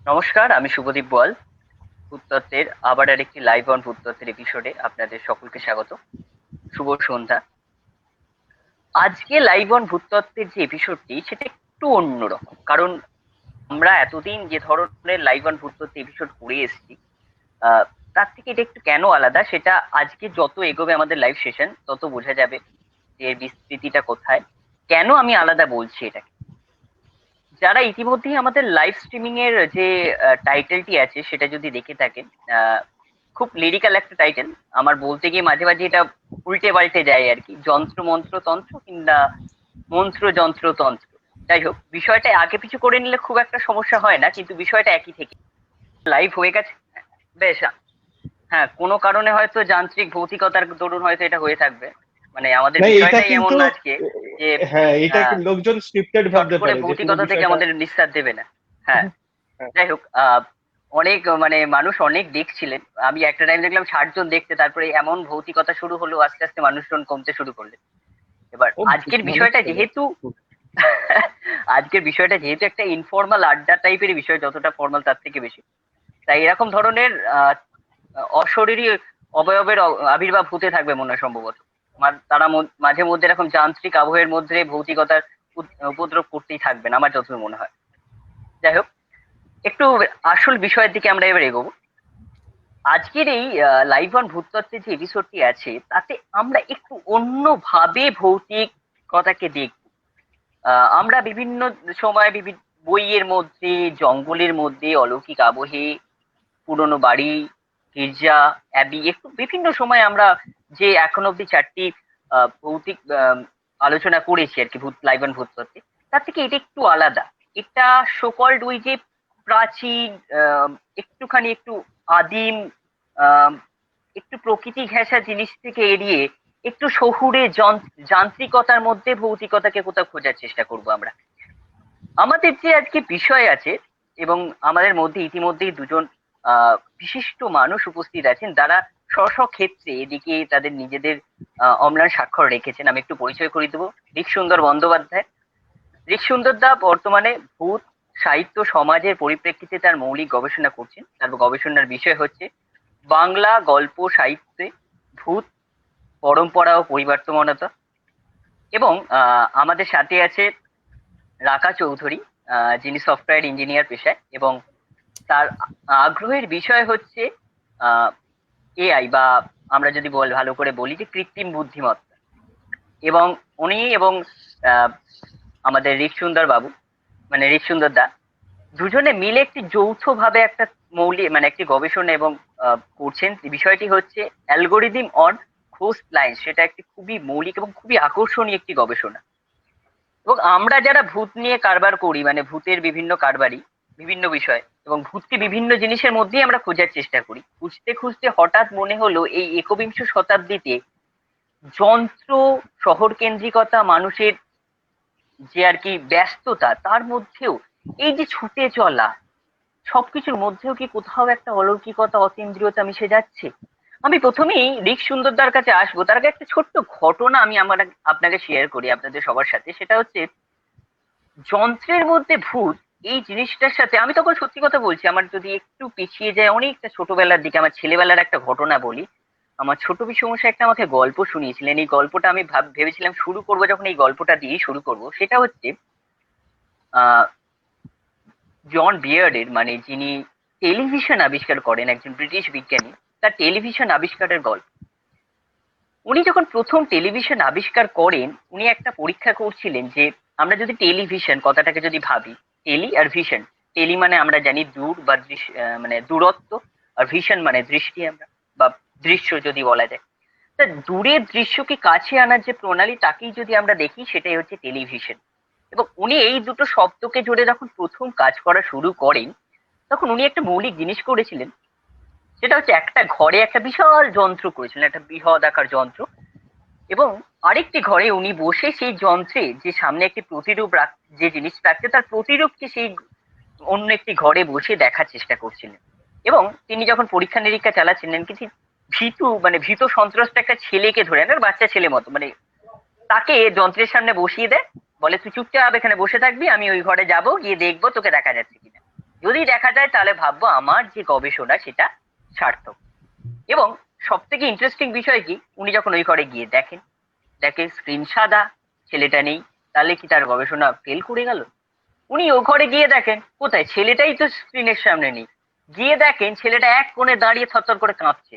নমস্কার, আমি শুভদীপ বল। ভূতত্ত্বের আবার আরেকটি লাইভ অন ভূতত্ত্বের এপিসোডে আপনাদের সকলকে স্বাগত। শুভ সন্ধ্যা। আজকে লাইভ অন ভূতত্ত্বের যে এপিসোডটি সেটা একটু অন্যরকম, কারণ আমরা এতদিন যে ধরনের লাইভ অন ভূতত্ত্ব এপিসোড করে এসেছি, আহ, তার থেকে এটা একটু কেন আলাদা সেটা আজকে যত এগোবে আমাদের লাইভ সেশন তত বোঝা যাবে যে এর বিস্তৃতিটা কোথায়, কেন আমি আলাদা বলছি এটাকে। যারা ইতিমধ্যেই আমাদের লাইভ স্ট্রিমিং এর যে টাইটেলটি আছে সেটা যদি দেখে থাকেন, আহ, খুব লিরিক্যাল একটা টাইটেল। আমার বলতে গিয়ে মাঝে মাঝে এটা উল্টে পাল্টে যায় আর কি, যন্ত্র মন্ত্র তন্ত্র কিংবা মন্ত্র যন্ত্র তন্ত্র। যাই হোক, বিষয়টা আগে পিছু করে নিলে খুব একটা সমস্যা হয় না, কিন্তু বিষয়টা একই থেকে লাইভ হয়ে গেছে। বেশ। হ্যাঁ, কোনো কারণে হয়তো যান্ত্রিক ভৌতিকতার দরুন হয়তো এটা হয়ে থাকবে। মানে আমাদের না, এটা বিষয়টাই এমন কিন্তু আজকে যে হ্যাঁ, এটা আহ, লোকজন স্ক্রিপ্টেড চট ভাবতে করে পারে যে পুরো ভৌতিকতা থেকে বিষয়টা। আমাদের নিস্তার দেবে না। হ্যাঁ। হ্যাঁ। যাই হোক, অনেক মানে মানুষ অনেক দেখছিলেন। আমি একটা টাইম দেখলাম 60 জন দেখতে, তারপরে এমন ভৌতিকতা শুরু হলো, আস্তে আস্তে মানুষজন কমতে শুরু করলেন। এবার ও, আজকের মানুষ বিষয়টা কেন? যেহেতু আজকের বিষয়টা যেহেতু একটা ইনফর্মাল আড্ডা টাইপের বিষয়, যতটা ফর্মাল তার থেকে বেশি, তাই এরকম ধরনের অশরীরী অবয়বের আবির্ভাব হতে থাকবে মনে হয় সম্ভবত। তারা মাঝে মধ্যে এরকম যান্ত্রিক আবহের মধ্যে ভৌতিকতার উপদ্রব করতেই থাকবেন আমার যতদূর মনে হয়। যাই হোক, একটু আসল বিষয়ের দিকে আমরা এবার এগোবো। আজকের এই লাইভ অন ভূতত্ত্বের যে এপিসোডটি আছে তাতে আমরা একটু অন্যভাবে ভৌতিকতাকে দেখব। আমরা বিভিন্ন সময় বিভিন্ন বইয়ের মধ্যে, জঙ্গলের মধ্যে, অলৌকিক আবহে, পুরনো বাড়ি, গির্জা, অ্যাবি, একটু বিভিন্ন সময় আমরা যে এখন অব্দি চারটি ভৌতিক আলোচনা করেছি আর কি, ভূত লাইভ অন ভূতত্ত্বে, তার থেকে এটা একটু আলাদা। এটা সোকল্ড ওই যে প্রাচীন, আহ, একটুখানি একটু আদিম, আহ, একটু প্রকৃতি ঘেঁষা জিনিস থেকে এড়িয়ে একটু শহুরে যান্ত্রিকতার মধ্যে ভৌতিকতাকে কোথাও খোঁজার চেষ্টা করব আমরা। আমাদের যে আজকে বিষয় আছে, এবং আমাদের মধ্যে ইতিমধ্যেই দুজন বিশিষ্ট মানুষ উপস্থিত আছেন, যারা স্ব স্ব ক্ষেত্রে এদিকে তাদের নিজেদের অম্লান স্বাক্ষর রেখেছেন। আমি একটু পরিচয় করে দেবো। ঋক সুন্দর বন্দ্যোপাধ্যায়। ঋক সুন্দর দা বর্তমানে ভূত সাহিত্য সমাজের পরিপ্রেক্ষিতে তার মৌলিক গবেষণা করছেন। তার গবেষণার বিষয় হচ্ছে বাংলা গল্প সাহিত্যে ভূত, পরম্পরা ও পরিবর্তনতা। এবং আমাদের সাথে আছে রাকা চৌধুরী, যিনি সফটওয়্যার ইঞ্জিনিয়ার পেশায়, এবং তার আগ্রহের বিষয় হচ্ছে এআই, বা আমরা যদি ভালো করে বলি যে কৃত্রিম বুদ্ধিমত্তা। এবং উনি এবং আহ, আমাদের ঋক সুন্দর বাবু, মানে ঋক সুন্দর দা, দুজনে মিলে একটি যৌথভাবে একটা মৌলিক মানে একটি গবেষণা এবং করছেন। বিষয়টি হচ্ছে অ্যালগোরিদম অন ঘোস্ট লাইন। সেটা একটি খুবই মৌলিক এবং খুবই আকর্ষণীয় একটি গবেষণা। এবং আমরা যারা ভূত নিয়ে কারবার করি, মানে ভূতের বিভিন্ন কারবারি, বিভিন্ন বিষয় এবং ভূতকে বিভিন্ন জিনিসের মধ্যেই আমরা খোঁজার চেষ্টা করি, খুঁজতে খুঁজতে হঠাৎ মনে হলো এই একবিংশ শতাব্দীতে যন্ত্র, শহর কেন্দ্রিকতা, মানুষের যে আর কি ব্যস্ততা, তার মধ্যেও এই যে ছুটে চলা, সবকিছুর মধ্যেও কি কোথাও একটা অলৌকিকতা, অতীন্দ্রিয়তা মিশে যাচ্ছে। আমি প্রথমেই ঋক সুন্দরদার কাছে আসবো, তার আগে একটা ছোট্ট ঘটনা আমি আপনাকে শেয়ার করি আপনাদের সবার সাথে। সেটা হচ্ছে যন্ত্রের মধ্যে ভূত, এই জিনিসটার সাথে আমি তখন সত্যি কথা বলছি, আমার যদি একটু পিছিয়ে যায় অনেকটা ছোটবেলার দিকে, আমার ছেলেবেলার একটা ঘটনা বলি। আমার ছোট পিসেমশাই একটা আমাকে গল্প শুনিয়েছিলেন। এই গল্পটা আমি ভেবেছিলাম শুরু করব, যখন এই গল্পটা দিয়েই শুরু করব। সেটা হচ্ছে আহ জন বিয়ার্ডের, মানে যিনি টেলিভিশন আবিষ্কার করেন, একজন ব্রিটিশ বিজ্ঞানী, তার টেলিভিশন আবিষ্কারের গল্প। উনি যখন প্রথম টেলিভিশন আবিষ্কার করেন, উনি একটা পরীক্ষা করছিলেন যে আমরা যদি টেলিভিশন কথাটাকে যদি ভাবি, টেলি আর ভিশন। টেলি মানে আমরা জানি দূর বা মানে দূরত্ব, আর ভিশন মানে দৃষ্টি, আমরা বা দৃশ্য যদি বলা যায়। তা দূরের দৃশ্যকে কাছে আনার যে প্রণালী, তাকেই যদি আমরা দেখি, সেটাই হচ্ছে টেলিভিশন। এবং উনি এই দুটো শব্দকে জুড়ে যখন প্রথম কাজ করা শুরু করেন, তখন উনি একটা মৌলিক জিনিস করেছিলেন। সেটা হচ্ছে একটা ঘরে একটা বিশাল যন্ত্র করেছিলেন, একটা বৃহৎ আকার যন্ত্র। এবং আরেকটি ঘরে উনি বসে সেই যন্ত্রে যে সামনে একটি প্রতিরূপ যে জিনিস রাখছে, তার প্রতিরূপকে সেই অন্য একটি ঘরে বসে দেখার চেষ্টা করছিলেন। এবং তিনি যখন পরীক্ষা নিরীক্ষা চালাচ্ছিলেন, কিছু ভীত সন্ত্রস্ত একটা ছেলেকে ধরে আনেন, বাচ্চা ছেলে মতো, মানে তাকে যন্ত্রের সামনে বসিয়ে দেয়, বলে তুই চুপচাপ এখানে বসে থাকবি, আমি ওই ঘরে যাব, গিয়ে দেখবো তোকে দেখা যাচ্ছে কিনা। যদি দেখা যায় তাহলে ভাববো আমার যে গবেষণা সেটা সার্থক। এবং সব থেকে ইন্টারেস্টিং বিষয় কি, উনি যখন ওই ঘরে গিয়ে দেখেন, দেখে স্ক্রিন সাদা, ছেলেটা নেই, তাহলে কি তার গবেষণা ফেল করে গেল? উনি ও ঘরে গিয়ে দেখেন কোথায় ছেলেটাই তো স্ক্রিনের সামনে নেই, গিয়ে দেখেন ছেলেটা এক কোণে দাঁড়িয়ে থরথর করে কাঁপছে।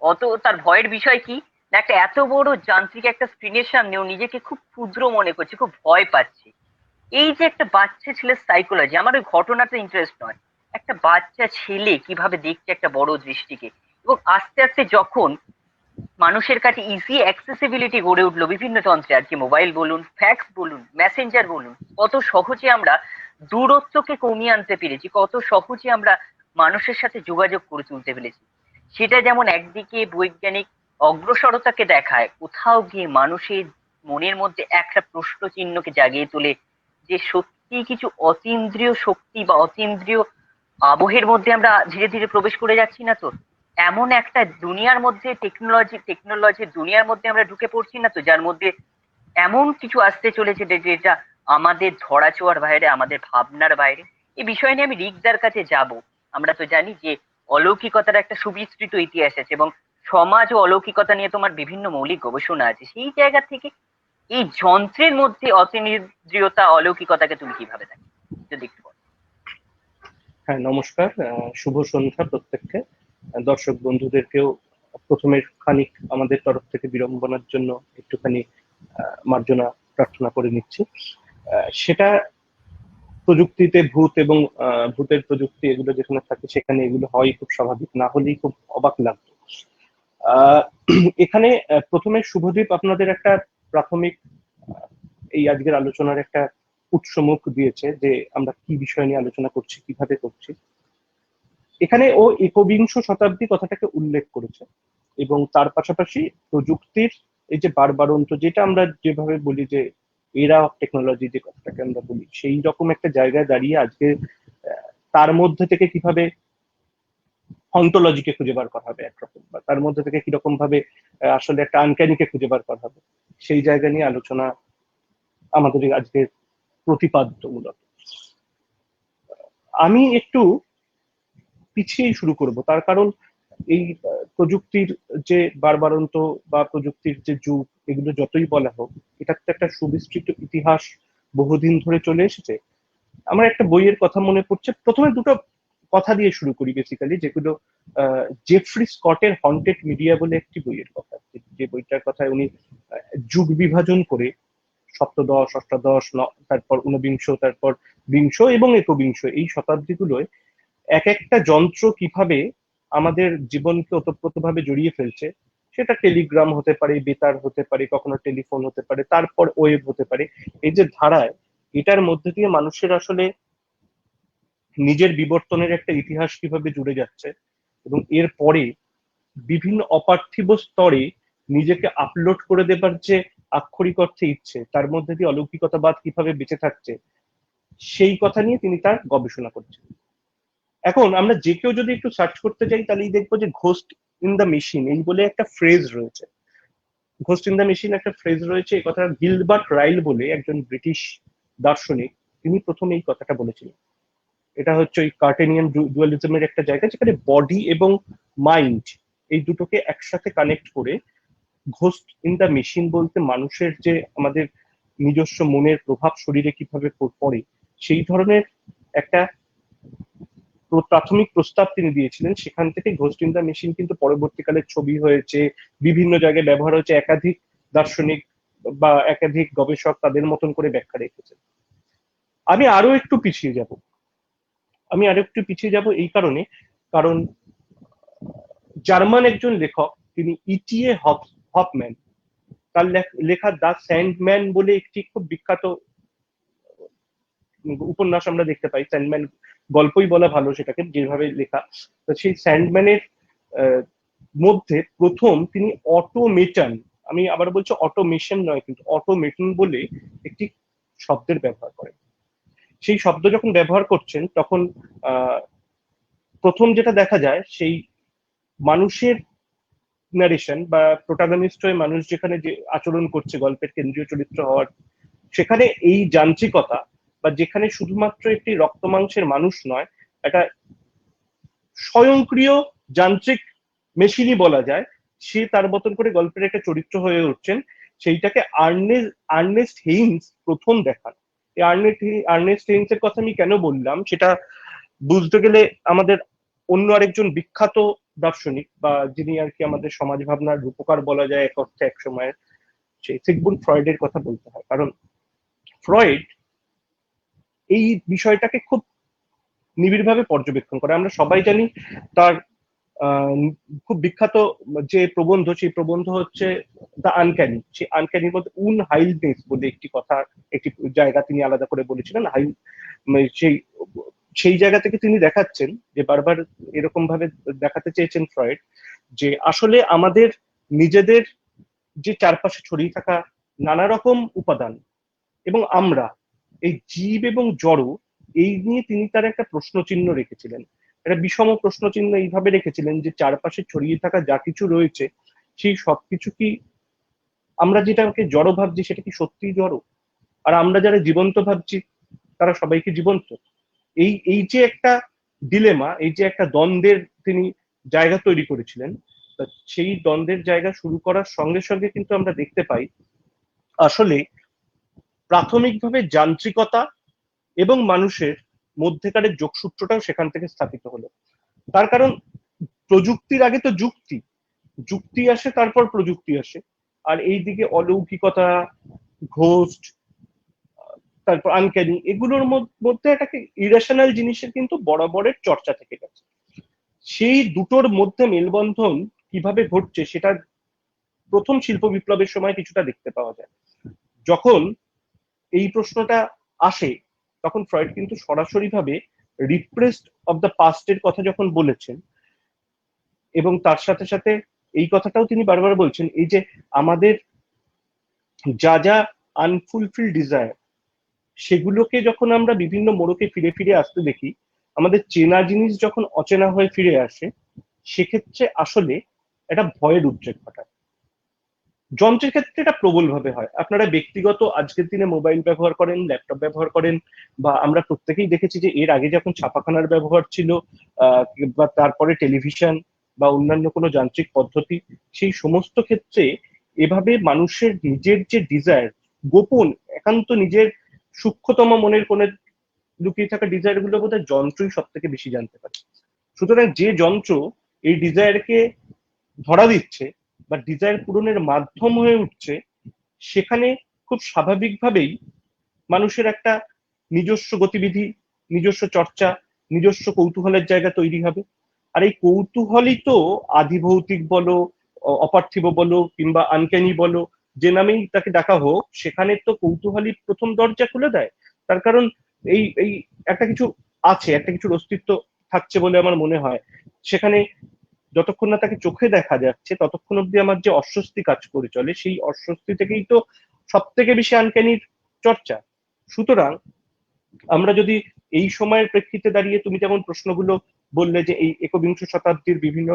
অত তার ভয়ের বিষয় কি, না একটা এত বড় যান্ত্রিক একটা স্ক্রিনের সামনে ও নিজেকে খুব ক্ষুদ্র মনে করছে, খুব ভয় পাচ্ছে। এই যে একটা বাচ্চা ছেলের সাইকোলজি, আমার ওই ঘটনাতে ইন্টারেস্ট নয়, একটা বাচ্চা ছেলে কিভাবে দেখছে একটা বড় দৃষ্টিকে। এবং আস্তে আস্তে যখন মানুষের কাছে ইজি অ্যাক্সেসিবিলিটি গড়ে উঠলো বিভিন্ন যন্ত্রে, আর কি মোবাইল বলুন, ফ্যাক্স বলুন, মেসেঞ্জার বলুন, কত সহজে আমরা দূরত্বকে কমিয়ে আনতে পেরেছি, কত সহজে আমরা মানুষের সাথে যোগাযোগ করে তুলতে পেরেছি। সেটা যেমন একদিকে বৈজ্ঞানিক অগ্রসরতাকে দেখায়, কোথাও গিয়ে মানুষের মনের মধ্যে একটা প্রশ্ন চিহ্নকে জাগিয়ে তোলে যে সত্যি কিছু অতীন্দ্রিয় শক্তি বা অতীন্দ্রিয় আবহের মধ্যে আমরা ধীরে ধীরে প্রবেশ করে যাচ্ছি না তো, এমন একটা দুনিয়ার মধ্যে, টেকনোলজির দুনিয়ার মধ্যে আমরা ঢুকে পড়ছি না তো, যার মধ্যে এমন কিছু আসতে চলেছে যেটা আমাদের ধরাছোঁয়ার বাইরে, আমাদের ভাবনার বাইরে। এই বিষয় নিয়ে আমি রিকদার কাছে যাব। আমরা তো জানি যে অলৌকিকতার একটা সুবিস্তৃত ইতিহাস আছে, এবং সমাজ ও অলৌকিকতা নিয়ে তোমার বিভিন্ন মৌলিক গবেষণা আছে। সেই জায়গা থেকে এই যন্ত্রের মধ্যে অতিনিদ্রিয়তা, অলৌকিকতাকে তুমি কিভাবে দেখো, যদি একটু বলো। হ্যাঁ, নমস্কার। শুভ সন্ধ্যা প্রত্যেককে। দর্শক বন্ধুদেরকেও প্রথমে খানিক আমাদের তরফ থেকে বিড়ম্বনার জন্য একটুখানি মার্জনা প্রার্থনা করে নিচ্ছি। সেটা প্রযুক্তিতে ভূত এবং ভূতের প্রযুক্তি এগুলো যেখানে থাকে সেখানে এগুলো হয়, খুব স্বাভাবিক, না হলেই খুব অবাক লাগতো। এখানে প্রথমে শুভদীপ আপনাদের একটা প্রাথমিক এই আজকের আলোচনার একটা উৎসমুখ দিয়েছে যে আমরা কি বিষয় নিয়ে আলোচনা করছি, কিভাবে করছি। এখানে ও একবিংশ শতাব্দী কথাটাকে উল্লেখ করেছে, এবং তার পাশাপাশি প্রযুক্তির এই যে বাড়বাড়ন্ত, যেটা আমরা যেভাবে বলি যে এরা অফ টেকনোলজি, যে কথাটাকে আমরা বলি, সেই রকম একটা জায়গায় দাঁড়িয়ে আজকে তার মধ্যে থেকে কিভাবে অন্টোলজিকে খুঁজে বার করা হবে একরকম, বা তার মধ্যে থেকে কিরকম ভাবে আসলে একটা আনক্যানিকে খুঁজে বার করা হবে, সেই জায়গা নিয়ে আলোচনা আমাদের আজকের প্রতিপাদ্য মূলত। আমি একটু পিছিয়েই শুরু করব, তার কারণ এই প্রযুক্তির যে বাড়বাড়ন্ত বা প্রযুক্তির যে যুগ, এগুলো যতই বলা হোক, এটার তো একটা সুবিস্তৃত ইতিহাস বহুদিন ধরে চলে এসেছে। আমার একটা বইয়ের কথা মনে পড়ছে, প্রথমে দুটো কথা দিয়ে শুরু করি বেসিক্যালি, যেগুলো জেফ্রি স্কটের হন্টেড মিডিয়া বলে একটি বইয়ের কথা, যে বইটার কথায় উনি যুগ বিভাজন করে সপ্তদশ, অষ্টাদশ, তারপর ঊনবিংশ, তারপর বিংশ এবং একবিংশ, এই শতাব্দীগুলোয় এক একটা যন্ত্র কিভাবে আমাদের জীবনকে ওতপ্রোতভাবে জড়িয়ে ফেলছে। সেটা টেলিগ্রাম হতে পারে, বেতার হতে পারে, কখনো টেলিফোন হতে পারে, তারপর ওয়েব হতে পারে। এই যে ধারায়, এটার মধ্যে দিয়ে মানুষের আসলে নিজের বিবর্তনের একটা ইতিহাস কিভাবে জুড়ে যাচ্ছে, এবং এর পরে বিভিন্ন অপার্থিব স্তরে নিজেকে আপলোড করে দেবার যে আক্ষরিক অর্থে ইচ্ছে, তার মধ্যে দিয়ে অলৌকিকতাবাদ কিভাবে বেঁচে থাকছে, সেই কথা নিয়ে তিনি তার গবেষণা করছেন। এখন আমরা যে কেউ যদি একটু সার্চ করতে চাই, তাহলেই দেখবো যে ঘোস্ট ইন দ্য মেশিন এই বলে একটা ফ্রেজ রয়েছে। ঘোস্ট ইন দ্য মেশিন একটা ফ্রেজ রয়েছে, এই কথাটা গিলবার্ট রাইল বলে একজন ব্রিটিশ দার্শনিক, তিনি প্রথম এই কথাটা বলেছিলেন। এটা হচ্ছে ওই কার্টেনিয়ান ডুয়ালিজমের একটা জায়গা, যেখানে বডি এবং মাইন্ড এই দুটোকে একসাথে কানেক্ট করে ঘোস্ট ইন দ্য মেশিন বলতে মানুষের যে আমাদের নিজস্ব মনের প্রভাব শরীরে কিভাবে পড়ে, সেই ধরনের একটা প্রাথমিক প্রস্তাব তিনি দিয়েছিলেন। সেখান থেকে ঘোস্ট ইন দ্য মেশিন কিন্তু পরবর্তীকালে ছবি হয়েছে, বিভিন্ন জায়গায় ব্যবহার হয়েছে, একাধিক দার্শনিক বা একাধিক গবেষক তাদের মতন করে ব্যাখ্যা রেখেছেন। আমি আরো একটু পিছিয়ে যাব, এই কারণে, কারণ জার্মান একজন লেখক, তিনি ইটিএ হফম্যান, তার লেখা দ্য স্যান্ডম্যান বলে একটি খুব বিখ্যাত উপন্যাস আমরা দেখতে পাই। স্যান্ডম্যান গল্পই বলা ভালো সেটাকে, যেভাবে লেখা। তো সেই স্যান্ডম্যানের মধ্যে প্রথম তিনি অটোমেটন, আমি আবার বলছি অটোমেশন নয় কিন্তু অটোমেটন বলে একটি শব্দের ব্যবহার করেন। সেই শব্দ যখন ব্যবহার করছেন তখন প্রথম যেটা দেখা যায়, সেই মানুষের নারেশন বা প্রোটাগনিস্ট হয়ে মানুষ যেখানে যে আচরণ করছে, গল্পের কেন্দ্রীয় চরিত্র হওয়ার, সেখানে এই যান্ত্রিকতা, বা যেখানে শুধুমাত্র একটি রক্ত মাংসের মানুষ নয়, একটা স্বয়ংক্রিয় যান্ত্রিক মেশিনই বলা যায়, সে তার মতন করে গল্পের একটা চরিত্র হয়ে উঠছেন। সেইটাকে আর্নেস্ট হেইন্স প্রথম দেখান। এই আর্নেস্ট হেইন্স এর কথা আমি কেন বললাম সেটা বুঝতে গেলে আমাদের অন্য আরেকজন বিখ্যাত দার্শনিক, বা যিনি আর কি আমাদের সমাজ ভাবনার রূপকার বলা যায় এক অর্থে এক সময়ের, সেই সিগমুন্ড ফ্রয়েডের কথা বলতে হয়। কারণ ফ্রয়েড এই বিষয়টাকে খুব নিবিড়ভাবে পর্যবেক্ষণ করে। আমরা সবাই জানি তার আহ, খুব বিখ্যাত যে প্রবন্ধ, সেই প্রবন্ধ হচ্ছে দ্য আনক্যানি। সেই আনক্যানির মধ্যে উন হাইলনেস বলে একটি কথা, একটি জায়গা তিনি আলাদা করে বলেছিলেন। সেই সেই জায়গা থেকে তিনি দেখাচ্ছেন যে বারবার এরকম ভাবে দেখাতে চেয়েছেন ফ্রয়েড যে আসলে আমাদের নিজেদের যে চারপাশে ছড়িয়ে থাকা নানা রকম উপাদান এবং আমরা এই জীব এবং জড়, এই নিয়ে তিনি তার একটা প্রশ্নচিহ্ন রেখেছিলেন, একটা বিষম প্রশ্নচিহ্ন এইভাবে রেখেছিলেন যে চারপাশে ছড়িয়ে থাকা যা কিছু রয়েছে সেই সবকিছু কি আমরা যেটাকে জড় ভাবছি সেটা কি সত্যিই জড়? আর আমরা যারা জীবন্ত ভাবছি তারা সবাই কি জীবন্ত? এই এই যে একটা ডিলেমা, এই যে একটা দ্বন্দ্বের তিনি জায়গা তৈরি করেছিলেন, সেই দ্বন্দ্বের জায়গা শুরু করার সঙ্গে সঙ্গে কিন্তু আমরা দেখতে পাই আসলে প্রাথমিকভাবে যান্ত্রিকতা এবং মানুষের মধ্যেকারের যোগসূত্রটাও সেখান থেকে স্থাপিত হলো। তার কারণ প্রযুক্তির আগে তো যুক্তি, যুক্তি আসে তারপর প্রযুক্তি আসে। আর এইদিকে অলৌকিকতা, ঘোস্ট, তারপর আনক্যানি, এগুলোর মধ্যে একটা ইরেশনাল জিনিসের কিন্তু বরাবরের চর্চা থেকে গেছে। সেই দুটোর মধ্যে মেলবন্ধন কিভাবে ঘটছে সেটা প্রথম শিল্প বিপ্লবের সময় কিছুটা দেখতে পাওয়া যায়। যখন এই প্রশ্নটা আসে তখন ফ্রয়েড কিন্তু সরাসরি ভাবে রিপ্রেসড অফ দ্য পাস্টের কথা যখন বলেছেন, এবং তার সাথে সাথে এই কথাটাও তিনি বারবার বলছেন, এই যে আমাদের যা যা আনফুলফিল ডিজায়ার, সেগুলোকে যখন আমরা বিভিন্ন মোড়কে ফিরে ফিরে আসতে দেখি, আমাদের চেনা জিনিস যখন অচেনা হয়ে ফিরে আসে, সেক্ষেত্রে আসলে একটা ভয়ের উদ্রেক ঘটায়। যন্ত্রের ক্ষেত্রে এটা প্রবলভাবে হয়। আপনারা ব্যক্তিগত আজকের দিনে মোবাইল ব্যবহার করেন, ল্যাপটপ ব্যবহার করেন, বা আমরা প্রত্যেকেই দেখেছি যে এর আগে যখন ছাপাখানার ব্যবহার ছিল, বা তারপরে টেলিভিশন বা অন্যান্য কোনো যান্ত্রিক পদ্ধতি, সেই সমস্ত ক্ষেত্রে এভাবে মানুষের নিজের যে ডিজায়ার, গোপন একান্ত নিজের সূক্ষ্মতম মনের কোণে লুকিয়ে থাকা ডিজায়ার গুলো বোধহয় যন্ত্রই সব থেকে বেশি জানতে পারে। সুতরাং যে যন্ত্র এই ডিজায়ারকে ধরা দিচ্ছে বা ডিজায়ার পূরণের মাধ্যম হয়ে উঠছে, সেখানে খুব স্বাভাবিকভাবেই মানুষের একটা নিজস্ব গতিবিধি, নিজস্ব চর্চা, নিজস্ব কৌতূহলের জায়গা তৈরি হবে। আর এই কৌতূহলই তো আদিভৌতিক বলো, অপার্থিব বলো, কিংবা আনক্যানি বলো, যে নামেই তাকে ডাকা হোক, সেখানে তো কৌতূহলই প্রথম দরজা খুলে দেয়। তার কারণ এই এই একটা কিছু আছে, একটা কিছুর অস্তিত্ব থাকছে বলে আমার মনে হয়। সেখানে যতক্ষণ না তাকে চোখে দেখা যাচ্ছে ততক্ষণ অব্দি আমার যে অস্বস্তি কাজ করে চলে, সেই অস্বস্তি থেকেই তো সব থেকে বেশি আনক্যানির চর্চা। সুতরাং আমরা যদি এই সময়ের প্রেক্ষিতে দাঁড়িয়ে, তুমি যেমন প্রশ্নগুলো বললে যে এই একবিংশ শতাব্দীর বিভিন্ন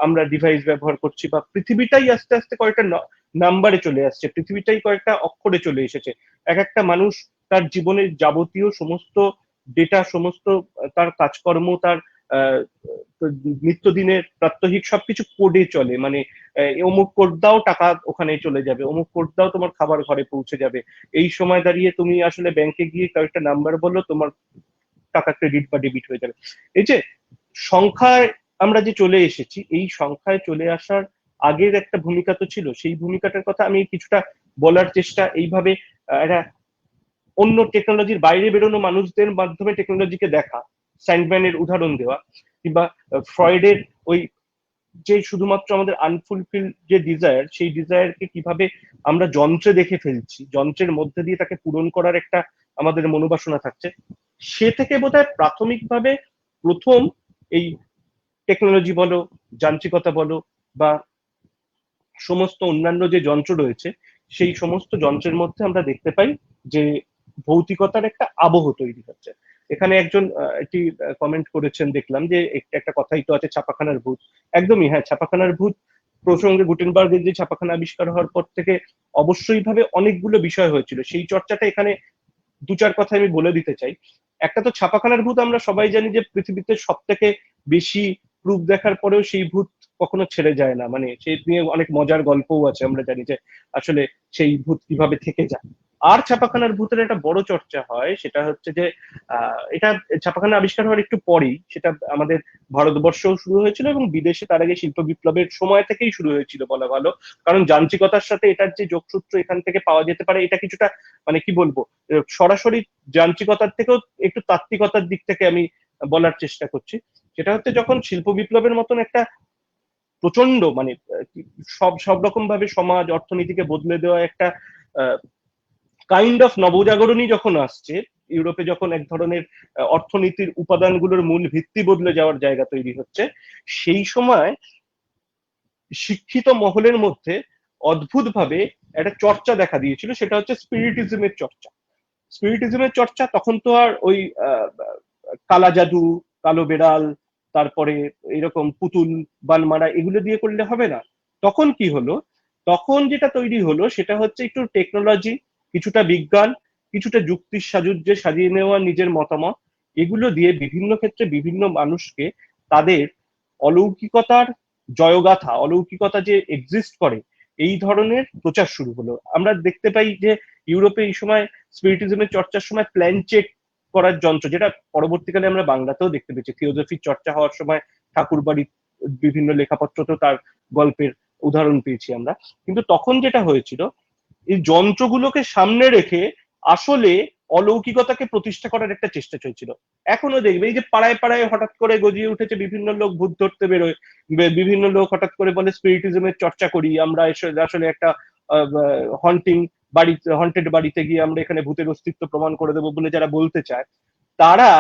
আমরা ডিভাইস ব্যবহার করছি, বা পৃথিবীটাই আস্তে আস্তে কয়েকটা নাম্বারে চলে আসছে, পৃথিবীটাই কয়েকটা অক্ষরে চলে এসেছে। এক একটা মানুষ তার জীবনের যাবতীয় সমস্ত ডেটা, সমস্ত তার কাজকর্ম, তার আহ নিত্যদিনের প্রাত্যহিক সবকিছু কোডে চলে। মানে অমুক কোড দাও, টাকা ওখানে চলে যাবে, অমুক কোড দাও, তোমার খাবার ঘরে পৌঁছে যাবে। এই সময় দাঁড়িয়ে তুমি আসলে ব্যাংকে গিয়ে কয়েকটা নাম্বার বলো, তোমার টাকা ক্রেডিট বা ডেবিট হয়ে যাবে। এই যে সংখ্যায় আমরা যে চলে এসেছি, এই সংখ্যায় চলে আসার আগের একটা ভূমিকা তো ছিল। সেই ভূমিকাটার কথা আমি কিছুটা বলার চেষ্টা, এইভাবে একটা অন্য টেকনোলজির বাইরে বেরোনো মানুষদের মাধ্যমে টেকনোলজিকে দেখা, স্যান্ডম্যানের উদাহরণ দেওয়া, কিংবা ফ্রয়েডের ওই যে শুধুমাত্র আমাদের আনফুলফিল যে ডিজায়ার, সেই ডিজায়ারকে কিভাবে আমরা যন্ত্রে দেখে ফেলছি, যন্ত্রের মধ্যে দিয়ে তাকে পূরণ করার একটা আমাদের মনোবাসনা থাকছে। সে থেকে বোধহয় প্রাথমিকভাবে প্রথম এই টেকনোলজি বলো, যান্ত্রিকতা বলো, বা সমস্ত অন্যান্য যে যন্ত্র রয়েছে, সেই সমস্ত যন্ত্রের মধ্যে আমরা দেখতে পাই যে ভৌতিকতার একটা আবহ তৈরি হচ্ছে। এখানে একজন একটি কমেন্ট করেছেন, দেখলাম যে একটা কথাই তো আছে, ছাপাখানার ভূত। একদমই হ্যাঁ, ছাপাখানার ভূত প্রসঙ্গে গুটেনবার্গের যে ছাপাখানা আবিষ্কার হওয়ার পর থেকে অবশ্যই ভাবে অনেকগুলো বিষয় হয়েছিল। সেই চর্চাটা এখানে দু চার কথা আমি বলে দিতে চাই। একটা তো ছাপাখানার ভূত আমরা সবাই জানি যে পৃথিবীতে সব থেকে বেশি প্রুফ দেখার পরেও সেই ভূত কখনো ছেড়ে যায় না, মানে সেই নিয়ে অনেক মজার গল্পও আছে, আমরা জানি যে আসলে সেই ভূত কিভাবে থেকে যায়। আর ছাপাখানার ভূতের একটা বড় চর্চা হয়, সেটা হচ্ছে যে এটা ছাপাখানা আবিষ্কার হওয়ার একটু পরেই, সেটা আমাদের ভারতবর্ষেও শুরু হয়েছিল এবং বিদেশে তার আগে শিল্প বিপ্লবের সময় থেকেই শুরু হয়েছিল বলা ভালো। কারণ যান্ত্রিকতার সাথে এটার যে যোগসূত্র এখান থেকে পাওয়া যেতে পারে, এটা কিছুটা মানে কি বলবো, সরাসরি যান্ত্রিকতার থেকেও একটু তাত্ত্বিকতার দিক থেকে আমি বলার চেষ্টা করছি। সেটা হচ্ছে যখন শিল্প বিপ্লবের মতন একটা প্রচন্ড মানে সব সব রকম ভাবে সমাজ অর্থনীতিকে বদলে দেওয়া একটা কাইন্ড অফ নবজাগরণী যখন আসছে, ইউরোপে যখন এক ধরনের অর্থনীতির উপাদানগুলোর মূল ভিত্তি বদলে যাওয়ার জায়গা তৈরি হচ্ছে, সেই সময় শিক্ষিত মহলের মধ্যে অদ্ভুতভাবে একটা চর্চা দেখা দিয়েছিল, সেটা হচ্ছে স্পিরিটিজমের চর্চা। স্পিরিটিজমের চর্চা তখন তো আর ওই কালা জাদু, কালো বেড়াল, তারপরে এরকম পুতুল বানমারা এগুলো দিয়ে করলে হবে না। তখন কি হলো, তখন যেটা তৈরি হলো সেটা হচ্ছে একটু টেকনোলজি, কিছুটা বিজ্ঞান, কিছুটা যুক্তির সাজুজ্যে সাজিয়ে নেওয়া নিজের মতামত, এগুলো দিয়ে বিভিন্ন ক্ষেত্রে বিভিন্ন মানুষকে তাদের অলৌকিকতার জয়গাথা, অলৌকিকতা যে এক্সিস্ট করে এই ধরনের প্রচার শুরু হলো। আমরা দেখতে পাই যে ইউরোপে এই সময় স্পিরিটিজমের চর্চার সময় প্ল্যান চেক করার যন্ত্র, যেটা পরবর্তীকালে আমরা বাংলাতেও দেখতে পেয়েছি, থিওজফির চর্চা হওয়ার সময় ঠাকুরবাড়ির বিভিন্ন লেখাপত্রতেও তার গল্পের উদাহরণ পেয়েছি আমরা। কিন্তু তখন যেটা হয়েছিল, এই যন্ত্রগুলোকে সামনে রেখে আসলে অলৌকিকতাকে প্রতিষ্ঠা করার একটা চেষ্টা চলছিল। এখনো দেখবে এই যে পাড়ায় পাড়ায় হঠাৎ করে গজিয়ে উঠেছে, বিভিন্ন লোক ভূত ধরতে বেরোয়, বিভিন্ন লোক হঠাৎ করে বলে স্পিরিটিজমের চর্চা করি আমরা, আসলে একটা হন্টিং বাড়িতে, হন্টেড বাড়িতে গিয়ে আমরা এখানে ভূতের অস্তিত্ব প্রমাণ করে দেবো বলে যারা বলতে চায়, তারা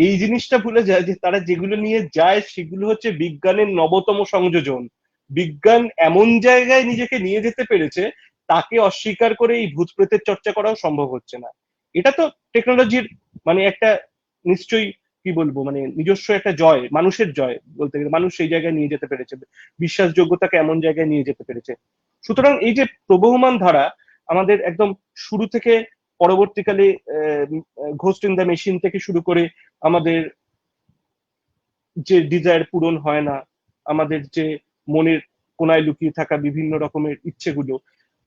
এই জিনিসটা ভুলে যায় যে তারা যেগুলো নিয়ে যায় সেগুলো হচ্ছে বিজ্ঞানের নবতম সংযোজন। বিজ্ঞান এমন জায়গায় নিজেকে নিয়ে যেতে পেরেছে, তাকে অস্বীকার করে এই ভূত প্রেতের চর্চা করাও সম্ভব হচ্ছে না। এটা তো টেকনোলজির মানে একটা নিশ্চয়ই কি বলবো, মানে নিজস্ব একটা জয়, মানুষের জয় বলতে গেলে। মানুষ সেই জায়গায় নিয়ে যেতে পেরেছে, বিশ্বাসযোগ্যতাকে এমন জায়গায় নিয়ে যেতে পেরেছে। সুতরাং এই যে প্রবহমান ধারা আমাদের একদম শুরু থেকে পরবর্তীকালে ঘোস্ট ইন দ্য মেশিন থেকে শুরু করে আমাদের যে ডিজায়ার পূরণ হয় না, আমাদের যে মনের কোনায় লুকিয়ে থাকা বিভিন্ন রকমের ইচ্ছেগুলো,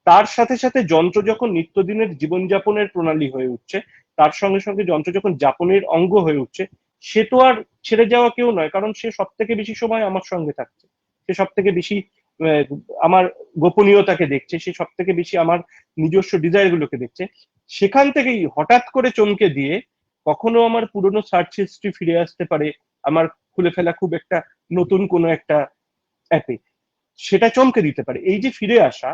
তার সাথে সাথে যন্ত্র যখন নিত্যদিনের জীবনযাপনের প্রণালী হয়ে উঠছে, তার সঙ্গে সঙ্গে যন্ত্র যখন যাপনের অঙ্গ হয়ে উঠছে, সে তো আর ছেড়ে যাওয়া কেউ নয়, কারণ সে সব থেকে বেশি সময় আমার সঙ্গে থাকছে, সে সব থেকে বেশি আমার গোপনীয়তাকে দেখছে, সে সব থেকে বেশি আমার নিজস্ব ডিজায়ার গুলোকে দেখছে। সেখান থেকেই হঠাৎ করে চমকে দিয়ে কখনো আমার পুরনো সার্চ হিস্ট্রি ফিরে আসতে পারে, আমার খুলে ফেলা খুব একটা নতুন কোনো একটা অ্যাপে, সেটা চমকে দিতে পারে। এই যে ফিরে আসা,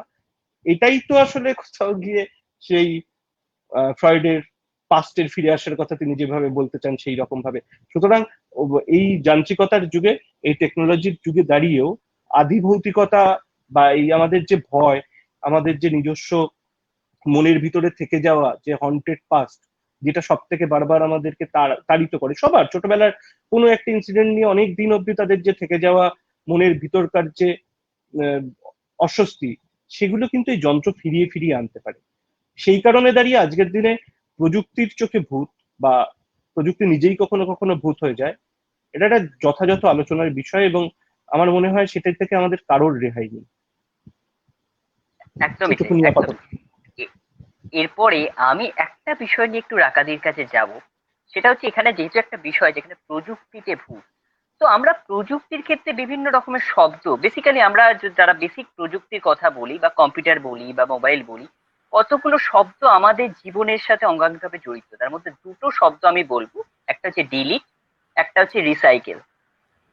এটাই তো আসলে কোথাও গিয়ে সেই ফ্রয়েডের পাস্টের ফিরে আসার কথা তিনি যেভাবে বলতে চান সেই রকম ভাবে। সুতরাং এই যান্ত্রিকতার যুগে, এই টেকনোলজির যুগে দাঁড়িয়েও আদিভৌতিকতা বা এই আমাদের যে ভয়, আমাদের যে নিজস্ব মনের ভিতরে থেকে যাওয়া যে হন্টেড পাস্ট, যেটা সব থেকে বারবার আমাদেরকে তাড়িত করে, সবার ছোটবেলার কোনো একটা ইনসিডেন্ট নিয়ে অনেক দিন অব্দি তাদের যে থেকে যাওয়া মনের ভিতরকার যে আহ, অস্বস্তি, সেগুলো কিন্তু এই যন্ত্র ফিরিয়ে ফিরিয়ে আনতে পারে। সেই কারণে দাঁড়িয়ে আজকের দিনে প্রযুক্তির চোখে ভূত, বা প্রযুক্তি নিজেই কখনো কখনো ভূত হয়ে যায়, এটা একটা যথাযথ আলোচনার বিষয়, এবং আমার মনে হয় সেটা থেকে আমাদের কারোর রেহাই নেই। একদমই তাই, এটুকুনি আপাতত। একদমই। এরপরে আমি একটা বিষয় নিয়ে একটু রাকাদির কাছে যাব। সেটা হচ্ছে এখানে যেহেতু একটা বিষয় যেখানে প্রযুক্তিতে ভুল, তো আমরা প্রযুক্তির ক্ষেত্রে বিভিন্ন রকমের শব্দ, বেসিক্যালি আমরা যারা বেসিক প্রযুক্তির কথা বলি বা কম্পিউটার বলি বা মোবাইল বলি, কতগুলো শব্দ আমাদের জীবনের সাথে অঙ্গাঙ্গিভাবে জড়িত। তার মধ্যে দুটো শব্দ আমি বলবো, একটা হচ্ছে ডিলিট, একটা হচ্ছে রিসাইকেল।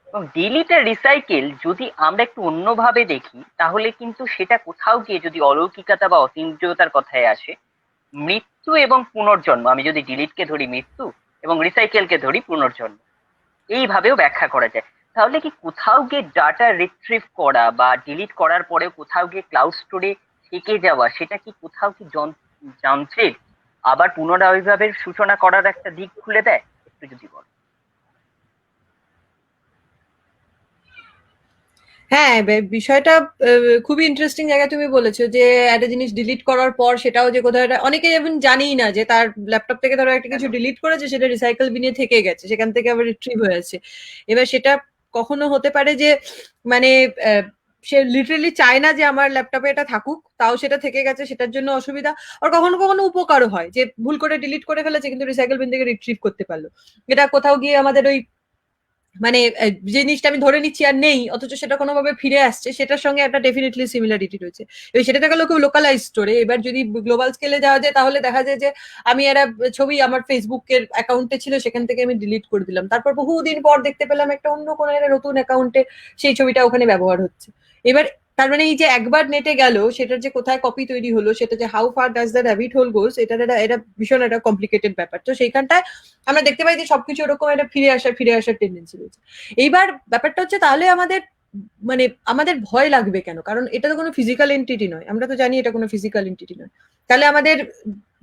এবং ডিলিট আর রিসাইকেল যদি আমরা একটু অন্যভাবে দেখি, তাহলে কিন্তু সেটা কোথাও গিয়ে যদি অলৌকিকতা বা অতীন্দ্রিয়তার কথায় আসে, মৃত্যু এবং পুনর্জন্ম, আমি যদি ডিলিটকে ধরি মৃত্যু এবং রিসাইকেলকে ধরি পুনর্জন্ম, এইভাবেও ব্যাখ্যা করা যায়। তাহলে কি কোথাও গিয়ে ডাটা রিট্রিভ করা বা ডিলিট করার পরেও কোথাও গিয়ে ক্লাউড স্টোরে থেকে যাওয়া, সেটা কি কোথাও কি যন্ত্রের আবার পুনরাবির্ভাবের সূচনা করার একটা দিক খুলে দেয়? একটু যদি বল। হ্যাঁ, বিষয়টা খুবই ইন্টারেস্টিং জায়গায় তুমি বলেছো যে একটা জিনিস ডিলিট করার পর সেটাও যে কোথাও অনেকে যেমন জানেই না যে তার ল্যাপটপ থেকে ধরো একটা কিছু ডিলিট করেছে, সেটা রিসাইকেল বিনে থেকে গেছে, সেখান থেকে আবার রিট্রিভ হয়েছে। এবার সেটা কখনো হতে পারে যে মানে সে লিটারেলি চায় না যে আমার ল্যাপটপে এটা থাকুক, তাও সেটা থেকে গেছে, সেটার জন্য অসুবিধা। আর কখনো কখনো উপকারও হয় যে ভুল করে ডিলিট করে ফেলেছে কিন্তু রিসাইকেল বিন থেকে রিট্রিভ করতে পারলো। এটা কোথাও গিয়ে আমাদের ওই মানে যে জিনিসটা আমি ধরে নিচ্ছি আর নেই, অথচ সেটা কোনোভাবে ফিরে আসছে, সেটার সঙ্গে একটা ডেফিনেটলি সিমিলারিটি রয়েছে। এবার সেটা গেল কেউ লোকালাইজ স্টোরে। এবার যদি গ্লোবাল স্কেলে যাওয়া যায় তাহলে দেখা যায় যে আমি একটা ছবি আমার ফেসবুকের অ্যাকাউন্টে ছিল, সেখান থেকে আমি ডিলিট করে দিলাম, তারপর বহুদিন পর দেখতে পেলাম একটা অন্য কোনো একটা নতুন অ্যাকাউন্টে সেই ছবিটা ওখানে ব্যবহার হচ্ছে। এবার তার মানে এই যে একবার নেটে গেল, সেটার যে কোথায় কপি তৈরি হলো, সেটা যে how far does the rabbit hole goes, এটা ভীষণ একটা কমপ্লিকেটেড ব্যাপার। তো সেইখানটায় আমরা দেখতে পাই যে সবকিছু ওরকম একটা ফিরে আসার টেন্ডেন্সি রয়েছে। এইবার ব্যাপারটা হচ্ছে তাহলে আমাদের মানে আমাদের ভয় লাগবে কেন? কারণ এটা তো কোনো ফিজিক্যাল এন্টিটি নয়, আমরা তো জানি এটা কোনো ফিজিক্যাল এন্টিটি নয়। তাহলে আমাদের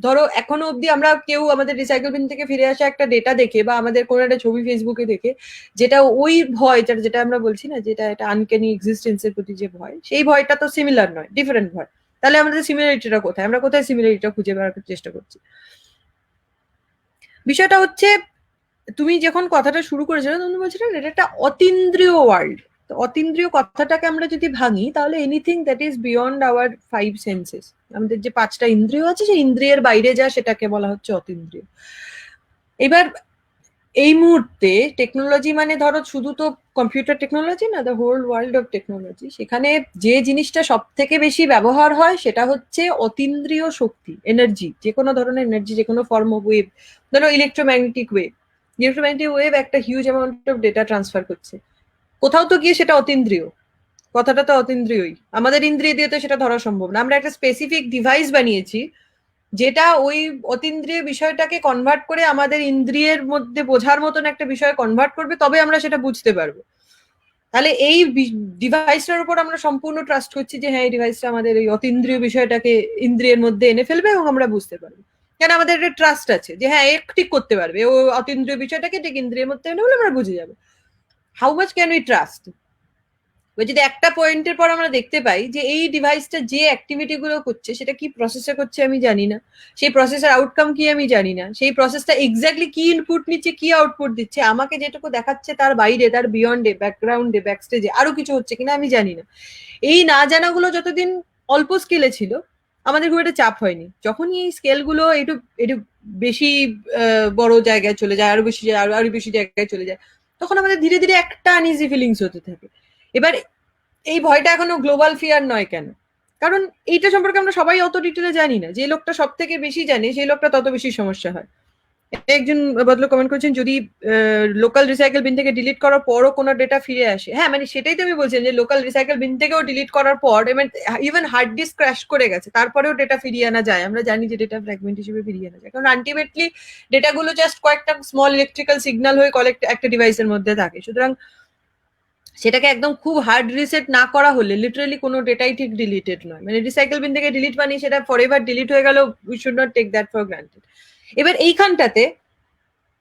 ধরো এখনো অব্দি আমরা কেউ আমাদের রিসাইকেল বিন থেকে ফিরে আসা একটা ডেটা দেখে বা আমাদের কোনো একটা ছবি ফেসবুকে দেখে, যেটা ওই ভয়, যেটা আমরা বলছি না, যেটা একটা আনক্যানি এক্সিস্টেন্সের প্রতি যে ভয়, সেই ভয়টা তো সিমিলার নয়, ডিফারেন্ট ভয়। তাহলে আমাদের সিমিলারিটিটা কোথায়? আমরা কোথায় সিমিলারিটিটা খুঁজে বের করার চেষ্টা করছি? বিষয়টা হচ্ছে তুমি যখন কথাটা শুরু করেছিলে তুমি বলছিলে এটা একটা অতীন্দ্রিয় ওয়ার্ল্ড। তো অতীন্দ্রিয় কথাটাকে আমরা যদি ভাঙি তাহলে anything that is beyond our 5 senses, আমাদের যে 5টা ইন্দ্রিয় আছে সেই ইন্দ্রিয়ের বাইরে যা সেটাকে বলা হচ্ছে অতীন্দ্রিয়। এবার এই মুহূর্তে টেকনোলজি মানে ধরো শুধু তো কম্পিউটার টেকনোলজি না, the whole world of technology, সেখানে যে জিনিসটা সব থেকে বেশি ব্যবহার হয় সেটা হচ্ছে অতীন্দ্রিয় শক্তি, এনার্জি, যে কোনো ধরনের এনার্জি, যে কোনো ফর্ম অফ ওয়েভ। ধরো ইলেকট্রোম্যাগনেটিক ওয়েভ, ইলেকট্রোম্যাগনেটিক ওয়েভ একটা huge amount of data transfer করছে, কোথাও তো গিয়ে সেটা অতীন্দ্রিয়, কথাটা তো অতীন্দ্রিয়ই, আমাদের ইন্দ্রিয় দিয়ে তো সেটা ধরা সম্ভব না। আমরা একটা স্পেসিফিক ডিভাইস বানিয়েছি যেটা ওই অতীন্দ্রিয় বিষয়টাকে কনভার্ট করে আমাদের ইন্দ্রিয়ের মধ্যে বোঝার মতন একটা বিষয় কনভার্ট করবে, তবে আমরা সেটা বুঝতে পারবো। তাহলে এই ডিভাইসটার উপর আমরা সম্পূর্ণ ট্রাস্ট করছি যে হ্যাঁ এই ডিভাইসটা আমাদের এই অতীন্দ্রিয় বিষয়টাকে ইন্দ্রিয়ের মধ্যে এনে ফেলবে এবং আমরা বুঝতে পারবো। কেন আমাদের একটা ট্রাস্ট আছে যে হ্যাঁ ঠিক করতে পারবে, ও অতীন্দ্রিয় বিষয়টাকে ঠিক ইন্দ্রিয়ের মধ্যে এনে হলে আমরা বুঝে যাবো। How much can we trust? যদি একটা পয়েন্টের পর আমরা দেখতে পাই যে এই ডিভাইসটা যে অ্যাক্টিভিটি গুলো করছে সেটা কি প্রসেসে করছে আমি জানি না, সেই প্রসেসের আউটকাম কি আমি জানি না, সেই প্রসেসটা এক্স্যাক্টলি কি ইনপুট নিচ্ছে কি আউটপুট দিচ্ছে, আমাকে যেটুকু দেখাচ্ছে তার বাইরে, তার বিয়ন্ডে, ব্যাকগ্রাউন্ডে, ব্যাকস্টেজে আরো কিছু হচ্ছে কিনা আমি জানি না। এই না জানাগুলো যতদিন অল্প স্কেলে ছিল আমাদের খুব একটা চাপ হয়নি। যখনই এই স্কেল গুলো একটু একটু বেশি বড় জায়গায় চলে যায়, আরো বেশি জায়গায় চলে যায়, তখন আমাদের ধীরে ধীরে একটা আনইজি ফিলিংস হতে থাকে। এবার এই ভয়টা এখনো গ্লোবাল ফিয়ার নয় কেন? কারণ এইটা সম্পর্কে আমরা সবাই অত ডিটেলে জানি না। যে লোকটা সব থেকে বেশি জানে সেই লোকটা তত বেশি সমস্যা হয়। একজন ভদ্রলোক কমেন্ট করছেন যদি লোকাল রিসাইকেল বিন থেকে ডিলিট করার পরও কোনো ডেটা ফিরে আসে, হ্যাঁ মানে সেটাই তো আমি বলছি যে লোকাল রিসাইকেল বিন থেকেও ডিলিট করার পর ইভেন হার্ড ডিস্ক ক্র্যাশ করে গেছে তারপরেও ডেটা ফিরিয়ে আনা যায়, আমরা জানি যে ডেটা ফ্র্যাগমেন্ট হিসেবে ফিরিয়ে আনা যায়, কারণ আলটিমেটলি ডেটাগুলো জাস্ট কয়েকটা স্মল ইলেকট্রিক্যাল সিগন্যাল হয়ে কলেক্ট একটা ডিভাইসের মধ্যে থাকে। সুতরাং সেটাকে একদম খুব হার্ড রিসেট না করা হলে লিটারালি কোনো ডেটাই ঠিক ডিলিটেড নয়। মানে রিসাইকেল বিন থেকে ডিলিট মানে সেটা ফরএভার ডিলিট হয়ে গেল, we should not take that for granted. এবার এইখানটাতে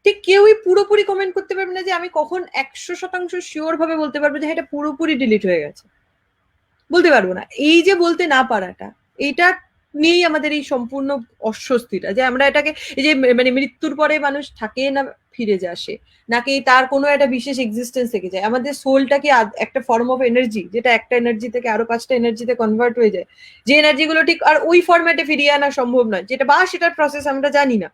ঠিক কেউই পুরোপুরি কমেন্ট করতে পারবে না যে আমি কখন 100% শিওর ভাবে বলতে পারবো যে এটা পুরোপুরি ডিলিট হয়ে গেছে, বলতে পারবো না। এই যে বলতে না পারাটা, এইটা নিয়েই আমাদের এই সম্পূর্ণ অস্বস্তিটা, যে আমরা এটাকে এই যে মানে মৃত্যুর পরে মানুষ থাকে না ফিরে যায় আসে, নাকি তার কোনো একটা বিশেষ এক্সিস্টেন্স থেকে যায়, আমাদের সোলটা কি একটা ফর্ম অফ এনার্জি যেটা একটা এনার্জি থেকে আরো 5টা এনার্জিতে কনভার্ট হয়ে যায়, যে এনার্জি গুলো ঠিক আর ওই ফরম্যাটে ফিরিয়ে আনা সম্ভব নয়, যেটা বা সেটার প্রসেস আমরা জানি না,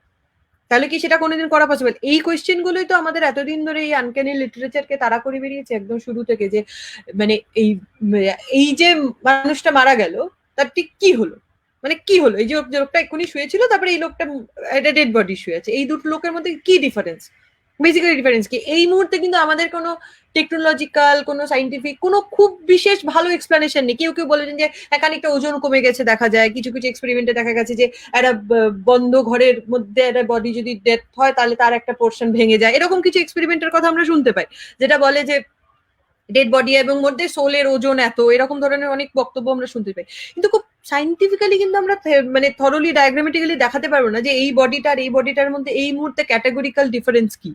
তাহলে কি সেটা কোনোদিন করা পসিবল? এই কোয়েশ্চেন গুলোই তো আমাদের এতদিন ধরে এই আনক্যানি লিটারেচারকে তাড়া করে বেরিয়েছে একদম শুরু থেকে, যে মানে এই যে মানুষটা মারা গেল তার ঠিক কি হলো, মানে কি হলো, এই যে লোকটা এক্ষুনি শুয়েছিল তারপরে এই লোকটা একটা ডেড বডি শুয়ে আছে, এই দুটো লোকের মধ্যে কি ডিফারেন্স? বেসিক্যালি ডিফারেন্স কি? এই মুহূর্তে কিন্তু আমাদের কোনো টেকনোলজিক্যাল, কোনো সাইন্টিফিক, কোনো খুব বিশেষ ভালো এক্সপ্লেনেশন নেই। কেউ কেউ বলেছেন যে খানিকটা ওজন কমে গেছে দেখা যায়, কিছু কিছু এক্সপেরিমেন্টে দেখা গেছে যে একটা বন্ধ ঘরের মধ্যে একটা বডি যদি ডেথ হয় তাহলে তার একটা পোর্শন ভেঙে যায়, এরকম কিছু এক্সপেরিমেন্টের কথা আমরা শুনতে পাই, যেটা বলে যে ডেড বডি এবং মধ্যে সোলের ওজন এত, এরকম ধরনের অনেক বক্তব্য আমরা শুনতে পাই। কিন্তু খুব সাইন্টিফিক্যালি কিন্তু আমরা মানে থরলি ডায়াগ্রামেটিক্যালি দেখাতে পারবো না যে এই বডিটার এই বডিটার মধ্যে এই মুহূর্তে ক্যাটাগরিক্যাল ডিফারেন্স কি।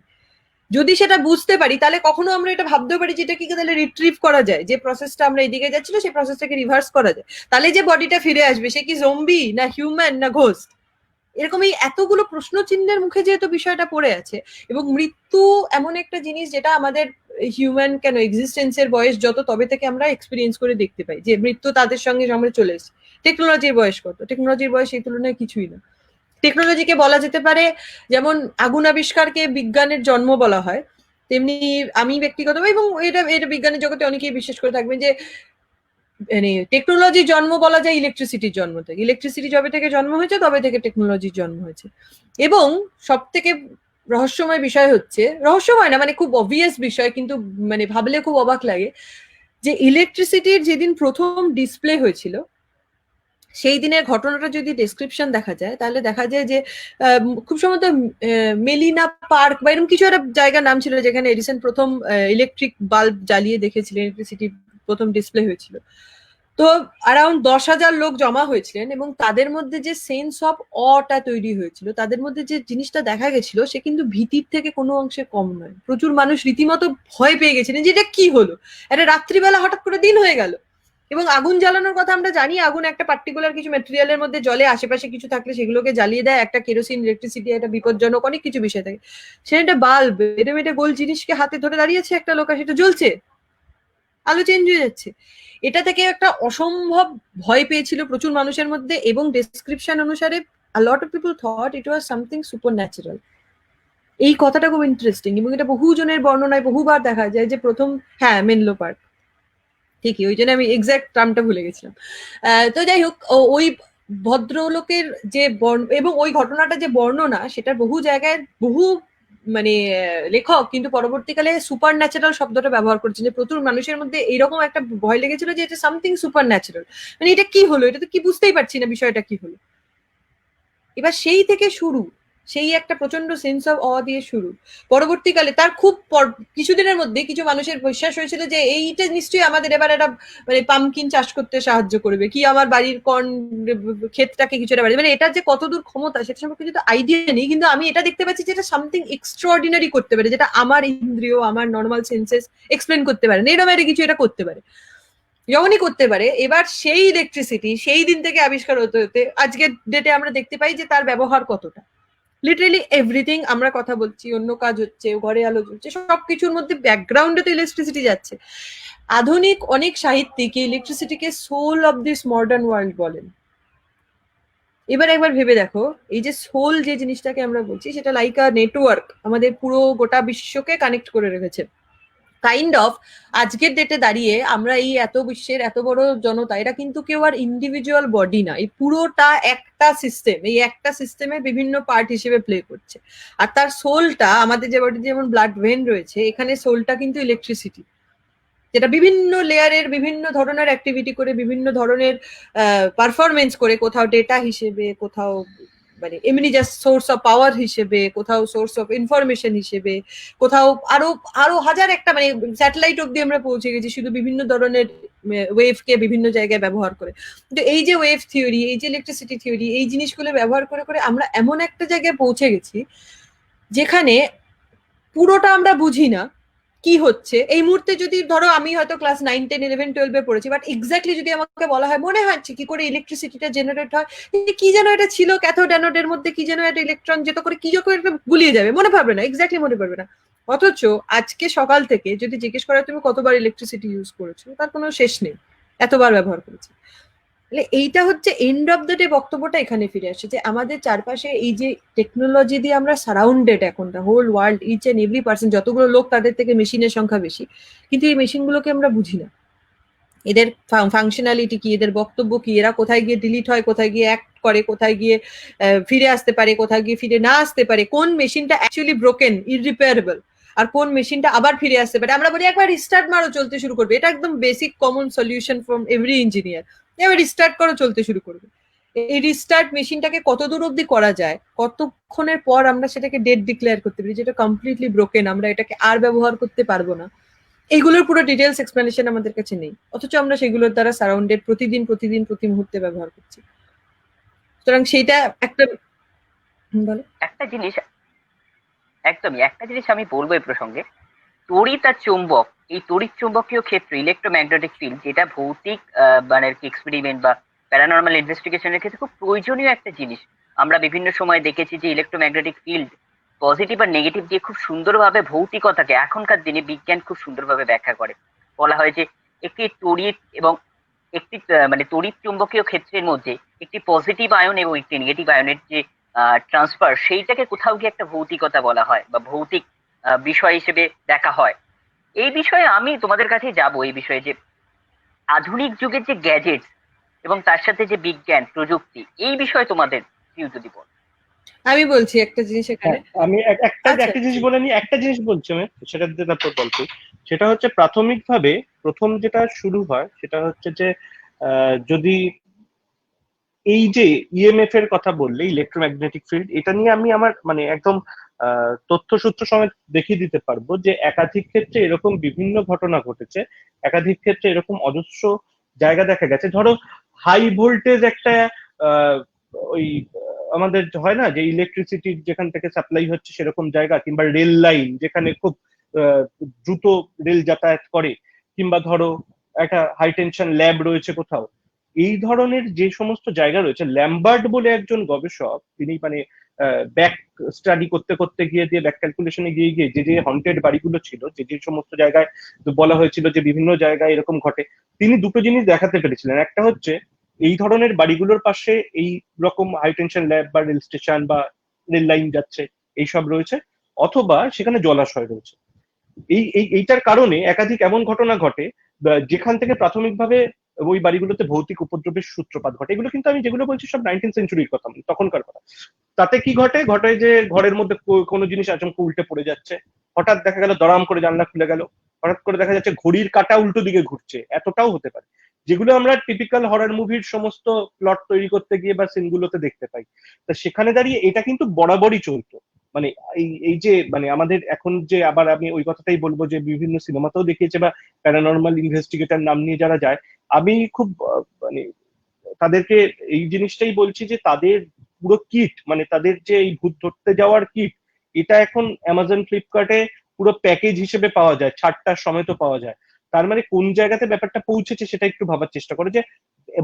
যদি সেটা বুঝতে পারি তাহলে কখনো আমরা এটা ভাবতেও পারি যে এটা কি তাহলে রিট্রিভ করা যায়, যে প্রসেসটা আমরা এদিকে যাচ্ছিল সেই প্রসেসটাকে রিভার্স করা যায়, তাহলে যে বডিটা ফিরে আসবে সে কি জম্বি না হিউম্যান না ঘোস্ট। এরকম এই এতগুলো প্রশ্ন চিহ্নের মুখে যেহেতু বিষয়টা পড়ে আছে, এবং মৃত্যু এমন একটা জিনিস যেটা আমাদের হিউম্যান কেন এক্সিস্টেন্সের বয়স যত তবে থেকে আমরা এক্সপিরিয়েন্স করে দেখতে পাই যে মৃত্যু তাদের সঙ্গে আমরা চলে এসেছি। টেকনোলজির বয়স কত? টেকনোলজির বয়স এই তুলনায় কিছুই না। টেকনোলজিকে বলা যেতে পারে যেমন আগুন আবিষ্কারকে বিজ্ঞানের জন্ম বলা হয়, তেমনি আমি ব্যক্তিগতভাবে এবং এটা এটা বিজ্ঞানের জগতে অনেকেই বিশ্বাস করে থাকবেন যে মানে টেকনোলজির জন্ম বলা যায় ইলেকট্রিসিটির জন্ম থেকে। ইলেকট্রিসিটি যবে থেকে জন্ম হয়েছে তবে থেকে টেকনোলজির জন্ম হয়েছে। এবং সব থেকে রহস্যময় বিষয় হচ্ছে, রহস্যময় না মানে খুব অবভিয়াস বিষয় কিন্তু মানে ভাবলে খুব অবাক লাগে, যে ইলেকট্রিসিটির যেদিন প্রথম ডিসপ্লে হয়েছিল সেই দিনের ঘটনাটা যদি ডেসক্রিপশন দেখা যায় তাহলে দেখা যায় যে খুব সম্ভবত মেলিনা পার্ক বা এরকম কিছু একটা জায়গার নাম ছিল যেখানে এডিসন প্রথম ইলেকট্রিক বাল্ব জ্বালিয়ে দেখেছিলেন, ইলেকট্রিসিটি প্রথম ডিসপ্লে হয়েছিল। তো অ্যারাউন্ড 10,000 লোক জমা হয়েছিলেন এবং তাদের মধ্যে যে সেন্স অফ অটা তৈরি হয়েছিল, তাদের মধ্যে যে জিনিসটা দেখা গেছিল সে কিন্তু ভীতির থেকে কোনো অংশে কম নয়। প্রচুর মানুষ রীতিমতো ভয় পেয়ে গেছিলেন যে এটা কি হলো, একটা রাত্রিবেলা হঠাৎ করে দিন হয়ে গেল। এবং আগুন জ্বালানোর কথা আমরা জানি, আগুন একটা পার্টিকুলার কিছু ম্যাটেরিয়ালের মধ্যে জলে আশেপাশে কিছু থাকলে সেগুলোকে জ্বালিয়ে দেয়, একটা কেরোসিন ইলেকট্রিসিটি একটা বিপজ্জনক অনেক কিছু বিষয় থাকে। সেটা একটা বাল্ব এরম একটা গোল জিনিসকে হাতে ধরে দাঁড়িয়েছে একটা লোক, আর সেটা জ্বলছে, আলো চেঞ্জ হয়ে যাচ্ছে। এটা থেকে একটা অসম্ভব ভয় পেয়েছিল প্রচুর মানুষের মধ্যে, এবং ডেসক্রিপশন অনুসারে a lot of people thought it was something supernatural। এই কথাটা খুব ইন্টারেস্টিং এবং এটা বহু জনের বর্ণনায় বহুবার দেখা যায় যে প্রথম, হ্যাঁ মেনলো পার্ক, ঠিকই, ওই জন্য আমি এক্সাক্ট টার্মটা ভুলে গেছিলাম। তো যাই হোক, ওই ভদ্রলোকের যে এবং ওই ঘটনাটা যে বর্ণনা সেটার বহু জায়গায় বহু মানে লেখক কিন্তু পরবর্তীকালে সুপার ন্যাচারাল শব্দটা ব্যবহার করছেন, যে প্রচুর মানুষের মধ্যে এইরকম একটা ভয় লেগেছিল যে এটা সামথিং সুপার ন্যাচারাল, মানে এটা কি হলো, এটা তো কি বুঝতেই পারছি না বিষয়টা কি হলো। এবার সেই থেকে শুরু, সেই একটা প্রচন্ড সেন্স অফ অ দিয়ে শুরু। পরবর্তীকালে তার খুব কিছুদিনের মধ্যে কিছু মানুষের বিশ্বাস হয়েছিল যে এইটা নিশ্চয়ই আমাদের এবার একটা মানে পামকিন চাষ করতে সাহায্য করবে, কি আমার বাড়ির কর্ন ক্ষেতটাকে কিছুটা বাড়ি, মানে এটার যে কতদূর ক্ষমতা সেটা সম্পর্কে কিন্তু আইডিয়া নেই, কিন্তু আমি এটা দেখতে পাচ্ছি যে এটা সামথিং এক্সট্রাঅর্ডিনারি করতে পারে, যেটা আমার ইন্দ্রিয় আমার নর্মাল সেন্সেস এক্সপ্লেন করতে পারে না, এরকম একটা কিছু এটা করতে পারে। যখনই করতে পারে, এবার সেই ইলেকট্রিসিটি সেই দিন থেকে আবিষ্কার হতে হতে আজকের ডেটে আমরা দেখতে পাই যে তার ব্যবহার কতটা। লিটারেলি এভরিথিং, আমরা কথা বলছি, অন্য কাজ হচ্ছে, ঘরে আলো জ্বলছে, সবকিছুর মধ্যে ব্যাকগ্রাউন্ডে তো ইলেকট্রিসিটি যাচ্ছে। আধুনিক অনেক সাহিত্যিক ইলেকট্রিসিটিকে soul of this modern world বলেন। এবার একবার ভেবে দেখো, এই যে সোল যে জিনিসটাকে আমরা বলছি সেটা লাইক আ নেটওয়ার্ক আমাদের পুরো গোটা বিশ্বকে কানেক্ট করে রেখেছে। কাইন্ড অফ আজকের ডেটে দাঁড়িয়ে আমরা এই এত বিশ্বের এত বড় জনতা, এটা কিন্তু কেউ আর ইন্ডিভিজুয়াল বডি না, এই পুরোটা একটা সিস্টেম, এই একটা সিস্টেমে বিভিন্ন পার্ট হিসেবে প্লে করছে। আর তার সোলটা আমাদের যে বডি যেমন ব্লাড ভেন রয়েছে, এখানে সোলটা কিন্তু ইলেকট্রিসিটি, যেটা বিভিন্ন লেয়ারের বিভিন্ন ধরনের অ্যাক্টিভিটি করে বিভিন্ন ধরনের পারফরমেন্স করে, কোথাও ডেটা হিসেবে, কোথাও মানে এমনি জাস্ট সোর্স অফ পাওয়ার হিসেবে, কোথাও সোর্স অফ ইনফরমেশন হিসেবে, কোথাও আরো আরো হাজার একটা মানে স্যাটেলাইট অব্দি আমরা পৌঁছে গেছি শুধু বিভিন্ন ধরনের ওয়েভকে বিভিন্ন জায়গায় ব্যবহার করে। তো এই যে ওয়েভ থিওরি, এই যে ইলেকট্রিসিটি থিওরি, এই জিনিসগুলো ব্যবহার করে করে আমরা এমন একটা জায়গায় পৌঁছে গেছি যেখানে পুরোটা আমরা বুঝি না কি হচ্ছে। এই মুহূর্তে যদি ধরো আমি হয়তো ক্লাস 9, 10, 11, 12 পড়েছি, বাট এক্স্যাক্টলি যদি আমাকে বলা হয় মনে হচ্ছে কি করে ইলেকট্রিসিটিটা জেনারেট হয়, কি যেন এটা ছিল ক্যাথোড অ্যানোডের মধ্যে, কি যেন একটা ইলেকট্রন যেত করে কি যখন একটা গুলিয়ে যাবে, মনে পারবে না, এক্স্যাক্টলি মনে পারবে না। অথচ আজকে সকাল থেকে যদি জিজ্ঞেস করা তুমি কতবার ইলেকট্রিসিটি ইউজ করেছো, তার কোনো শেষ নেই, এতবার ব্যবহার করেছি। এইটা হচ্ছে এন্ড অফ দ্য ডে বক্তব্যটা এখানে ফিরে আসে যে আমাদের চারপাশে এই যে টেকনোলজি দিয়ে আমরা সারাউন্ডেড, এখন the whole world, each and every person, যতগুলো লোক তাদের থেকে মেশিনের সংখ্যা বেশি, কিন্তু এই মেশিনগুলোকে আমরা বুঝি না, এদের ফাংশনালিটি কি, এদের বক্তব্য কি, এরা কোথায় গিয়ে ডিলিট হয়, কোথায় গিয়ে অ্যাক্ট করে, কোথায় গিয়ে ফিরে আসতে পারে, কোথায় গিয়ে ফিরে না আসতে পারে, কোন মেশিনটা অ্যাকচুয়ালি ব্রোকেন ইররিপেয়ারেবল আর কোন মেশিনটা আবার ফিরে আসতে পারে। আমরা বলি একবার রিস্টার্ট মারো চলতে শুরু করবে, এটা একদম basic common solution from every engineer, এবার রিস্টার্ট করো চলতে শুরু করবে। এই রিস্টার্ট মেশিনটাকে কত দূর অব্দি করা যায়, কতক্ষণের পর আমরা সেটাকে ডেড ডিক্লেয়ার করতে পারি যেটা কমপ্লিটলি ব্রোকেন, আমরা এটাকে আর ব্যবহার করতে পারবো না, এইগুলোর পুরো ডিটেলস এক্সপ্লেনেশন আমাদের কাছে নেই, অথচ আমরা সেগুলোর দ্বারা সারাউন্ডেড প্রতিদিন প্রতিদিন প্রতি মুহূর্তে ব্যবহার করছি। সুতরাং সেইটা একটা, বলো একটা জিনিস একদমই একটা জিনিস আমি বলবো এই প্রসঙ্গে, তড়িৎ আর চুম্বক, এই তড়িৎ চুম্বকীয় ক্ষেত্রে ইলেকট্রোম্যাগনেটিক ফিল্ড, যেটা ভৌতিক মানে আর কি এক্সপেরিমেন্ট বা প্যারানর্মাল ইনভেস্টিগেশনের ক্ষেত্রে খুব প্রয়োজনীয় একটা জিনিস। আমরা বিভিন্ন সময় দেখেছি যে ইলেকট্রোম্যাগনেটিক ফিল্ড পজিটিভ আর নেগেটিভ দিয়ে খুব সুন্দরভাবে ভৌতিকতাকে এখনকার দিনে বিজ্ঞান খুব সুন্দরভাবে ব্যাখ্যা করে। বলা হয় যে একটি তড়িৎ এবং একটি মানে তড়িৎ চুম্বকীয় ক্ষেত্রের মধ্যে একটি পজিটিভ আয়ন এবং একটি নেগেটিভ আয়নের যে ট্রান্সফার, সেইটাকে কোথাও গিয়ে একটা ভৌতিকতা বলা হয় বা ভৌতিক বিষয় হিসেবে দেখা হয়। এই বিষয়ে আমি তোমাদের কাছে যাব, এই বিষয়ে যে আধুনিক যুগের যে গ্যাজেট এবং তার সাথে যে বিজ্ঞান প্রযুক্তি, এই বিষয়ে তোমাদের ভিউ যদি বল। আমি বলছি একটা জিনিস এখানে। হ্যাঁ, আমি একটা আচ্ছা, একটা জিনিস বলে নিই, একটা জিনিস বলছি আমি, সেটা দিয়ে তারপর বলছি। সেটা হচ্ছে প্রাথমিকভাবে প্রথম যেটা শুরু হয় সেটা হচ্ছে যে যদি এই যে ইএমএফ এর কথা বললে, ইলেকট্রোম্যাগনেটিক ফিল্ড, এটা নিয়ে আমি আমার মানে একদম তথ্যসূত্র সমেত দেখিয়ে দিতে পারবো যে একাধিক ক্ষেত্রে এরকম বিভিন্ন ঘটনা ঘটেছে, একাধিক ক্ষেত্রে এরকম অজস্র জায়গা দেখা গেছে। ধরো হাই ভোল্টেজ একটা আহ, ওই আমাদের হয় না যে ইলেকট্রিসিটি যেখান থেকে সাপ্লাই হচ্ছে সেরকম জায়গা, কিংবা রেল লাইন যেখানে খুব আহ, দ্রুত রেল যাতায়াত করে, কিংবা ধরো একটা হাই টেনশন ল্যাব রয়েছে কোথাও, এই ধরনের যে সমস্ত জায়গা রয়েছে, ল্যাম্বার্ট বলে একজন গবেষক, তিনি মানে ব্যাক স্টাডি করতে করতে গিয়ে দিয়ে ব্যাক ক্যালকুলেশনে গিয়ে গিয়ে যে যে হন্টেড বাড়িগুলো ছিল, যে যে সমস্ত জায়গায় বলা হয়েছিল যে বিভিন্ন জায়গায় এরকম ঘটে, তিনি দুটো জিনিস দেখাতে পেরেছিলেন। একটা হচ্ছে এই ধরনের বাড়িগুলোর পাশে এই রকম হাই টেনশন ল্যাব বা রেল স্টেশন বা রেল লাইন যাচ্ছে এইসব রয়েছে, অথবা সেখানে জলাশয় রয়েছে। এইটার কারণে একাধিক এমন ঘটনা ঘটে যেখান থেকে প্রাথমিকভাবে ওই বাড়িগুলোতে ভৌতিক উপদ্রবের সূত্রপাত ঘটে। এগুলো কিন্তু আমি যেগুলো বলছি সব 19th সেঞ্চুরির কথা, তখনকার কথা। তাতে কি ঘটে ঘটে যে ঘরের মধ্যে কোনো জিনিস আচমকা উল্টে পড়ে যাচ্ছে, হঠাৎ দেখা গেল দরাম করে জানলা খুলে গেল, হঠাৎ করে দেখা যাচ্ছে ঘড়ির কাঁটা উল্টো দিকে ঘুরছে, এতটাও হতে পারে, যেগুলো আমরা টিপিক্যাল হরর মুভির সমস্ত প্লট তৈরি করতে গিয়ে বা সিনগুলোতে দেখতে পাই। তা সেখানে দাঁড়িয়ে এটা কিন্তু বরাবরই চলতো। মানে এই যে মানে আমাদের এখন যে, আবার আমি ওই কথাটাই বলবো যে বিভিন্ন সিনেমাতেও দেখিয়েছে বা প্যারানর্মাল ইনভেস্টিগেটর নাম নিয়ে যারা যায়, আমি খুব মানে তাদেরকে এই জিনিসটাই বলছি যে তাদের পুরো কিট, মানে তাদের যে এই ভূত ধরতে যাওয়ার কিট, এটা এখন অ্যামাজন ফ্লিপকার্টে পুরো প্যাকেজ হিসেবে পাওয়া যায়, ছাড়টার সমেত পাওয়া যায়। তার মানে কোন জায়গাতে ব্যাপারটা পৌঁছেছে সেটা একটু ভাবার চেষ্টা করে, যে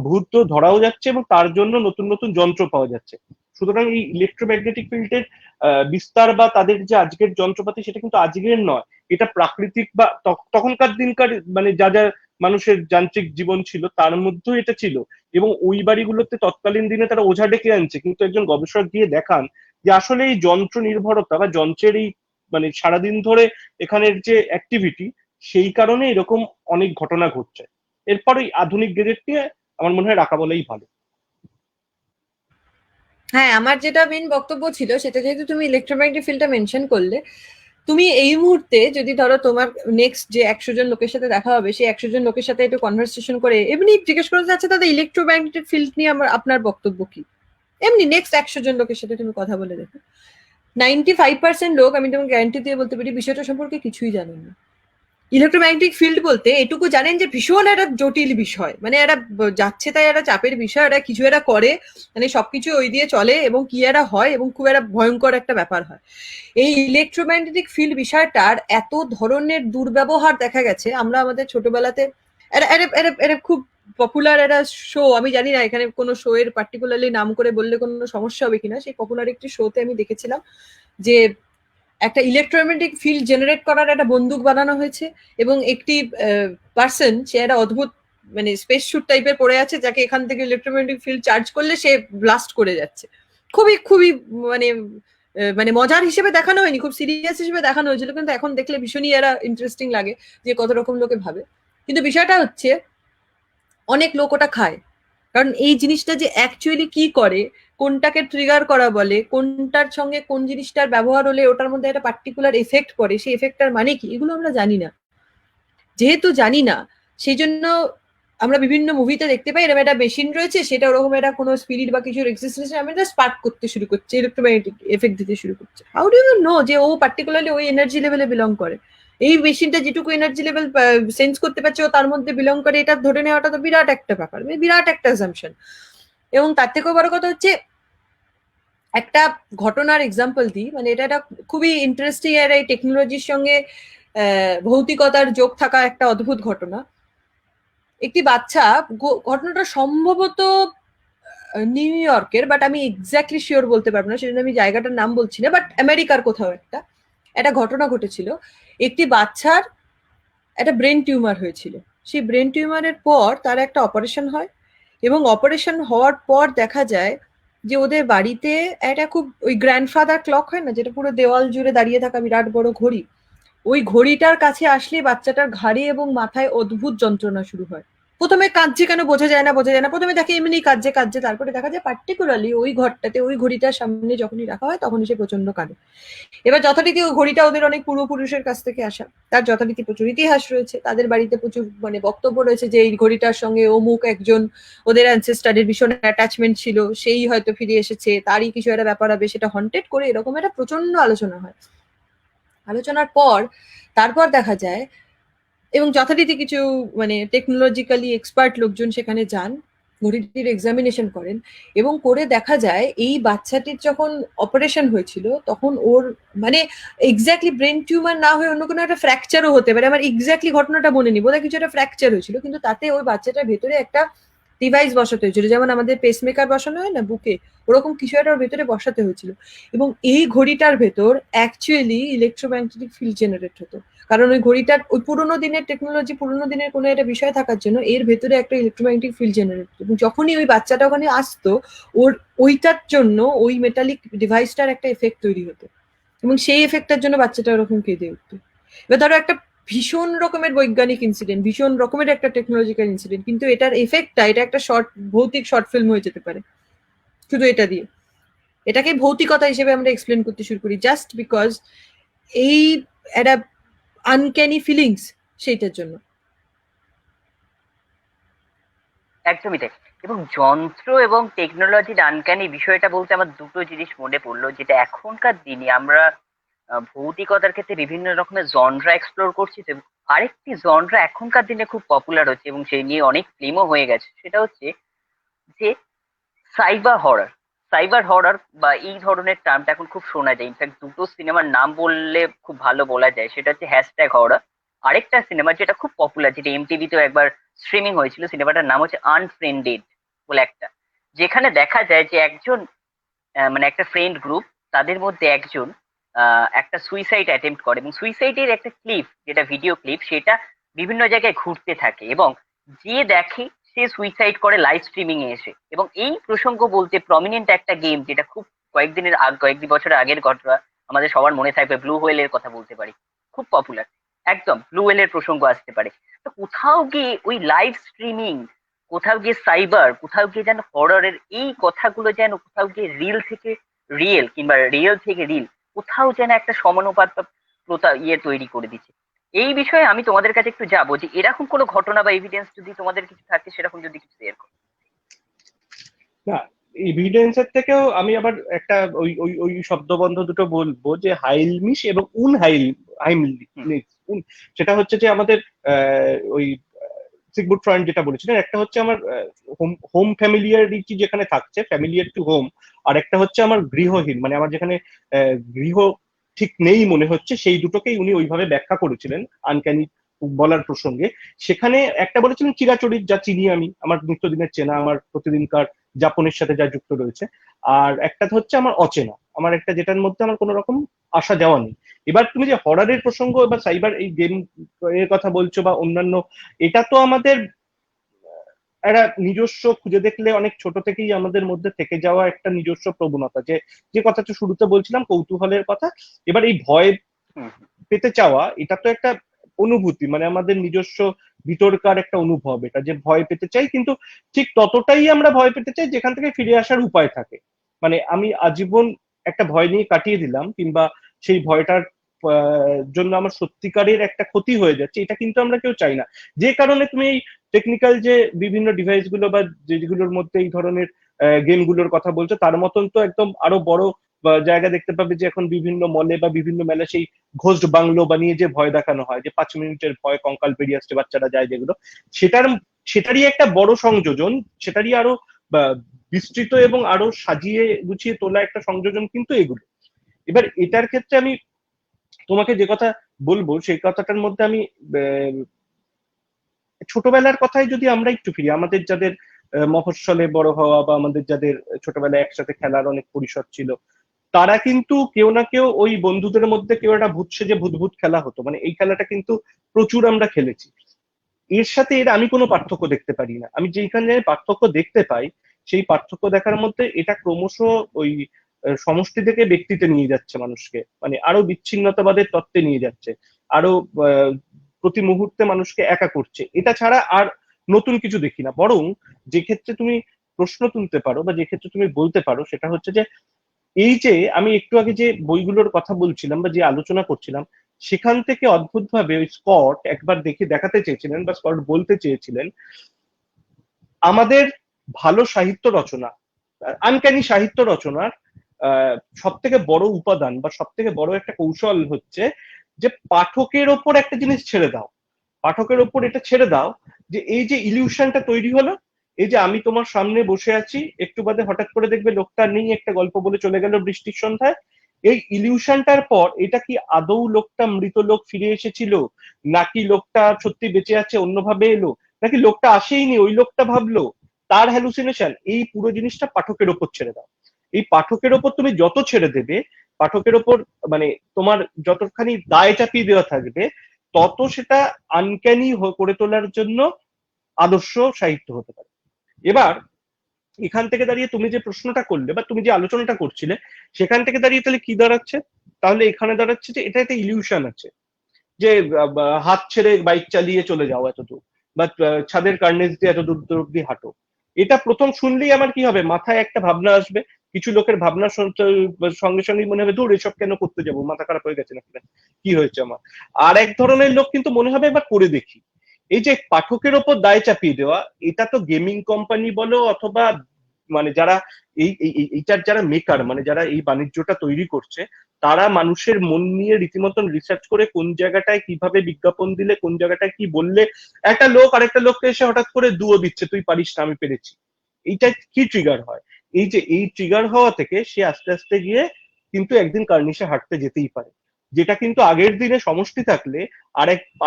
ভূত তো ধরাও যাচ্ছে এবং তার জন্য নতুন নতুন যন্ত্র পাওয়া যাচ্ছে। সুতরাং এই ইলেকট্রোম্যাগনেটিক ফিল্ডের বিস্তার বা তাদের যে আজকের যন্ত্রপাতি, সেটা কিন্তু আজকের নয়, এটা প্রাকৃতিক বা তখনকার দিনকার মানে যা যা মানুষের যান্ত্রিক জীবন ছিল তার মধ্যেও এটা ছিল। এবং ওই বাড়িগুলোতে তৎকালীন দিনে তারা ওঝা ডেকে আনছে, কিন্তু একজন গবেষক গিয়ে দেখান যে আসলে এই যন্ত্র নির্ভরতা বা যন্ত্রের এই মানে সারাদিন ধরে এখানের যে অ্যাক্টিভিটি, সেই কারণে এরকম অনেক ঘটনা ঘটছে। এরপর এই আধুনিক গ্যাজেট নিয়ে আমার মনে হয় রাখা বলেই ভালো। হ্যাঁ, আমার যেটা মেন বক্তব্য ছিল সেটা, যেহেতু তুমি ইলেকট্রোম্যাগনেটিক ফিল্ডটা মেনশন করলে, তুমি এই মুহূর্তে যদি ধরো তোমার নেক্সট যে 100 জন লোকের সাথে দেখা হবে, সেই 100 জন লোকের সাথে একটু কনভারসেশন করে এমনি জিজ্ঞেস করে যাচ্ছে তাদের ইলেকট্রোম্যাগনেটিক ফিল্ড নিয়ে আপনার বক্তব্য কি, এমনি নেক্সট 100 জন লোকের সাথে তুমি কথা বলে দেখো, 95% লোক, আমি তোমাকে গ্যারান্টি দিয়ে বলতে পারি, বিষয়টা সম্পর্কে কিছুই জানেন না। ইলেকট্রোম্যাগনেটিক ফিল্ড বলতে এটুকু জানেন যে ভীষণ একটা জটিল বিষয়, মানে এরা যাচ্ছে তাই একটা চাপের বিষয়, এরা কিছু এরা করে, মানে সবকিছু ওই দিয়ে চলে এবং কি এরা হয় এবং খুব একটা ভয়ঙ্কর একটা ব্যাপার হয়। এই ইলেকট্রোম্যাগনেটিক ফিল্ড বিষয়টার এত ধরনের দুর্ব্যবহার দেখা গেছে। আমরা আমাদের ছোটবেলাতে এরা এরা এরা এরা খুব পপুলার একটা শো, আমি জানি না এখানে কোনো শো এর পার্টিকুলারলি নাম করে বললে কোনো সমস্যা হবে কিনা, সেই পপুলার একটি শোতে আমি দেখেছিলাম যে একটা ইলেকট্রোম্যাগনেটিক ফিল্ড জেনারেট করার একটা বন্দুক বানানো হয়েছে এবং একটি পার্সন, সে একটা অদ্ভুত মানে স্পেস স্যুট টাইপের পড়ে আছে, যাকে এখান থেকে ইলেকট্রোম্যাগনেটিক ফিল্ড চার্জ করলে সে ব্লাস্ট করে যাচ্ছে। খুবই খুবই মানে মানে মজার হিসেবে দেখানো হয়নি, খুব সিরিয়াস হিসেবে দেখানো হয়েছিল, কিন্তু এখন দেখলে ভীষণই এরা ইন্টারেস্টিং লাগে যে কত রকম লোকে ভাবে। কিন্তু বিষয়টা হচ্ছে অনেক লোক ওটা খায়, কারণ এই জিনিসটা যে অ্যাকচুয়ালি কি করে, কোনটাকে ট্রিগার করা বলে, কোনটার সঙ্গে কোন জিনিসটার ব্যবহার হলে ওটার মধ্যে একটা পার্টিকুলার এফেক্ট পড়ে, সেই এফেক্টটার মানে কি, এগুলো আমরা জানি না। যেহেতু জানি না, সেই জন্য আমরা বিভিন্ন মুভিতে দেখতে পাই এরকম একটা মেশিন রয়েছে, সেটা ওরকম একটা কোনো স্পিরিট বা কিছুর এক্সিস্টেন্স আমি এটা স্পার্ক করতে শুরু করছে, ইলেকট্রোম্যাগনেটিক এফেক্ট দিতে শুরু করছে। হাউ ডু ইউ নো যে ও পার্টিকুলারলি ওই এনার্জি লেভেলে বিলং করে? এই মেশিনটা যেটুকু এনার্জি লেভেল সেন্স করতে পারছে ও তার মধ্যে বিলং করে, এটা ধরে নেওয়াটা তো বিরাট একটা ব্যাপার, বিরাট একটা অ্যাজাম্পশন। এবং তার থেকেও বড় কথা হচ্ছে একটা ঘটনার এক্সাম্পল দিই, মানে এটা একটা খুবই ইন্টারেস্টিং আর এই টেকনোলজির সঙ্গে ভৌতিকতার যোগ থাকা একটা অদ্ভুত ঘটনা। একটি বাচ্চা, ঘটনাটা সম্ভবত নিউ ইয়র্কের, বাট আমি এক্স্যাক্টলি শিওর বলতে পারবো না, সেজন্য আমি জায়গাটার নাম বলছি না, বাট আমেরিকার কোথাও একটা ঘটনা ঘটেছিল। একটি বাচ্চার একটা ব্রেন টিউমার হয়েছিল। সেই ব্রেন টিউমারের পর তার একটা অপারেশন হয়, এবং অপারেশন হওয়ার পর দেখা যায় যে ওদের বাড়িতে একটা খুব ওই গ্র্যান্ডফাদার ক্লক হয় না, যেটা পুরো দেওয়াল জুড়ে দাঁড়িয়ে থাকা বিরাট বড় ঘড়ি, ওই ঘড়িটার কাছে আসলে বাচ্চাটার ঘাড়ে এবং মাথায় অদ্ভুত যন্ত্রণা শুরু হয়। প্রথমে কাঁদছে কেন বোঝা যায় না, প্রথমে দেখে এমনি কাঁদছে, তারপরে দেখা যায় পার্টিকুলারলি ওই ঘরটাতে ওই ঘড়িটার সামনে যখনই রাখা হয় তখনই সে প্রচন্ড কাঁদে। এবার যথারীতি ওই ঘড়িটা ওদের অনেক পূর্বপুরুষের কাছ থেকে আসা, তার যথারীতি প্রচুর ইতিহাস রয়েছে, তাদের বাড়িতে প্রচুর মানে বক্তব্য রয়েছে যে এই ঘড়িটার সঙ্গে অমুক একজন ওদের অ্যানসেস্টারের ভীষণ অ্যাটাচমেন্ট ছিল, সেই হয়তো ফিরে এসেছে, তারই কিছু একটা ব্যাপার হবে, সেটা হন্টেড করে এরকম একটা প্রচন্ড আলোচনা হয়। আলোচনার পর তারপর দেখা যায়, এবং যথারীতি কিছু মানে টেকনোলজিক্যালি এক্সপার্ট লোকজন সেখানে যান, ঘড়িটির এক্সামিনেশন করেন, এবং করে দেখা যায় এই বাচ্চাটির যখন অপারেশন হয়েছিল তখন ওর মানে এক্স্যাক্টলি ব্রেন টিউমার না হয়ে অন্য কোনো একটা ফ্র্যাকচারও হতে পারে, আমার এক্স্যাক্টলি ঘটনাটা মনে নেই, বোধহয় কিছু একটা ফ্র্যাকচার হয়েছিল, কিন্তু তাতে ওই বাচ্চাটার ভেতরে একটা ডিভাইস বসাতে হয়েছিল, যেমন আমাদের পেসমেকার বসানো হয় না বুকে, ওরকম কিছু একটা ওর ভেতরে বসাতে হয়েছিল। এবং এই ঘড়িটার ভেতর অ্যাকচুয়ালি ইলেকট্রোম্যাগনেটিক ফিল্ড জেনারেট হতো, কারণ ওই ঘড়িটার ওই পুরোনো দিনের টেকনোলজি, পুরোনো দিনের কোনো একটা বিষয় থাকার জন্য এর ভেতরে একটা ইলেকট্রোম্যাগনেটিক ফিল্ড জেনারেট হতো, এবং যখনই ওই বাচ্চাটা ওখানে আসতো ওর ওইটার জন্য ওই মেটালিক ডিভাইসটার একটা এফেক্ট তৈরি হতো, এবং সেই এফেক্টটার জন্য বাচ্চাটা ওরকম কেঁদে উঠতো। এবার ধরো একটা ভীষণ রকমের বৈজ্ঞানিক ইনসিডেন্ট, ভীষণ রকমের একটা টেকনোলজিক্যাল ইনসিডেন্ট, কিন্তু এটার এফেক্টটা এটা একটা ভৌতিক শর্ট ফিল্ম হয়ে যেতে পারে শুধু এটা দিয়ে। এটাকে ভৌতিকতা হিসেবে আমরা এক্সপ্লেন করতে শুরু করি জাস্ট বিকজ এই একটা আনক্যানি ফিলিংস সেইটার জন্য। একদমই তাই। এবং যন্ত্র এবং টেকনোলজির আনকানি বিষয়টা বলতে আমার দুটো জিনিস মনে পড়লো, যেটা এখনকার দিনে আমরা ভৌতিকতার ক্ষেত্রে বিভিন্ন রকমের জনরা এক্সপ্লোর করছি, তো আরেকটি জনরা এখনকার দিনে খুব পপুলার হচ্ছে এবং সেই নিয়ে অনেক ফিল্মও হয়ে গেছে, সেটা হচ্ছে যে সাইবার হরর। সাইবার হরর বা এই ধরনের টার্মটা এখন খুব শোনা যায়, ইনফ্যাক্ট দুটো সিনেমার নাম বললে খুব ভালো বলা যায়, সেটা হচ্ছে হ্যাশট্যাগ হরর। আরেকটা সিনেমা যেটা খুব পপুলার, যেটা এমটিভিতেও একবার স্ট্রিমিং হয়েছিল, সিনেমাটার নাম হচ্ছে আনফ্রেন্ডেড বলে একটা, যেখানে দেখা যায় যে একজন মানে একটা ফ্রেন্ড গ্রুপ, তাদের মধ্যে একজন একটা সুইসাইড অ্যাটেম্প্ট করে, এবং সুইসাইডের একটা ক্লিপ, যেটা ভিডিও ক্লিপ, সেটা বিভিন্ন জায়গায় ঘুরতে থাকে, এবং যে দেখে সে সুইসাইড করে লাইভ স্ট্রিমিং এ এসে। এবং এই প্রসঙ্গ বলতে প্রমিনেন্ট একটা গেম, যেটা খুব কয়েকদিন বছরের আগের ঘটনা, আমাদের সবার মনে থাকবে, ব্লু হোয়েলের কথা বলতে পারি, খুব পপুলার, একদম ব্লু হোয়েলের প্রসঙ্গ আসতে পারে। তো কোথাও গিয়ে ওই লাইভ স্ট্রিমিং, কোথাও গিয়ে সাইবার, কোথাও গিয়ে যেন হররের এই কথাগুলো যেন কোথাও গিয়ে রিল থেকে রিয়েল, কিংবা রিয়েল থেকে রিল, কোথাও যেন একটা সমানুপাত বা তৈরি করে দিচ্ছে। এই বিষয়ে আমি তোমাদের কাছে একটু যাবো, যে এরকম কোনো ঘটনা বা এভিডেন্স যদি তোমাদের কিছু থাকে, সেরকম যদি কিছু শেয়ার করো। না, এভিডেন্সের থেকেও আমি আবার একটা ওই ওই ওই শব্দবন্ধ দুটো বলবো, যে হাইলমিশ এবং হাইমলিশ। সেটা হচ্ছে যে আমাদের ওই সিগমুন্ড ফ্রয়েড যেটা বলেছিলেন, একটা হচ্ছে আমার হোম ফ্যামিলিয়ারিটি যেখানে থাকছে, ফ্যামিলিয়ার টু হোম, আর একটা হচ্ছে আমার গৃহহীন, মানে আমার যেখানে গৃহ ঠিক নেই মনে হচ্ছে, সেই দুটোকেই উনি ওইভাবে ব্যাখ্যা করেছিলেন আনক্যানি বলার প্রসঙ্গে। সেখানে একটা বলেছিলেন চিরাচরিত, যা চিনি আমি, আমার নিত্যদিনের চেনা, আমার প্রতিদিনকার যাপনের সাথে যা যুক্ত রয়েছে, আর একটা হচ্ছে আমার অচেনা, আমার একটা যেটার মধ্যে আমার কোনো রকম আসা যাওয়া নেই। এবার তুমি যে হররের প্রসঙ্গ বা সাইবার এই গেম এর কথা বলছো বা অন্যান্য, এটা তো আমাদের একটা নিজস্ব, খুঁজে দেখলে অনেক ছোট থেকেই আমাদের মধ্যে থেকে যাওয়া একটা নিজস্ব প্রবণতা, যে যে কথাটা শুরুতে বলছিলাম কৌতূহলের কথা। এবার এই ভয় পেতে চাওয়া, এটা তো একটা অনুভূতি, মানে আমাদের নিজস্ব ভিতরকার একটা অনুভব, এটা যে ভয় পেতে চাই, কিন্তু ঠিক ততটাই আমরা ভয় পেতে চাই যেখান থেকে ফিরে আসার উপায় থাকে। মানে আমি আজীবন একটা ভয় নিয়ে কাটিয়ে দিলাম, কিংবা সেই ভয়টার জন্য আমার সত্যিকারের একটা ক্ষতি হয়ে যাচ্ছে, এটা কিন্তু আমরা কেউ চাই না। যে কারণে তুমি এই টেকনিক্যাল যে বিভিন্ন ডিভাইস গুলো বা যেগুলোর মধ্যে এই ধরনের গেমগুলোর কথা বলছো, তার মতন তো একদম আরো বড় জায়গা দেখতে পাবে, যে এখন বিভিন্ন মলে বা বিভিন্ন মেলা সেই ঘোস্ট বাংলো বানিয়ে যে ভয় দেখানো হয়, যে 5 মিনিটের ভয়, কঙ্কাল বেরিয়ে আসছে, বাচ্চারা যায় যেগুলো, সেটারই একটা বড় সংযোজন, সেটারই আরো বিস্তৃত এবং আরো সাজিয়ে গুছিয়ে তোলা একটা সংযোজন কিন্তু এগুলো। এবার এটার ক্ষেত্রে আমি তোমাকে যে কথা বলবো সেই কথাটার মধ্যে আমি ছোটবেলার কথায় যদি আমরা একটু ফিরি, আমাদের যাদের মফস্বলে বড় হওয়া বা আমাদের যাদের ছোটবেলায় একসাথে খেলার অনেক পরিসর ছিল, তারা কিন্তু কেউ না কেউ ওই বন্ধুদের মধ্যে কেউ একটা ভূত সেজে ভূত ভূত খেলা হতো, মানে এই খেলাটা কিন্তু প্রচুর আমরা খেলেছি। এর সাথে এর আমি কোনো পার্থক্য দেখতে পারি না। আমি যেখানে পার্থক্য দেখতে পাই সেই পার্থক্য দেখার মধ্যে এটা ক্রমশ ওই সমষ্টি থেকে ব্যক্তিতে নিয়ে যাচ্ছে মানুষকে, মানে আরো বিচ্ছিন্নতাবাদের তত্ত্বে নিয়ে যাচ্ছে, আরো প্রতি মুহূর্তে মানুষকে একা করছে। এটা ছাড়া আর নতুন কিছু দেখি না। বরং যে ক্ষেত্রে তুমি প্রশ্ন তুলতে পারো বা যে ক্ষেত্রে তুমি বলতে পারো সেটা হচ্ছে যে এই যে আমি একটু আগে যে বইগুলোর কথা বলছিলাম বা যে আলোচনা করছিলাম, সেখান থেকে অদ্ভুতভাবে ওই স্কট একবার দেখাতে চেয়েছিলেন বা স্কট বলতে চেয়েছিলেন আমাদের ভালো সাহিত্য রচনা, আনক্যানি সাহিত্য রচনার সব থেকে বড় উপাদান বা সব থেকে বড় একটা কৌশল হচ্ছে যে পাঠকের ওপর একটা জিনিস ছেড়ে দাও, পাঠকের ওপর এটা ছেড়ে দাও যে এই যে ইলিউশনটা তৈরি হলো, এই যে আমি তোমার সামনে বসে আছি, একটু বাদে হঠাৎ করে দেখবে লোকটা নেই, একটা গল্প বলে চলে গেল বৃষ্টির সন্ধ্যায়, এই ইলিউশনটার পর এটা কি আদৌ লোকটা মৃত লোক ফিরে এসেছিল, নাকি লোকটা সত্যি বেঁচে আছে অন্যভাবে এলো, নাকি লোকটা আসেইনি ওই লোকটা ভাবলো, তার হ্যালুসিনেশন, এই পুরো জিনিসটা পাঠকের ওপর ছেড়ে দাও। এই পাঠকের ওপর তুমি যত ছেড়ে দেবে, পাঠকের ওপর মানে তোমার যতখানি দায় চাপিয়ে দেওয়া থাকবে, তত সেটা আনক্যানি করে তোলার জন্য আদর্শ সাহিত্য হতে পারে। এবার এখান থেকে দাঁড়িয়ে তুমি যে প্রশ্নটা করলে বা তুমি যে আলোচনাটা করছিলে, সেখান থেকে দাঁড়িয়ে তাহলে কি দাঁড়াচ্ছে? তাহলে এখানে দাঁড়াচ্ছে যে এটা একটা ইলিউশন আছে, যে হাত ছেড়ে বাইক চালিয়ে চলে যাও এত দূর, বা ছাদের কার্নিস দিয়ে এত দূর দূর অব্দি হাঁটো। এটা প্রথম শুনলেই আমার কি হবে, মাথায় একটা ভাবনা আসবে, কিছু লোকের ভাবনার সঙ্গে সঙ্গে মনে হবে দূর এসব কেন করতে যাবো, মাথা খারাপ হয়ে গেছে নাকি, কি হয়েছে আমার। আর এক ধরনের লোক কিন্তু মনে হবে এবার করে দেখি। এই যে পাঠকের ওপর দায় চাপিয়ে দেওয়া, এটা তো গেমিং কোম্পানি বলো অথবা মানে যারা এইটার যারা মেকার, মানে যারা এই বাণিজ্যটা তৈরি করছে, তারা মানুষের মন নিয়ে রীতিমতন রিসার্চ করে কোন জায়গাটায় কিভাবে বিজ্ঞাপন দিলে, কোন জায়গাটায় কি বললে একটা লোক আরেকটা লোককে এসে হঠাৎ করে দুয়ো দিচ্ছে, তুই পারিস না আমি পেরেছি। এইটা কি ট্রিগার হয়? এই যে এই ট্রিগার হওয়া থেকে সে আস্তে আস্তে গিয়ে কিন্তু একদিন কার্নিশে হাঁটতে যেতেই পারে, যেটা কিন্তু আগের দিনে সমষ্টি থাকলে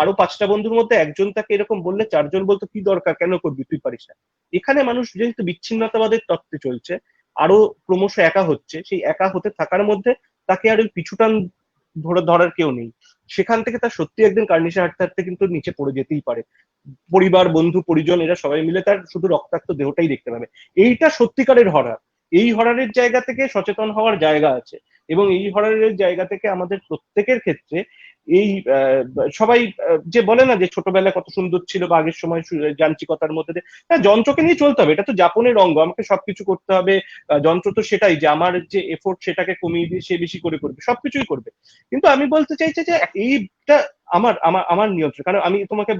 আরো 5টা বন্ধুর মধ্যে একজন তাকে এরকম বললে 4জন বলতো কি দরকার, কেন করবি, তুই পারিস না। এখানে মানুষ যেহেতু বিচ্ছিন্নতাবাদের তত্ত্বে চলছে, আরো ক্রমশ একা হচ্ছে, সেই একা হতে থাকার মধ্যে তাকে আর ওই পিছুটান ধরার কেউ নেই। সেখান থেকে তার সত্যি একদিন কার্নিশে হাঁটতে হাঁটতে কিন্তু নিচে পড়ে যেতেই পারে। পরিবার, বন্ধু, পরিজন এরা সবাই মিলে তার শুধু রক্তাক্ত দেহটাই দেখতে পাবে। এইটা সত্যিকারের হরর। এই হররের জায়গা থেকে সচেতন হওয়ার জায়গা আছে, এবং এই হররের জায়গা থেকে আমাদের প্রত্যেকের ক্ষেত্রে এই সবাই যে বলে না যে ছোটবেলা কত সুন্দর ছিল বা আগের সময় যান্ত্রিকতার মধ্যে দিয়ে, হ্যাঁ যন্ত্রকে নিয়ে চলতে হবে, এটা তো যাপনের অঙ্গ, আমাকে সবকিছু করতে হবে। যন্ত্র তো সেটাই যে আমার যে এফোর্ট সেটাকে কমিয়ে দিয়ে সে বেশি করে করবে, সবকিছুই করবে। কিন্তু আমি বলতে চাইছি যে এইটা আমার আমার আমার নিয়ন্ত্রণ, কারণ আমি তোমাকে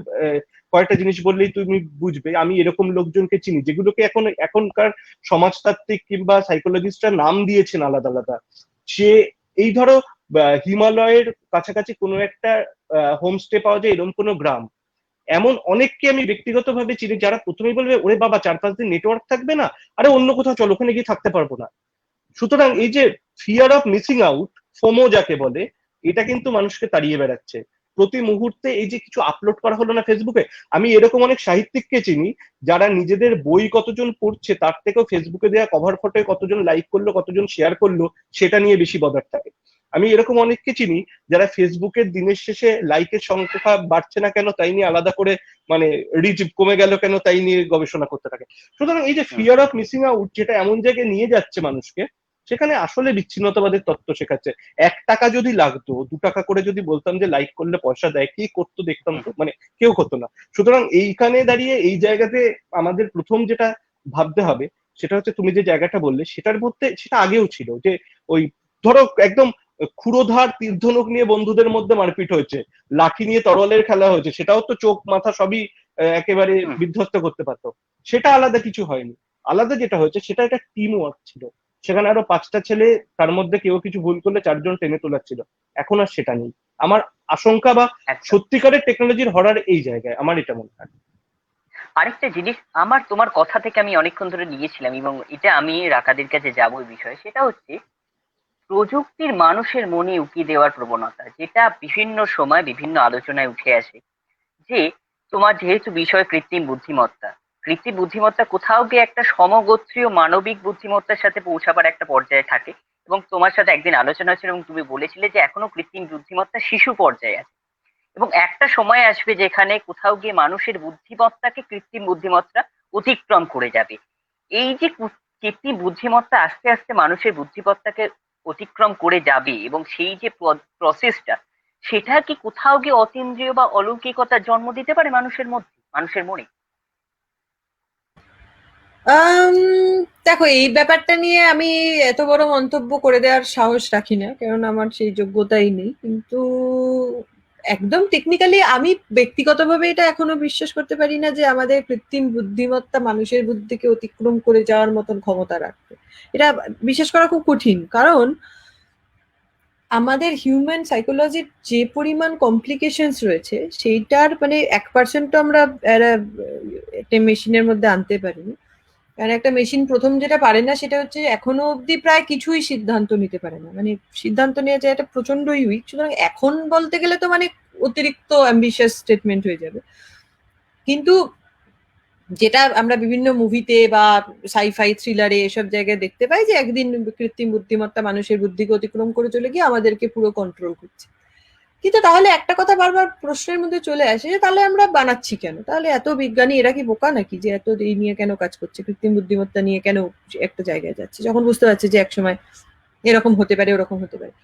কয়েকটা জিনিস বললেই তুমি বুঝবে, আমি এরকম লোকজনকে চিনি যেগুলোকে এখনকার সমাজতাত্ত্বিক কিংবা সাইকোলজিস্টরা নাম দিয়েছেন আলাদা আলাদা। সে এই ধরো হিমালয়ের কাছাকাছি কোনো একটা হোমস্টে পাওয়া যায় এরকম কোনো গ্রাম, এমন অনেককে আমি ব্যক্তিগতভাবে চিনি যারা প্রথমেই বলবে ওরে বাবা 4-5 দিন নেটওয়ার্ক থাকবে না, আরে অন্য কোথাও চলো, ওখানে গিয়ে থাকতে পারবো না। সুতরাং এই যে fear of missing out, FOMO যাকে বলে, এটা কিন্তু মানুষকে তাড়িয়ে বেড়াচ্ছে। প্রতি মুহূর্তে এই যে কিছু আপলোড করা হলো না ফেসবুকে, আমি এরকম অনেক সাহিত্যিককে চিনি যারা নিজেদের বই কতজন পড়ছে তার থেকেও ফেসবুকে দেওয়া কভার ফটোয় কতজন লাইক করলো, কতজন শেয়ার করলো, সেটা নিয়ে বেশি বদার থাকে। আমি এরকম অনেককে চিনি যারা ফেসবুকের দিনের শেষে লাইকের সংখ্যা বাড়ছে না কেন তাই নিয়ে আলাদা করে, মানে রিচ কমে গেল কেন তাই নিয়ে গবেষণা করতে থাকে। সুতরাং এই যে ফিয়ার অফ মিসিং আউট যেটা এমন জায়গায় নিয়ে যাচ্ছে মানুষকে, সেখানে আসলে বিচ্ছিন্নতাবাদের তত্ত্ব শেখাচ্ছে। 1 টাকা যদি লাগতো, 2 টাকা করে যদি বলতাম যে লাইক করলে পয়সা দেয়, কি করতো দেখতাম তো, মানে কেউ করতো না। সুতরাং এইখানে দাঁড়িয়ে এই জায়গাতে আমাদের প্রথম যেটা ভাবতে হবে সেটা হচ্ছে তুমি যে জায়গাটা বললে সেটার মধ্যে, সেটা আগেও ছিল যে ওই ধরো একদম ক্ষুরোধার তীর্ধনুক নিয়ে বন্ধুদের মধ্যে মারপিট হয়েছে, লাঠি নিয়ে তরোয়ালের খেলা হয়েছে, সেটাও তো চোখ মাথা সবই একেবারে বিধ্বস্ত করতে পারতো, সেটা আলাদা কিছু হয়নি। আলাদা যেটা হয়েছে সেটা একটা টিম ওয়ার্ক ছিল, সেখানে আরো 5টা ছেলে, তার মধ্যে কেউ কিছু ভুল করলে 4জন টেনে তোলাচ্ছিল। এখন আর সেটা নেই। আমার আশঙ্কা বা সত্যিকারের টেকনোলজির হরার এই জায়গায় আমার এটা মনে হয়। আরেকটা জিনিস আমার তোমার কথা থেকে আমি অনেকক্ষণ ধরে নিয়েছিলাম, এবং এটা আমি রাকাদের কাছে যাবো এই বিষয়ে, সেটা হচ্ছে প্রযুক্তির মানুষের মনে উকি দেওয়ার প্রবণতা, যেটা বিভিন্ন সময় বিভিন্ন আলোচনায় উঠে আসে। যে তোমার যেহেতু বিষয় কৃত্রিম বুদ্ধিমত্তা, কৃত্রিম বুদ্ধিমত্তা কোথাও গিয়ে একটা সমগোত্রীয় মানবিক বুদ্ধিমত্তার সাথে পৌঁছাবার একটা পর্যায়ে থাকে। এবং তোমার সাথে একদিন আলোচনা ছিল এবং তুমি বলেছিলে যে এখনো কৃত্রিম বুদ্ধিমত্তা শিশু পর্যায়ে আছে, এবং একটা সময় আসবে যেখানে কোথাও গিয়ে মানুষের বুদ্ধিমত্তাকে কৃত্রিম বুদ্ধিমত্তা অতিক্রম করে যাবে। এই যে কৃত্রিম বুদ্ধিমত্তা আস্তে আস্তে মানুষের বুদ্ধিমত্তাকে অতিক্রম করে যাবে, এবং সেই যে প্রসেসটা, সেটা কি কোথাও গিয়ে অতীন্দ্রিয় বা অলৌকিকতার জন্ম দিতে পারে মানুষের মধ্যে, মানুষের মনে? আম, দেখো, এই ব্যাপারটা নিয়ে আমি এত বড় মন্তব্য করে দেওয়ার সাহস রাখি না, কারণ আমার সেই যোগ্যতাই নেই। কিন্তু একদম টেকনিক্যালি আমি ব্যক্তিগতভাবে এটা এখনো বিশ্বাস করতে পারি না যে আমাদের কৃত্রিম বুদ্ধিমত্তা মানুষের বুদ্ধিকে অতিক্রম করে যাওয়ার মতন ক্ষমতা রাখবে। এটা বিশ্বাস করা খুব কঠিন, কারণ আমাদের হিউম্যান সাইকোলজির যে পরিমাণ কমপ্লিকেশনস রয়েছে সেইটার মানে 1% তো আমরা একটা মেশিনের মধ্যে আনতে পারিনি। কারণ একটা মেশিন প্রথম যেটা পারে না সেটা হচ্ছে এখনো অব্দি প্রায় কিছুই সিদ্ধান্ত নিতে পারে না, মানে সিদ্ধান্ত নেওয়া যায় এটা প্রচন্ডই উইক। সুতরাং এখন বলতে গেলে তো মানে অতিরিক্ত অ্যাম্বিশিয়াস স্টেটমেন্ট হয়ে যাবে। কিন্তু যেটা আমরা বিভিন্ন মুভিতে বা সাইফাই থ্রিলারে এসব জায়গায় দেখতে পাই যে একদিন কৃত্রিম বুদ্ধিমত্তা মানুষের বুদ্ধিকে অতিক্রম করে চলে গিয়ে আমাদেরকে পুরো কন্ট্রোল করছে। কিন্তু তাহলে একটা কথা বারবার প্রশ্নের মধ্যে চলে আসে যে তাহলে আমরা বানাচ্ছি কেন? তাহলে এত বিজ্ঞানী এরা কি বোকা নাকি যে এত এই নিয়ে কেন কাজ করছে, কৃত্রিম বুদ্ধিমত্তা নিয়ে কেন একটা জায়গায় যাচ্ছে, যখন বুঝতে পারছে যে একসময় এরকম হতে পারে ওরকম হতে পারে?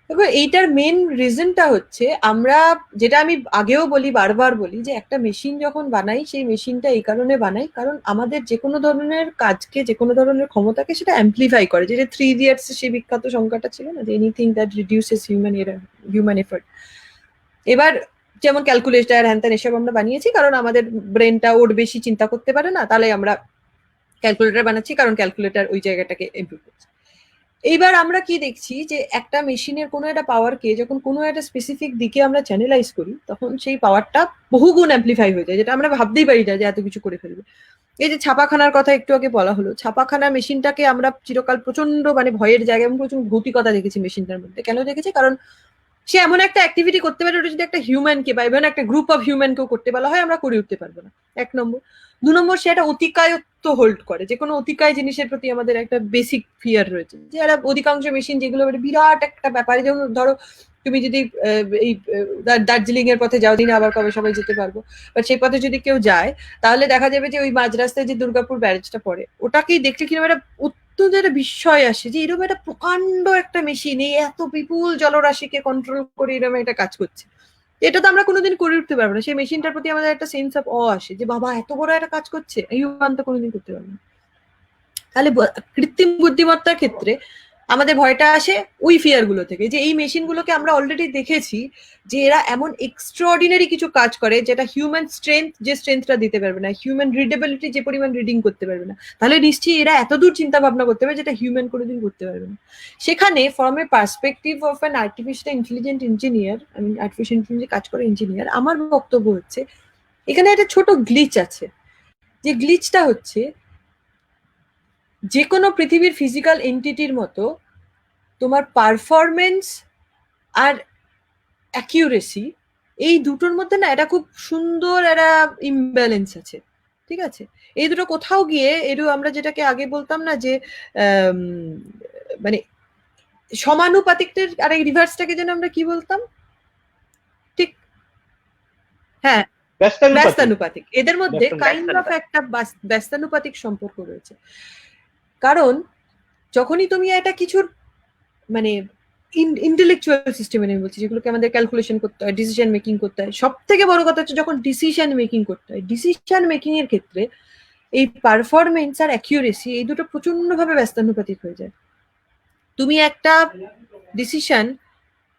দেখো, এইটার মেন রিজনটা হচ্ছে আমরা, যেটা আমি আগেও বলি, বারবার বলি, যে একটা মেশিন যখন বানাই সেই মেশিনটা এই কারণে বানাই কারণ আমাদের যে কোনো ধরনের কাজকে, যে কোনো ধরনের ক্ষমতাকে সেটা অ্যাম্পলিফাই করে। যেটা 3 Idiots সেই বিখ্যাত সংখ্যাটা ছিল না, যে anything that reduces human effort. এবার যেমন ক্যালকুলেটর হ্যান ত্যান এসব আমরা বানিয়েছি কারণ আমাদের ব্রেনটা ওর বেশি চিন্তা করতে পারে না, তাহলে আমরা ক্যালকুলেটর বানাচ্ছি কারণ ক্যালকুলেটর ওই জায়গাটাকে ইমপ্রুভ করছে। এইবার আমরা কি দেখছি যে একটা মেশিনের কোনো একটা পাওয়ারকে যখন কোনো একটা স্পেসিফিক দিকে আমরা চ্যানেলাইজ করি তখন সেই পাওয়ারটা বহুগুণ অ্যাম্পলিফাই হয়ে যায়, যেটা আমরা ভাবতেই পারি না যে এত কিছু করে ফেলবে। এই যে ছাপাখানার কথা একটু আগে বলা হলো, ছাপাখানা মেশিনটাকে আমরা চিরকাল প্রচন্ড মানে ভয়ের জায়গায় এবং প্রচন্ড ভৌতিকতা দেখেছি মেশিনটার মধ্যে। কেন দেখেছি? কারণ সে এমন একটা অ্যাক্টিভিটি করতে পারে ওটা যদি একটা হিউম্যানকে বা এমন একটা গ্রুপ অফ হিউম্যানকেও করতে বলা হয় আমরা করে উঠতে পারবো না, 1 নম্বর। 2 নম্বর, সে একটা অতিকায়ত্ব হোল্ড করে। যে কোনো অতিকায় জিনিসের প্রতি আমাদের একটা বেসিক ফিয়ার রয়েছে, যে একটা অধিকাংশ মেশিন যেগুলো বিরাট একটা ব্যাপারে, যেমন ধরো তুমি যদি এই দার্জিলিং এর পথে যাও, দিনে আবার কবে সবাই যেতে পারবো, বাট সেই পথে যদি কেউ যায় তাহলে দেখা যাবে যে ওই মাঝ রাস্তায় যে দুর্গাপুর ব্যারেজটা পড়ে ওটাকেই দেখলে কিরকম একটা অত্যন্ত একটা বিস্ময় আসে যে এরকম একটা প্রকাণ্ড একটা মেশিন এই এত বিপুল জলরাশিকে কন্ট্রোল করে এরকম একটা কাজ করছে। এটা তো আমরা কোনোদিন করে উঠতে পারবো না। সেই মেশিনটার প্রতি আমাদের একটা সেন্স অফ আসে যে বাবা এত বড় একটা কাজ করছে, হিউম্যান তো কোনোদিন করতে পারবে না। তাহলে কৃত্রিম বুদ্ধিমত্তার ক্ষেত্রে আমাদের ভয়টা আসে ওই ফিয়ার গুলো থেকে, যে এই মেশিন গুলোকে আমরা অলরেডি দেখেছি যে এরা এমন এক্সট্রাঅর্ডিনারি কিছু কাজ করে যেটা হিউম্যান স্ট্রেংথ যে স্ট্রেংথটা দিতে পারবে না, হিউম্যান রিডেবিলিটি যে পরিমাণ রিডিং করতে পারবে না, তাহলে নিশ্চয়ই এরা এতদূর চিন্তা ভাবনা করতে পারে যেটা হিউম্যান কোনোদিন করতে পারবে না। সেখানে from a perspective of an artificial intelligent engineer, আমি আর্টিফিশিয়াল ইন্টেলিজেন্স কাজ করে ইঞ্জিনিয়ার, আমার বক্তব্য হচ্ছে এখানে একটা ছোট গ্লিচ আছে। যে গ্লিচটা হচ্ছে যে কোনো পৃথিবীর ফিজিক্যাল এন্টিটির মতো তোমার পারফরমেন্স আর অ্যাকিউরেসি, এই দুটোর মধ্যে না এটা খুব সুন্দর একটা ইমব্যালেন্স আছে। ঠিক আছে? এই দুটো কোথাও গিয়ে এরু আমরা যেটাকে আগে বলতাম না যে মানে সমানুপাতিকটার আর এই রিভার্সটাকে যেন আমরা কি বলতাম ঠিক? হ্যাঁ, ব্যস্তানুপাতিক। এদের মধ্যে কাইন্ড অফ একটা ব্যস্তানুপাতিক সম্পর্ক রয়েছে। কারণ যখনই তুমি একটা কিছুর মানে ইন্টেলেকচুয়াল সিস্টেমে আমি বলছি, যেগুলোকে আমাদের ক্যালকুলেশন করতে হয়, ডিসিশন মেকিং করতে হয়, সব থেকে বড় কথা হচ্ছে যখন ডিসিশন মেকিং করতে হয়, ডিসিশন মেকিং এর ক্ষেত্রে এই পারফরমেন্স আর অ্যাকিউরেসি এই দুটো প্রচন্ডভাবে ব্যস্তানুপাতিক হয়ে যায়। তুমি একটা ডিসিশন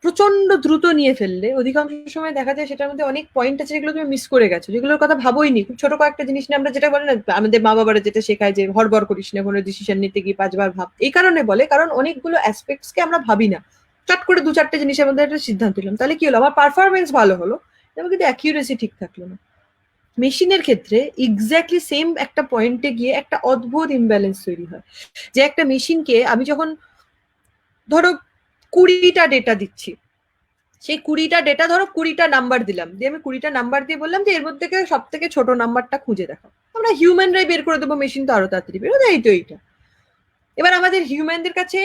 প্রচন্ড দ্রুত নিয়ে ফেললে অধিকাংশ সময় দেখা যায় সেটার মধ্যে অনেক পয়েন্ট আছে যেগুলো তুমি মিস করে গেছো, যেগুলোর কথা ভাবোইনি। খুব ছোট কয়েকটা জিনিস নিয়ে আমরা যেটা বলি না, আমাদের মা বাবারা যেটা শেখায় যে হড়বড় করিস না, কোনো ডিসিশন নিতে গিয়ে 5বার ভাব। এই কারণে বলে কারণ অনেকগুলো অ্যাসপেক্টসকে আমরা ভাবি না, চট করে 2-4টে জিনিসের মধ্যে একটা সিদ্ধান্ত নিলাম, তাহলে কি হলো, আমার পারফরমেন্স ভালো হলো এবং কিন্তু অ্যাকিউরেসি ঠিক থাকলো না। মেশিনের ক্ষেত্রে এক্স্যাক্টলি সেম একটা পয়েন্টে গিয়ে একটা অদ্ভুত ইমব্যালেন্স তৈরি হয়, যে একটা মেশিনকে আমি যখন ধরো 20টা ডেটা দিচ্ছি, সেই 20টা ডেটা ধরো 20টা নাম্বার দিলাম, দিয়ে আমি 20টা নাম্বার দিয়ে বললাম যে এর মধ্যে সব থেকে ছোট নাম্বারটা খুঁজে দেখো, আমরা হিউম্যানরাই বের করে দেবো, মেশিন তো আরো তাড়াতাড়ি বের করে, এই তো এইটা। এবার আমাদের হিউম্যানদের কাছে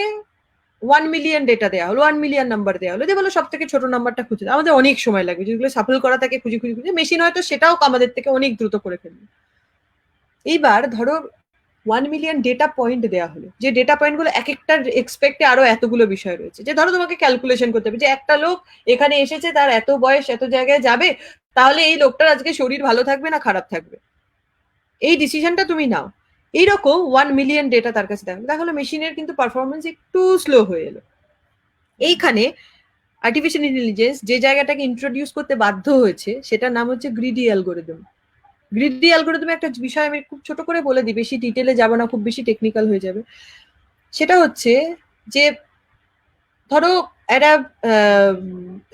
1 মিলিয়ন ডেটা দেওয়া হলো, 1 মিলিয়ন নাম্বার দেওয়া হলো, যে বলো সব থেকে ছোট নাম্বারটা খুঁজে দাও, আমাদের অনেক সময় লাগবে, যেগুলো সাফল করা থাকে খুঁজে খুঁজে খুঁজে, মেশিন হয়তো সেটাও আমাদের থেকে অনেক দ্রুত করে ফেলবে। এইবার ধরো 1 মিলিয়ন ডেটা পয়েন্ট দেওয়া হলো, যে ডেটা পয়েন্ট গুলো এক একটা এক্সপেক্টে আরো এতগুলো বিষয় রয়েছে, যে ধরো তোমাকে ক্যালকুলেশন করতে হবে যে একটা লোক এখানে এসেছে, তার এত বয়স, এত জায়গায় যাবে, তাহলে এই লোকটার আজকে শরীর ভালো থাকবে না খারাপ থাকবে, এই ডিসিশনটা তুমি নাও। এইরকম 1 মিলিয়ন ডেটা তার কাছে দেখা হলো, মেশিনের কিন্তু পারফরমেন্স একটু স্লো হয়ে এলো। এইখানে আর্টিফিশিয়াল ইন্টেলিজেন্স যে জায়গাটাকে ইন্ট্রোডিউস করতে বাধ্য হয়েছে, সেটার নাম হচ্ছে গ্রিডি অ্যালগোরিদম। গ্রিডি অ্যালগোরিদমে একটা বিষয় আমি খুব ছোট করে বলে দিই, বেশি ডিটেলে যাব না, খুব বেশি টেকনিক্যাল হয়ে যাবে। সেটা হচ্ছে যে ধরো একটা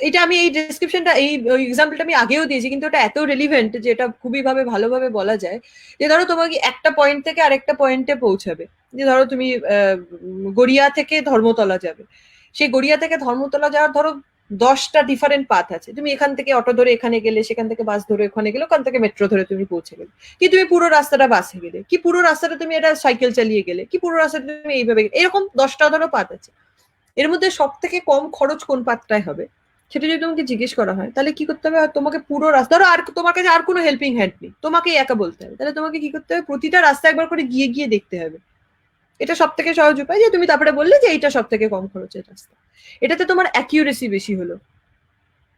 এটা আমি এই ডেসক্রিপশনটা, এই এক্সাম্পলটা আমি আগেও দিয়েছি, কিন্তু এটা এত রেলিভেন্ট যে এটা খুবই ভালোভাবে বলা যায়। যে ধরো তোমাকে একটা পয়েন্ট থেকে আরেকটা পয়েন্টে পৌঁছাবে, যে ধরো তুমি গড়িয়া থেকে ধর্মতলা যাবে, সেই গড়িয়া থেকে ধর্মতলা যাওয়ার ধরো 10টা ডিফারেন্ট পাথ আছে, তুমি এখান থেকে অটো ধরে এখানে গেলে, সেখান থেকে বাস ধরে ওখানে গেলে, ওখান থেকে মেট্রো ধরে তুমি পৌঁছে গেলে, কি তুমি পুরো রাস্তাটা বাসে গেলে, কি পুরো রাস্তাটা তুমি এটা সাইকেল চালিয়ে গেলে, কি পুরো রাস্তাটা তুমি এইভাবে গেলে, এরকম 10টা ধরো পাথ আছে। এর মধ্যে সব থেকে কম খরচ কোন পাথটায় হবে সেটা যদি তোমাকে জিজ্ঞেস করা হয়, তাহলে কি করতে হবে, তোমাকে পুরো রাস্তা, ধরো আর তোমার কাছে আর কোনো হেল্পিং হ্যান্ড নেই, তোমাকে একা বলতে হবে, তাহলে তোমাকে কি করতে হবে, প্রতিটা রাস্তা একবার করে গিয়ে গিয়ে দেখতে হবে। এটা সব থেকে সহজ উপায়, যে তুমি তারপরে বললে যে এইটা সব থেকে কম খরচের রাস্তা। এটাতে তোমার অ্যাকিউরেসি বেশি হলো,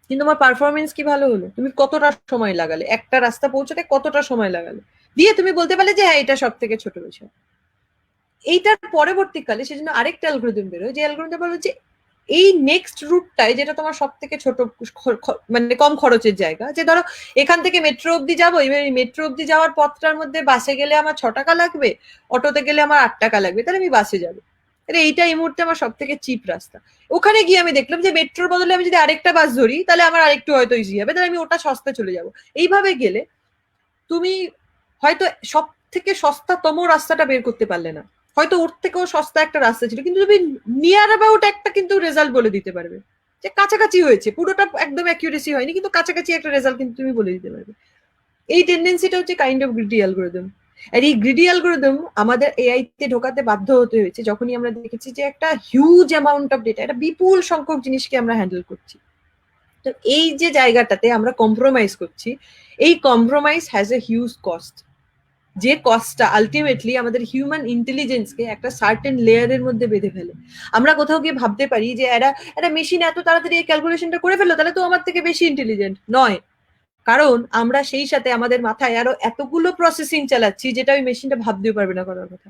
কিন্তু তোমার পারফরমেন্স কি ভালো হলো, তুমি কতটা সময় লাগালে একটা রাস্তা পৌঁছাতে, কতটা সময় লাগালে, দিয়ে তুমি বলতে পারলে যে হ্যাঁ এটা সব থেকে ছোট বিষয়। এইটার পরবর্তীকালে সেজন্য আরেকটা অ্যালগরিদম বেরোয়, যে অ্যালগরিদম বলো যে এই নেক্সট রুটটায়, যেটা তোমার সব থেকে ছোট মানে কম খরচের জায়গা, যে ধরো এখান থেকে মেট্রো অব্দি যাবো, এবার মেট্রো অব্দি যাওয়ার পথটার মধ্যে বাসে গেলে আমার 6 টাকা লাগবে, অটোতে গেলে আমার 8 টাকা লাগবে, তাহলে আমি বাসে যাবো, তাহলে এইটা এই মুহূর্তে আমার সব থেকে চিপ রাস্তা। ওখানে গিয়ে আমি দেখলাম যে মেট্রোর বদলে আমি যদি আরেকটা বাস ধরি, তাহলে আমার আরেকটু হয়তো ইজি হবে, তাহলে আমি ওটা সস্তা চলে যাবো। এইভাবে গেলে তুমি হয়তো সব থেকে সস্তাতম রাস্তাটা বের করতে পারলে না, হয়তো ওর থেকেও সস্তা একটা রাস্তা ছিল, কিন্তু তুমি নিয়ার অ্যাবাউট একটা কিন্তু রেজাল্ট বলে দিতে পারবে, যে কাছাকাছি হয়েছে, পুরোটা একদম অ্যাকিউরেসি হয়নি, কিন্তু কাছাকাছি একটা রেজাল্ট কিন্তু তুমি বলে দিতে পারবে। এই টেন্ডেন্সিটা হচ্ছে কাইন্ড অফ গ্রিডি অ্যালগোরিদম। আর এই গ্রিডি অ্যালগোরিদম আমাদের এআই তে ঢোকাতে বাধ্য হতে হয়েছে যখনই আমরা দেখেছি যে একটা হিউজ অ্যামাউন্ট অফ ডেটা, একটা বিপুল সংখ্যক জিনিসকে আমরা হ্যান্ডেল করছি। তো এই যে জায়গাটাতে আমরা কম্প্রোমাইজ করছি, এই compromise has a huge cost, যে কস্টটা আলটিমেটলি আমাদের হিউম্যান ইন্টেলিজেন্সকে একটা সার্টেন লেয়ারের মধ্যে বেঁধে ফেলে। আমরা কোথাও গিয়ে ভাবতে পারি যে একটা মেশিন এত তাড়াতাড়ি এই ক্যালকুলেশনটা করে ফেললো, তাহলে তো আমার থেকে বেশি ইন্টেলিজেন্ট নয়, কারণ আমরা সেই সাথে আমাদের মাথায় আরো এতগুলো প্রসেসিং চালাচ্ছি যেটা ওই মেশিনটা ভাবতেও পারবে না করার কথা।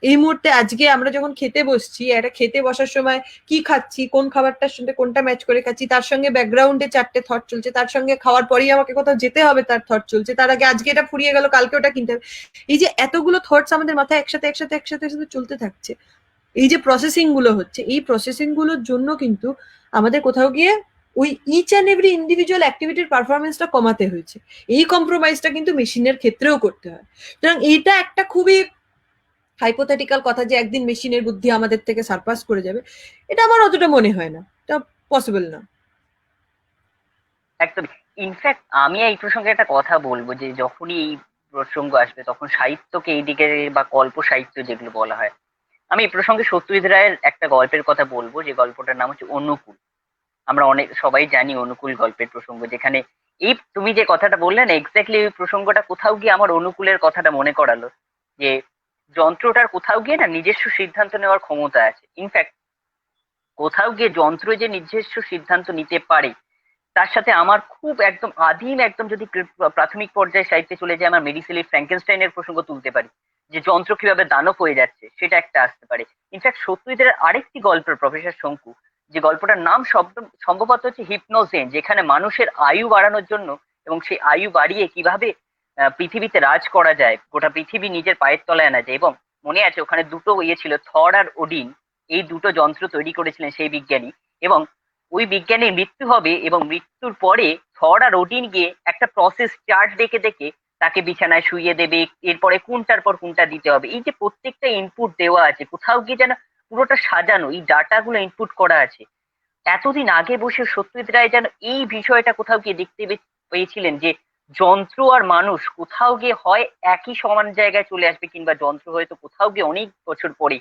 এই মুহূর্তে আজকে আমরা যখন খেতে বসছি, একটা খেতে বসার সময় কি খাচ্ছি, কোন খাবারটার সঙ্গে কোনটা ম্যাচ করে খাচ্ছি, তার সঙ্গে ব্যাকগ্রাউন্ডে 4টে থট চলছে, তার সঙ্গে খাওয়ার পরেই আমাকে কোথাও যেতে হবে তার থট চলছে, তার আগে আজকে এটা ফুরিয়ে গেল কালকে ওটা কিনতে হবে। এই যে এতগুলো থটস আমাদের মাথায় একসাথে একসাথে একসাথে একসাথে চলতে থাকছে, এই যে প্রসেসিং গুলো হচ্ছে, এই প্রসেসিং গুলোর জন্য কিন্তু আমাদের কোথাও গিয়ে ওই ইচ অ্যান্ড এভরি ইন্ডিভিজুয়াল অ্যাক্টিভিটির পারফরমেন্সটা কমাতে হয়েছে। এই কম্প্রোমাইজটা কিন্তু মেশিনের ক্ষেত্রেও করতে হয়। সুতরাং এইটা একটা খুবই হাইপোথেটিক্যাল কথা যে একদিন মেশিনের বুদ্ধি আমাদের থেকে সারপাস করে যাবে, এটা আমার অতটা মনে হয় না, এটা পসিবল না। একদম। ইনফ্যাক্ট আমি এই প্রসঙ্গে একটা কথা বলবো, যে যখনই এই প্রসঙ্গ আসবে তখন সাহিত্যকে এইদিকে বা কল্প সাহিত্য যেগুলো বলা হয়, আমি এই প্রসঙ্গে সত্যজিৎ রায়ের একটা গল্পের কথা বলবো, যে গল্পটার নাম হচ্ছে অনুকূল। আমরা অনেক সবাই জানি অনুকূল গল্পের প্রসঙ্গ, যেখানে এই তুমি যে কথাটা বললে না, এক্স্যাক্টলি এই প্রসঙ্গটা কোথাও গিয়ে আমার অনুকূলের কথাটা মনে করালো, যে যন্ত্রটার কোথাও গিয়ে না নিজস্ব সিদ্ধান্ত নেওয়ার ক্ষমতা আছে। ইনফ্যাক্ট কোথাও গিয়ে যন্ত্র যে নিজস্ব সিদ্ধান্ত নিতে পারে, তার সাথে আমার খুব একদম আদিম, একদম যদি প্রাথমিক পর্যায়ে সাহিত্যে চলে যায়, আমার মেডিসেলি ফ্র্যাঙ্কেনস্টাইনের প্রসঙ্গ তুলতে পারি, যে যন্ত্র কিভাবে দানব হয়ে যাচ্ছে, সেটা একটা আসতে পারে। ইনফ্যাক্ট সত্যজিতের আরেকটি গল্পের প্রফেসর শঙ্কু, যে গল্পটার নাম সম্ভবত হচ্ছে হিপনোজেন, যেখানে মানুষের আয়ু বাড়ানোর জন্য এবং সেই আয়ু বাড়িয়ে কিভাবে পৃথিবীতে রাজ করা যায়, গোটা পৃথিবী নিজের পায়ের তলায় আনা যায়। এবং মনে আছে ওখানে দুটো ইয়ে ছিল, থর আর ওডিন, এই দুটো যন্ত্র তৈরি করেছিলেন সেই বিজ্ঞানী। এবং ওই বিজ্ঞানীর মৃত্যু হবে এবং মৃত্যুর পরে ধরা রুটিন গিয়ে একটা প্রসেস চার্ট দেখে দেখে তাকে বিছানায় শুইয়ে দেবে, এরপরে কোনটার পর কোনটা দিতে হবে, এই যে প্রত্যেকটা ইনপুট দেওয়া আছে, কোথাও গিয়ে যেন পুরোটা সাজানো, এই ডাটাগুলো ইনপুট করা আছে। এতদিন আগে বসে সত্যজিৎ রায় যেন এই বিষয়টা কোথাও গিয়ে দেখতে পেয়েছিলেন যে যন্ত্র আর মানুষ কোথাও গিয়ে হয় একই সমান জায়গায় চলে আসবে, কিংবা যন্ত্র হয়তো কোথাও গিয়ে অনেক বছর পরে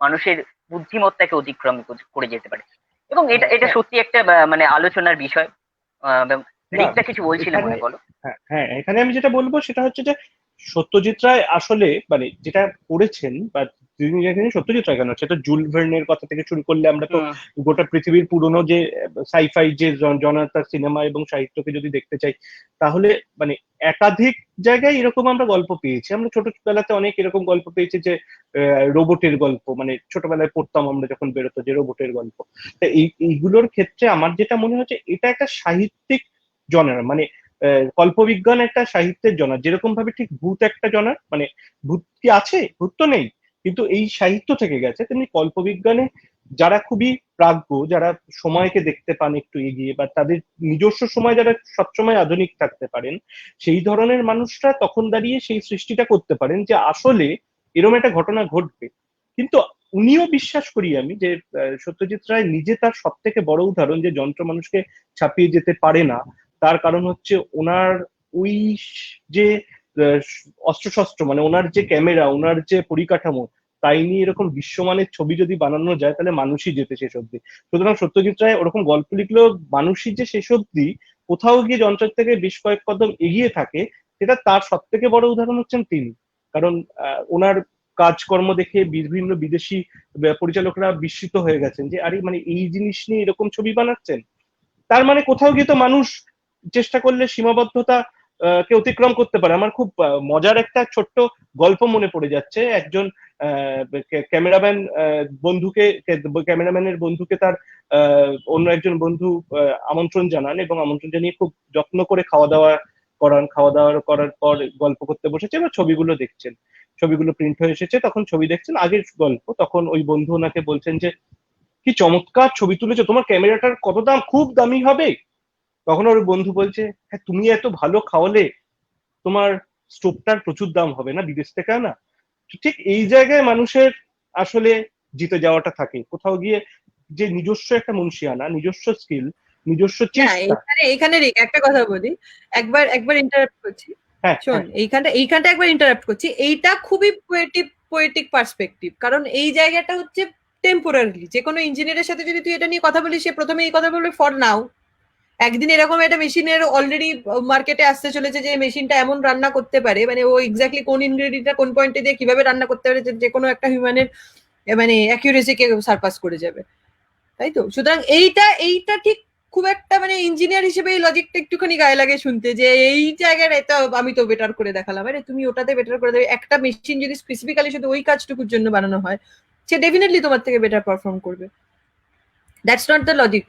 মানুষের বুদ্ধিমত্তাকে অতিক্রম করে যেতে পারে। এবং এটা এটা সত্যি একটা মানে আলোচনার বিষয়। না, রিক্তা কিছু বলছিলে এখানে মনে বলো। হ্যাঁ হ্যাঁ, এখানে আমি যেটা বলবো সেটা হচ্ছে যে সত্যজিৎ রায় আসলে মানে যেটা করেছেন, বা তিনি এখানে সত্যজিৎ রায় কেন, সেটা জুল ভার্নের কথা থেকে শুরু করলে আমরা তো হুম গোটা পৃথিবীর পুরনো যে সাইফাই যে জনতার সিনেমা এবং সাহিত্যকে যদি দেখতে চাই, তাহলে মানে একাধিক জায়গায় এরকম আমরা গল্প পেয়েছি। আমরা ছোটবেলাতে অনেক এরকম গল্প পেয়েছি যে রোবটের গল্প, মানে ছোটবেলায় পড়তাম আমরা যখন বেরোতো যে রোবটের গল্প। তা এইগুলোর ক্ষেত্রে আমার যেটা মনে হচ্ছে এটা একটা সাহিত্যিক জনার, মানে কল্পবিজ্ঞান একটা সাহিত্যের জনার, যেরকম ভাবে ঠিক ভূত একটা জনার, মানে ভূত কি আছে, ভূত তো নেই, কিন্তু এই সাহিত্য থেকে গেছে, তেমনি কল্পবিজ্ঞানে যারা খুবই প্রাজ্ঞ, যারা সময়কে দেখতে পান একটু এগিয়ে, বা তাদের নিজস্ব সময় যারা সবসময় আধুনিক থাকতে পারেন, সেই ধরনের মানুষরা তখন দাঁড়িয়ে সেই সৃষ্টিটা করতে পারেন যে আসলে এরকম একটা ঘটনা ঘটবে। কিন্তু উনিও বিশ্বাস করি আমি যে সত্যজিৎ রায় নিজে তার সব থেকে বড় উদাহরণ যে যন্ত্র মানুষকে ছাপিয়ে যেতে পারে না, তার কারণ হচ্ছে ওনার ওই যে আহ, অস্ত্রশস্ত্র, মানে ওনার যে ক্যামেরা, ওনার যে পরিকাঠামো, তাই নিয়ে এরকম বিশ্বমানের ছবি যদি বানানো যায় তাহলে মানুষই যেতে শেষ অব্দি। সুতরাং সত্যজিৎ রায় ওরকম গল্প লিখলেও মানুষই যে শেষ অব্দি কোথাও গিয়ে যন্ত্রের থেকে বেশ কয়েক কদম এগিয়ে থাকে, সেটা তার সব থেকে বড় উদাহরণ হচ্ছেন তিনি। কারণ ওনার কাজকর্ম দেখে বিভিন্ন বিদেশি পরিচালকরা বিস্মিত হয়ে গেছেন যে আরে মানে এই জিনিস নিয়ে এরকম ছবি বানাচ্ছেন। তার মানে কোথাও গিয়ে তো মানুষ চেষ্টা করলে সীমাবদ্ধতা কে অতিক্রম করতে পারে। আমার খুব মজার একটা ছোট্ট গল্প মনে পড়ে যাচ্ছে। একজন ক্যামেরাম্যান বন্ধুকে, ক্যামেরাম্যানের বন্ধুকে তার অন্য একজন বন্ধু আমন্ত্রণ জানান, এবং আমন্ত্রণ জানিয়ে খুব যত্ন করে খাওয়া দাওয়া করান। খাওয়া দাওয়া করার পর গল্প করতে বসেছে এবং ছবিগুলো দেখছেন, ছবিগুলো প্রিন্ট হয়ে এসেছে, তখন ছবি দেখছেন আগের গল্প। তখন ওই বন্ধু ওনাকে বলছেন যে কি চমৎকার ছবি তুলেছো, তোমার ক্যামেরাটার কত দাম, খুব দামি হবে। তখন ওর বন্ধু বলছে হ্যাঁ তুমি এত ভালো খাওয়ালে তোমার স্টোভটার প্রচুর দাম হবে না, বিদেশ থেকে আনা। তো ঠিক এই জায়গায় মানুষের আসলে জিতে যাওয়াটা থাকে কোথাও গিয়ে, যে নিজস্ব একটা মুনশিয়ানা, নিজস্ব স্কিল, নিজস্ব না, চেষ্টা। এখানে একটা কথা বলি, একবার একবার ইন্টারাপ্ট করছি। হ্যাঁ শোন, হ্যাঁ এইখানটা একবার ইন্টারাপ্ট করছি। এইটা খুবই পোয়েটিক পার্সপেক্টিভ, কারণ এই জায়গাটা হচ্ছে টেম্পোরারি। যে কোনো ইঞ্জিনিয়ারের সাথে যদি তুই এটা নিয়ে কথা বলিস, সে প্রথমে এই কথা বলবে ফর নাও। একদিন এরকম একটা মেশিনের অলরেডি মার্কেটে আসতে চলেছে যে মেশিনটা এমন রান্না করতে পারে, মানে ও এক্স্যাক্টলি কোন ইনগ্রেডিয়েন্টটা কোন পয়েন্টে দিয়ে কিভাবে রান্না করতে পারে যে কোনো একটা হিউম্যানের মানে অ্যাকিউরেসিকে সারপাস করে যাবে। তাই তো? সুতরাং এইটা ঠিক খুব একটা মানে ইঞ্জিনিয়ার হিসেবে এই লজিকটা একটুখানি গায়ে লাগে শুনতে, যে এই জায়গায় এটা আমি তো বেটার করে দেখালাম। আরে তুমি ওটাতে বেটার করে দেবে, একটা মেশিন যদি স্পেসিফিক্যালি শুধু ওই কাজটুকুর জন্য বানানো হয়, সে ডেফিনেটলি তোমার থেকে বেটার পারফর্ম করবে। That's not the logic.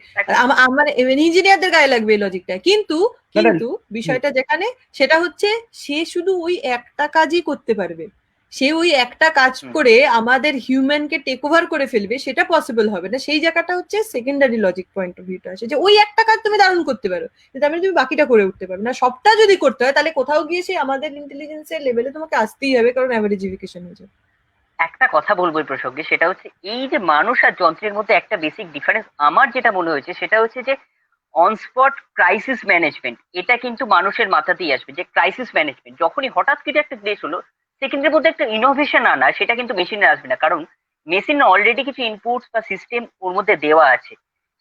আমার ইঞ্জিনিয়ারদের গায়ে লাগবে এই লজিকটা, কিন্তু না না, কিন্তু বিষয়টা যেখানে, সেটা হচ্ছে সে শুধু ওই একটা কাজই করতে পারবে। সে ওই একটা কাজ করে আমাদের হিউম্যানকে টেক ওভার করে ফেলবে, সেটা পসিবল হবে না। সেই জায়গাটা হচ্ছে সেকেন্ডারি লজিক পয়েন্ট অফ ভিউটা আসে, যে ওই একটা কাজ তুমি দারুণ করতে পারো, কিন্তু আমি তুমি বাকিটা করে উঠতে পারবে না। সবটা যদি করতে হয় তাহলে কোথাও গিয়ে সে আমাদের ইন্টেলিজেন্সের লেভেলে তোমাকে আসতেই হবে, কারণ অ্যাভারেজিফিকেশন হয়ে যাবে। একটা কথা বলবো এই প্রসঙ্গে, সেটা হচ্ছে এই যে মানুষ আর যন্ত্রের মধ্যে একটা বেসিক ডিফারেন্স আমার যেটা মনে হয়েছে, সেটা হচ্ছে যে অন স্পট ক্রাইসিস ম্যানেজমেন্ট, এটা কিন্তু মানুষের মাথাতেই আসবে। যে ক্রাইসিস ম্যানেজমেন্ট যখনই হঠাৎ করে একটা দেশ হলো, সেকেন্ডের মধ্যে একটা ইনোভেশন আনা, সেটা কিন্তু মেশিনে আসবে না, কারণ মেশিন অলরেডি কিছু ইনপুটস বা সিস্টেম ওর মধ্যে দেওয়া আছে,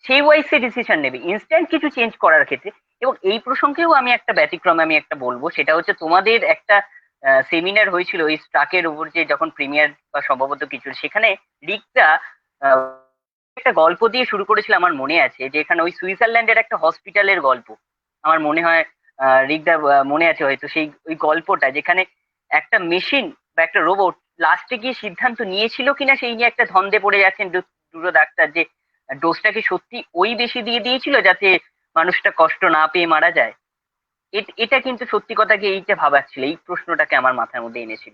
সেই ওয়াইজ সে ডিসিশন নেবে ইনস্ট্যান্ট কিছু চেঞ্জ করার ক্ষেত্রে। এবং এই প্রসঙ্গেও আমি একটা ব্যতিক্রম আমি একটা বলবো, সেটা হচ্ছে তোমাদের একটা সেমিনার হয়েছিল ওই স্ট্রাকের উপর, যে যখন প্রিমিয়ার বা সম্ভবত কিছু, সেখানে লিগটা একটা গল্প দিয়ে শুরু করেছিল আমার মনে আছে, যে এখানে ওই সুইজারল্যান্ডের একটা হসপিটালের গল্প আমার মনে হয় রিগদা মনে আছে হয়তো, সেই ওই গল্পটা যেখানে একটা মেশিন বা একটা রোবট লাস্টে গিয়ে সিদ্ধান্ত নিয়েছিল কিনা সেই নিয়ে একটা ধন্দে পড়ে যাচ্ছেন দুটো ডাক্তার, যে ডোজটা কি সত্যি ওই বেশি দিয়ে দিয়েছিল যাতে মানুষটা কষ্ট না পেয়ে মারা যায়। এটা কিন্তু সত্যি কথা কি এইটা ভাবাচ্ছিল, এই প্রশ্নটাকে আমার মাথার মধ্যে এনেছিল।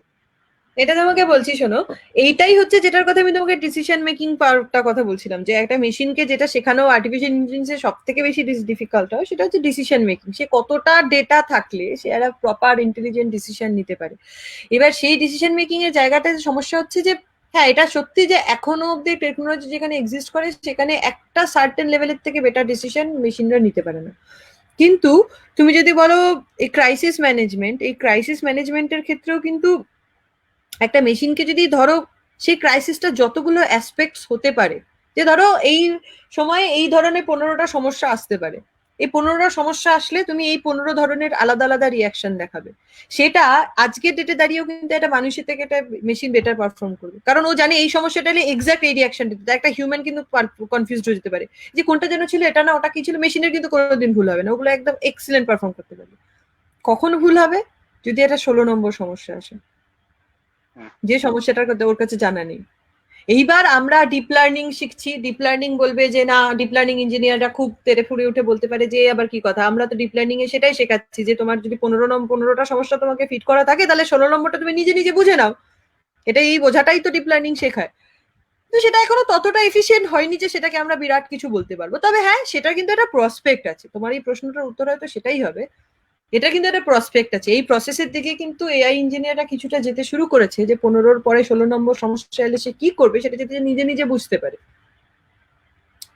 এটা তোমাকে বলছি শোনো, এইটাই হচ্ছে যেটার কথা আমি তোমাকে ডিসিশন মেকিং পাওয়ারটা কথা বলছিলাম, যে একটা মেশিনকে যেটা শেখানো আর্টিফিশিয়াল ইন্টেলিজেন্সের সব থেকে বেশি ডিফিকাল্ট হয় সেটা হচ্ছে ডিসিশন মেকিং। সে কতটা ডেটা থাকলে সে একটা প্রপার ইন্টেলিজেন্ট ডিসিশন নিতে পারে। এবার সেই ডিসিশন মেকিং এর জায়গাটাতে সমস্যা হচ্ছে যে হ্যাঁ এটা সত্যি যে এখনো অব্দি টেকনোলজি যেখানে এক্সিস্ট করে সেখানে একটা সার্টেন লেভেলের থেকে বেটার ডিসিশন মেশিনরা নিতে পারে না। কিন্তু তুমি যদি বলো এই ক্রাইসিস ম্যানেজমেন্টের ক্ষেত্রেও কিন্তু একটা মেশিনকে যদি ধরো সেই ক্রাইসিসটা যতগুলো অ্যাসপেক্টস হতে পারে, যে ধরো এই সময়ে এই ধরনের 15টা সমস্যা আসতে পারে, এই 15টা সমস্যা আসলে তুমি এই 15 ধরনের আলাদা আলাদা রিয়াকশন দেখাবে, সেটা আজকের ডেটে দাঁড়িয়েও কিন্তু একটা মানুষের থেকে একটা মেশিন বেটার পারফর্ম করবে, কারণ ও জানে এই সমস্যাটা হলে এক্সাক্ট এই রিয়াকশন দিতে। একটা হিউম্যান কিন্তু কনফিউজড হয়ে যেতে পারে যে কোনটা যেন ছিল, এটা না ওটা কি ছিল। মেশিনের কিন্তু কোনোদিন ভুল হবে না, ওগুলো একদম এক্সিলেন্ট পারফর্ম করতে পারবে। কখন ভুল হবে? যদি এটা 16 নম্বর সমস্যা আসে, যে সমস্যাটার কথা ওর কাছে জানা নেই। এইবার আমরা ডিপ লার্নিং শিখছি, ডিপ লার্নিং বলবে যে না, ডিপ লার্নিং ইঞ্জিনিয়াররা খুব তেড়ে ফুড়ে উঠে বলতে পারে যে আবার কি কথা, আমরা তো ডিপ লার্নিং এ সেটাই শেখাচ্ছি যে তোমার যদি 15টা সমস্যা তোমাকে ফিট করা থাকে তাহলে 16 নম্বরটা তুমি নিজে নিজে বুঝে নাও। এটাই, এই বোঝাটাই তো ডিপ লার্নিং শেখায়। তো সেটা এখনো ততটা এফিসিয়েন্ট হয়নি যে সেটাকে আমরা বিরাট কিছু বলতে পারবো। তবে হ্যাঁ, সেটা কিন্তু একটা প্রসপেক্ট আছে। তোমার এই প্রশ্নটার উত্তর হয়তো সেটাই হবে, এটা কিন্তু একটা প্রসপেক্ট আছে। এই প্রসেসের দিকে কিন্তু এআই ইঞ্জিনিয়াররা কিছুটা যেতে শুরু করেছে, যে 15 পরে 16 নম্বর সমস্যা এলে সে কি করবে সেটা যাতে নিজে নিজে বুঝতে পারে।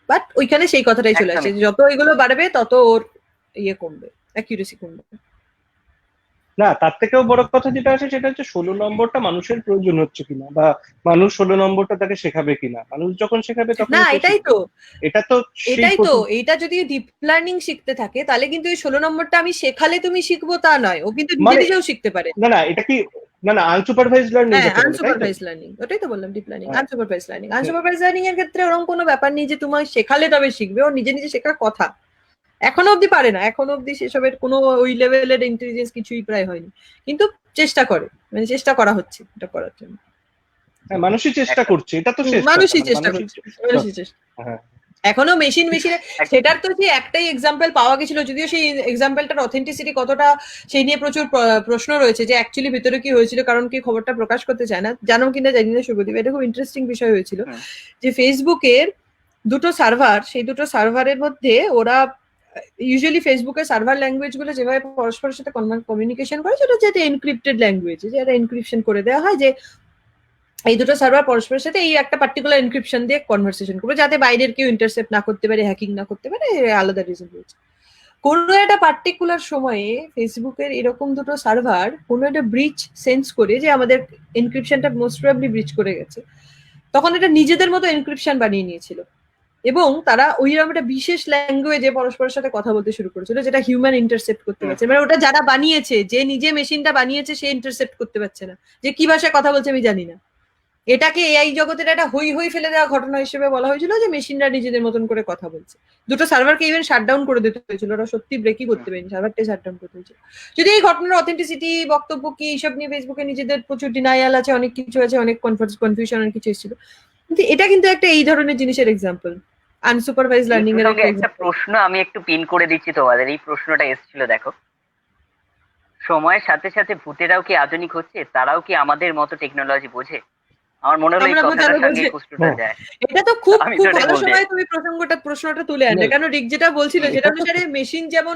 বাট ওইখানে সেই কথাটাই চলে আসে, যত এগুলো বাড়বে তত ওর ইয়ে কমবে, অ্যাকিউরেসি কমবে। না, তার থেকেও বড় কথা যেটা আছে সেটা হচ্ছে 16 নম্বরটা মানুষের প্রয়োজন হচ্ছে কিনা, বা মানুষ 16 নম্বরটা তাকে শেখাবে কিনা। মানুষ যখন শেখাবে তখন না, এটাই তো, এটা তো সেই এইটা যদি ডিপ লার্নিং শিখতে থাকে তাহলে কিন্তু এই 16 নম্বরটা আমি শেখালে তুমি শিখবো তা নয়, ও কিন্তু নিজে নিজেও শিখতে পারে। না এটা কি, না আনসুপারভাইজড লার্নিং, হ্যাঁ, আনসুপারভাইজড লার্নিং, ওটাই তো বললাম, deep learning unsupervised learning. Unsupervised learning এর ক্ষেত্রে ওরকম কোনো ব্যাপার নেই যে তোমায় শেখালে তবে শিখবে, ও নিজে নিজে শেখার কথা। এখনো অব্দি পারে না, এখনো অব্দি সেসবের কোনো ওই লেভেলের ইন্টেলিজেন্স কিছুই প্রায় হয়নি, কিন্তু চেষ্টা করে, মানে চেষ্টা করা হচ্ছে এটা করার জন্য। হ্যাঁ, মানুষই চেষ্টা করছে, এটা তো শেষ কথা। মানুষই চেষ্টা করছে, মানুষই চেষ্টা। এখনো মেশিনে সেটার তো যে একটাই এক্সাম্পল পাওয়া গেছিল, যদিও সেই এক্সাম্পলটার অথেন্টিসিটি কতটা সেই নিয়ে প্রচুর প্রশ্ন রয়েছে, যে অ্যাকচুয়ালি ভিতরে কি হয়েছিল, কারণ কি খবরটা প্রকাশ করতে চায় না, জানো কিনা জানি না শুভদীপ। এটা খুব ইন্টারেস্টিং বিষয় হয়েছিল যে ফেসবুকের দুটো সার্ভার, সেই দুটো সার্ভারের মধ্যে ওরা ইউজুয়ালি ফেসবুকের সার্ভার ল্যাঙ্গুয়েজ গুলো যেভাবে পরস্পরের সাথে কমিউনিকেশন করে সেটা হচ্ছে এনক্রিপ্টেড ল্যাঙ্গুয়েজ, যে এটা এনক্রিপশন করে দেওয়া হয়, যে এই দুটো সার্ভার পরস্পরের সাথে এই একটা পার্টিকুলার এনক্রিপশন দিয়ে কনভারসেশন করবে যাতে বাইরের কেউ ইন্টারসেপ্ট না করতে পারে, হ্যাকিং না করতে পারে, আলাদা রিজন রয়েছে। কোনো একটা পার্টিকুলার সময়ে ফেসবুকের এরকম দুটো সার্ভার কোনো একটা ব্রিচ সেন্স করে যে আমাদের এনক্রিপশনটা মোস্ট প্রবাবলি ব্রিচ করে গেছে, তখন এটা নিজেদের মতো এনক্রিপশন বানিয়ে নিয়েছিল এবং তারা ওইরকম একটা বিশেষ ল্যাঙ্গুয়েজে পরস্পরের সাথে কথা বলতে শুরু করেছিল যেটা হিউম্যান ইন্টারসেপ্ট করতে পারছে। মানে ওটা যারা বানিয়েছে, যে নিজে মেশিনটা বানিয়েছে, সে ইন্টারসেপ্ট করতে পারছে না, যে কি ভাষায় কথা বলছে আমি জানি না। এটাকে এআই জগতের একটা হই হই ফেলে দেওয়া ঘটনা হিসেবে বলা হয়েছিল, যে মেশিনরা নিজেদের মতন করে কথা বলছে। দুটো সার্ভারকে ইভেন শাটডাউন করে দিতে হয়েছিল, ওরা সত্যি ব্রেকই করতে পারেনি, সার্ভারটাই শাটডাউন করতে হয়েছিল। যদি এই ঘটনার অথেন্টিসিটি, বক্তব্য কি, এইসব নিয়ে ফেসবুকে নিজেদের প্রচুর ডিনায়াল আছে, অনেক কিছু আছে, অনেক কনফিউশন, অনেক কিছু এসেছিল, কিন্তু এটা কিন্তু একটা এই ধরনের জিনিসের এক্সাম্পল, আনসুপারভাইজ লার্নিং এর একটা প্রশ্ন আমি একটু পিন করে দিচ্ছি তোমাদের। এই প্রশ্নটা এসেছিল, দেখো, সময়ের সাথে সাথে ভূতেরাও কি আধুনিক হচ্ছে? তারাও কি আমাদের মতো টেকনোলজি বোঝে? আমার মনে হলো এই কথাটার সঙ্গে প্রশ্নটা যায়। এটা তো খুব খুব ভালো সময় তুমি প্রশ্নটা তুলে আনলে, কারণ রিক যেটা বলছিল সেটা অনুসারে মেশিন যেমন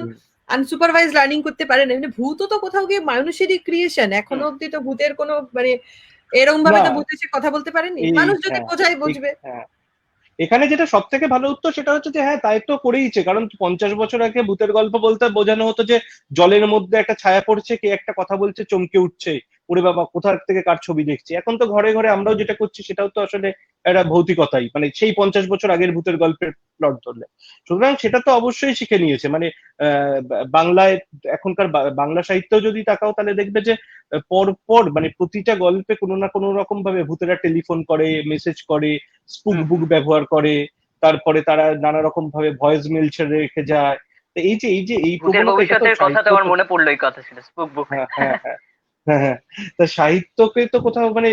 আনসুপারভাইজ লার্নিং করতে পারে না, মানে ভূতও তো কোথাও গিয়ে মানুষেরই ক্রিয়েশন। এখনো অব্দি তো ভূতের কোনো মানে এরকম ভাবে তো ভূত এসে কথা বলতে পারেনি, মানুষ যদি বোঝায় বুঝবে। এখানে যেটা সব থেকে ভালো উত্তর সেটা হচ্ছে যে হ্যাঁ, তাই তো করেইছে। কারণ 50 বছর আগে ভূতের গল্প বলতে বোঝানো হতো যে জলের মধ্যে একটা ছায়া পড়ছে, কে একটা কথা বলছে, চমকে উঠছে, ওরে বাবা কোথা থেকে কার ছবি দেখছি। এখন তো ঘরে ঘরে আমরাও যেটা করছি সেটাও তো আসলে একটা ভৌতিকতাই, মানে সেই 50 বছর আগের ভূতের গল্পের প্লট ধরলে। সুতরাং সেটা তো অবশ্যই শিখে নিয়েছে। মানে বাংলায় এখনকার বাংলা সাহিত্য যদি তাকাও তাহলে দেখবে যে পর মানে প্রতিটা গল্পে কোনো না কোনো রকম ভাবে ভূতেরা টেলিফোন করে, মেসেজ করে, স্পুক বুক ব্যবহার করে, তারপরে তারা নানা রকম ভাবে ভয়েস মেল ছেড়ে রেখে যায়। এই ভবিষ্যতের কথা তো আমার মনে পড়লো, এই কথা ছিল স্পুক বুক। হ্যাঁ, তা সাহিত্যকে তো কোথাও মানে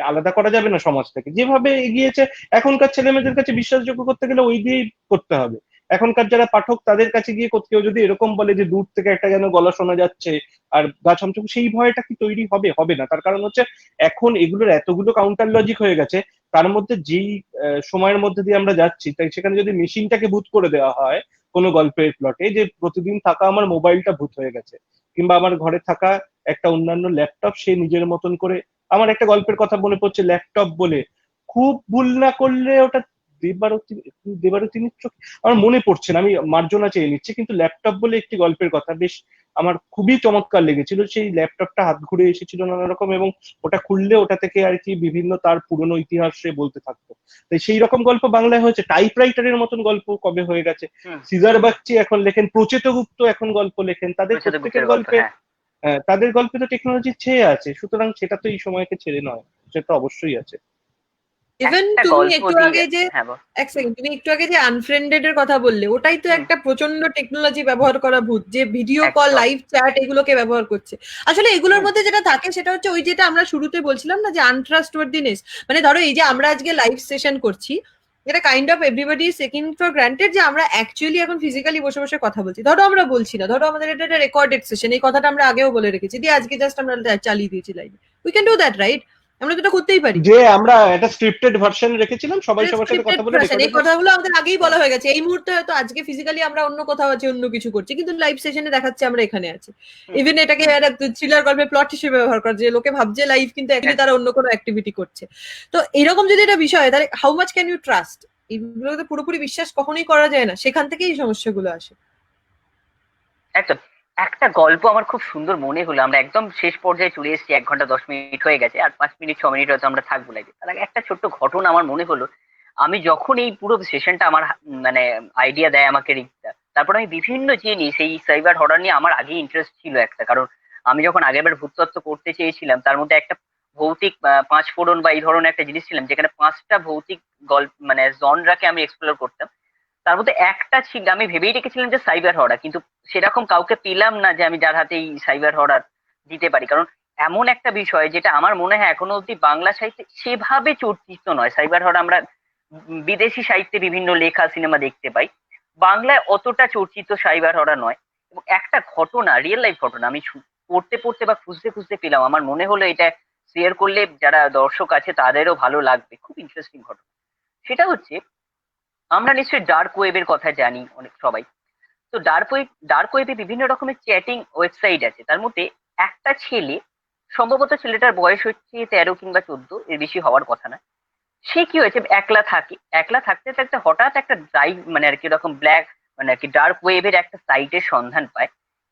আলাদা করা যাবে না সমাজ থেকে। যেভাবে এগিয়েছে এখনকার ছেলে মেয়েদের কাছে বিশ্বাসযোগ্য করতে গেলে ওই দিয়েই করতে হবে। এখনকার যারা পাঠক তাদের কাছে গিয়ে কেউ যদি এরকম বলে যে দূর থেকে একটা যেন গলা শোনা যাচ্ছে আর গা ছমছম, সেই ভয়টা কি তৈরি হবে? হবে না। তার কারণ হচ্ছে এখন এগুলোর এতগুলো কাউন্টার লজিক হয়ে গেছে, তার মধ্যে যেই সময়ের মধ্যে দিয়ে আমরা যাচ্ছি, তাই সেখানে যদি মেশিনটাকে ভূত করে দেওয়া হয় কোনো গল্পের প্লটে, যে প্রতিদিন থাকা আমার মোবাইলটা ভূত হয়ে গেছে, কিংবা আমার ঘরে থাকা একটা অন্যান্য ল্যাপটপ সে নিজের মতন করে, আমার একটা গল্পের কথা মনে পড়ছে ল্যাপটপ বলে, খুব ভুল না করলে ওটা দেবারতী, দেবারতিনীর চোখ, আমার মনে পড়ছে না, আমি মার্জনা চেয়ে নিচ্ছি, কিন্তু ল্যাপটপ বলে একটি গল্পের কথা বেশ আমার খুবই চমৎকার লেগেছিল। সেই ল্যাপটপটা হাত ঘুরে এসেছিল নানা রকম, এবং ওটা খুললে ওটা থেকে আর কি বিভিন্ন তার পুরনো ইতিহাস সে বলতে থাকতো। তাই সেই রকম গল্প বাংলায় হয়েছে। টাইপরাইটারের মতন গল্প কবে হয়ে গেছে, সিজার বাগচি এখন লেখেন, প্রচেত গুপ্ত এখন গল্প লেখেন, তাদের প্রত্যেকের গল্পে তাদের গল্পে তো টেকনোলজি ছেয়ে আছে, সুতরাং সেটা তো এই সময়কে ছেড়ে নয়, সেটা অবশ্যই আছে। ইভেন একটা তুমি গল্প একটু দিয়ে, আগে যে হ্যাঁ বল। এক সেকেন্ড, তুমি একটু আগে যে আনফ্রেন্ডেড এর কথা বললে, ওটাই তো একটা প্রচন্ড টেকনোলজি ব্যবহার করা ভূত, যে ভিডিও কল, একদম। লাইভ চ্যাট এগুলোকে ব্যবহার করছে। আসলে এগুলোর মধ্যে যেটা থাকে সেটা হচ্ছে ওই যেটা আমরা শুরুতে বলছিলাম না, যে আনট্রাস্টওয়ার্দিনেস। মানে ধরো এই যে আমরা আজকে লাইভ সেশন করছি, এটা kind of everybody is taking for granted যে আমরা অ্যাকচুয়ালি এখন ফিজিক্যালি বসে বসে কথা বলছি। ধরো আমরা বলছি না, ধরো আমাদের এটা একটা রেকর্ডেড সেশন, এই কথাটা আমরা আগেও বলে রেখেছি, দিয়ে আজকে জাস্ট আমরা চালিয়ে দিয়েছি live. We can do that, right? আমরা তো এটা করতেই পারি। যে আমরা একটা স্ক্রিপ্টেড ভার্সন রেখেছিলাম, সবাই সবার সাথে কথা বলে এই কথাগুলো আমাদের আগেই বলা হয়ে গেছে। এই মুহূর্তে হয়তো আজকে ফিজিক্যালি আমরা অন্য কোথাও আছি, অন্য কিছু করছি, কিন্তু লাইভ সেশনে দেখাচ্ছে আমরা এখানে আছি। ইভেন এটাকে একটা থ্রিলার গল্পের প্লট হিসেবে ব্যবহার করা, যে লোকে ভাবছে লাইভ, কিন্তু অ্যাকচুয়ালি তারা অন্য কোনো অ্যাক্টিভিটি করছে। তো এরকম যদি এটা বিষয় হয়, তাহলে how much can you trust? এগুলোতে পুরোপুরি বিশ্বাস কখনোই করা যায় না, সেখান থেকেই এই সমস্যাগুলো আসে। একদম। একটা গল্প আমার খুব সুন্দর মনে হলো, আমরা একদম শেষ পর্যায়ে চলে এসেছি, 1 ঘন্টা 10 মিনিট হয়ে গেছে, আর 5 মিনিট 6 মিনিট হয়তো আমরা থাকবো লাগে। তার আগে একটা ছোট্ট ঘটনা আমার মনে হলো। আমি যখন এই পুরো সেশনটা আমার মানে আইডিয়া দেয় আমাকে রিক্তা, তারপর আমি বিভিন্ন জিনিস এই সাইবার হরর নিয়ে আমার আগেই ইন্টারেস্ট ছিল একটা, কারণ আমি যখন আগেরবার ভূততত্ত্ব করতে চেয়েছিলাম, তার মধ্যে একটা ভৌতিক 5 ফোড়ন বা এই ধরনের একটা জিনিস ছিলাম, যেখানে 5টা ভৌতিক গল্প মানে জনরাকে আমি এক্সপ্লোর করতাম। তার মধ্যে একটা ছিল, আমি ভেবেই রেখেছিলাম যে সাইবার হরর, কিন্তু সেরকম কাউকে পেলাম না যে আমি যার হাতে এই সাইবার হরর দিতে পারি। কারণ এমন একটা বিষয় যেটা আমার মনে হয় এখনো অব্দি বাংলা সাহিত্যে সেভাবে চর্চিত নয়। সাইবার হরর আমরা বিদেশি সাহিত্যে বিভিন্ন লেখা সিনেমা দেখতে পাই, বাংলায় অতটা চর্চিত সাইবার হরর নয়। এবং একটা ঘটনা, রিয়েল লাইফ ঘটনা, আমি পড়তে পড়তে বা খুঁজতে খুঁজতে পেলাম, আমার মনে হলো এটা শেয়ার করলে যারা দর্শক আছে তাদেরও ভালো লাগবে, খুব ইন্টারেস্টিং ঘটনা। সেটা হচ্ছে, আমরা নিশ্চয়ই ডার্ক ওয়েবের কথা জানি অনেক সবাই। তো ডার্ক ওয়েবে বিভিন্ন রকমের চ্যাটিং ওয়েবসাইট আছে। তার মধ্যে একটা ছেলে, সম্ভবত ছেলেটার বয়স হচ্ছে 13 কিংবা 14, এর বেশি হওয়ার কথা না। সে কি হয়েছে, একলা থাকে, একলা থাকতে থাকতে হঠাৎ একটা ড্রাইভ মানে আর কি রকম ব্ল্যাক মানে আর কি ডার্ক ওয়েবের একটা সাইটের সন্ধান পায়,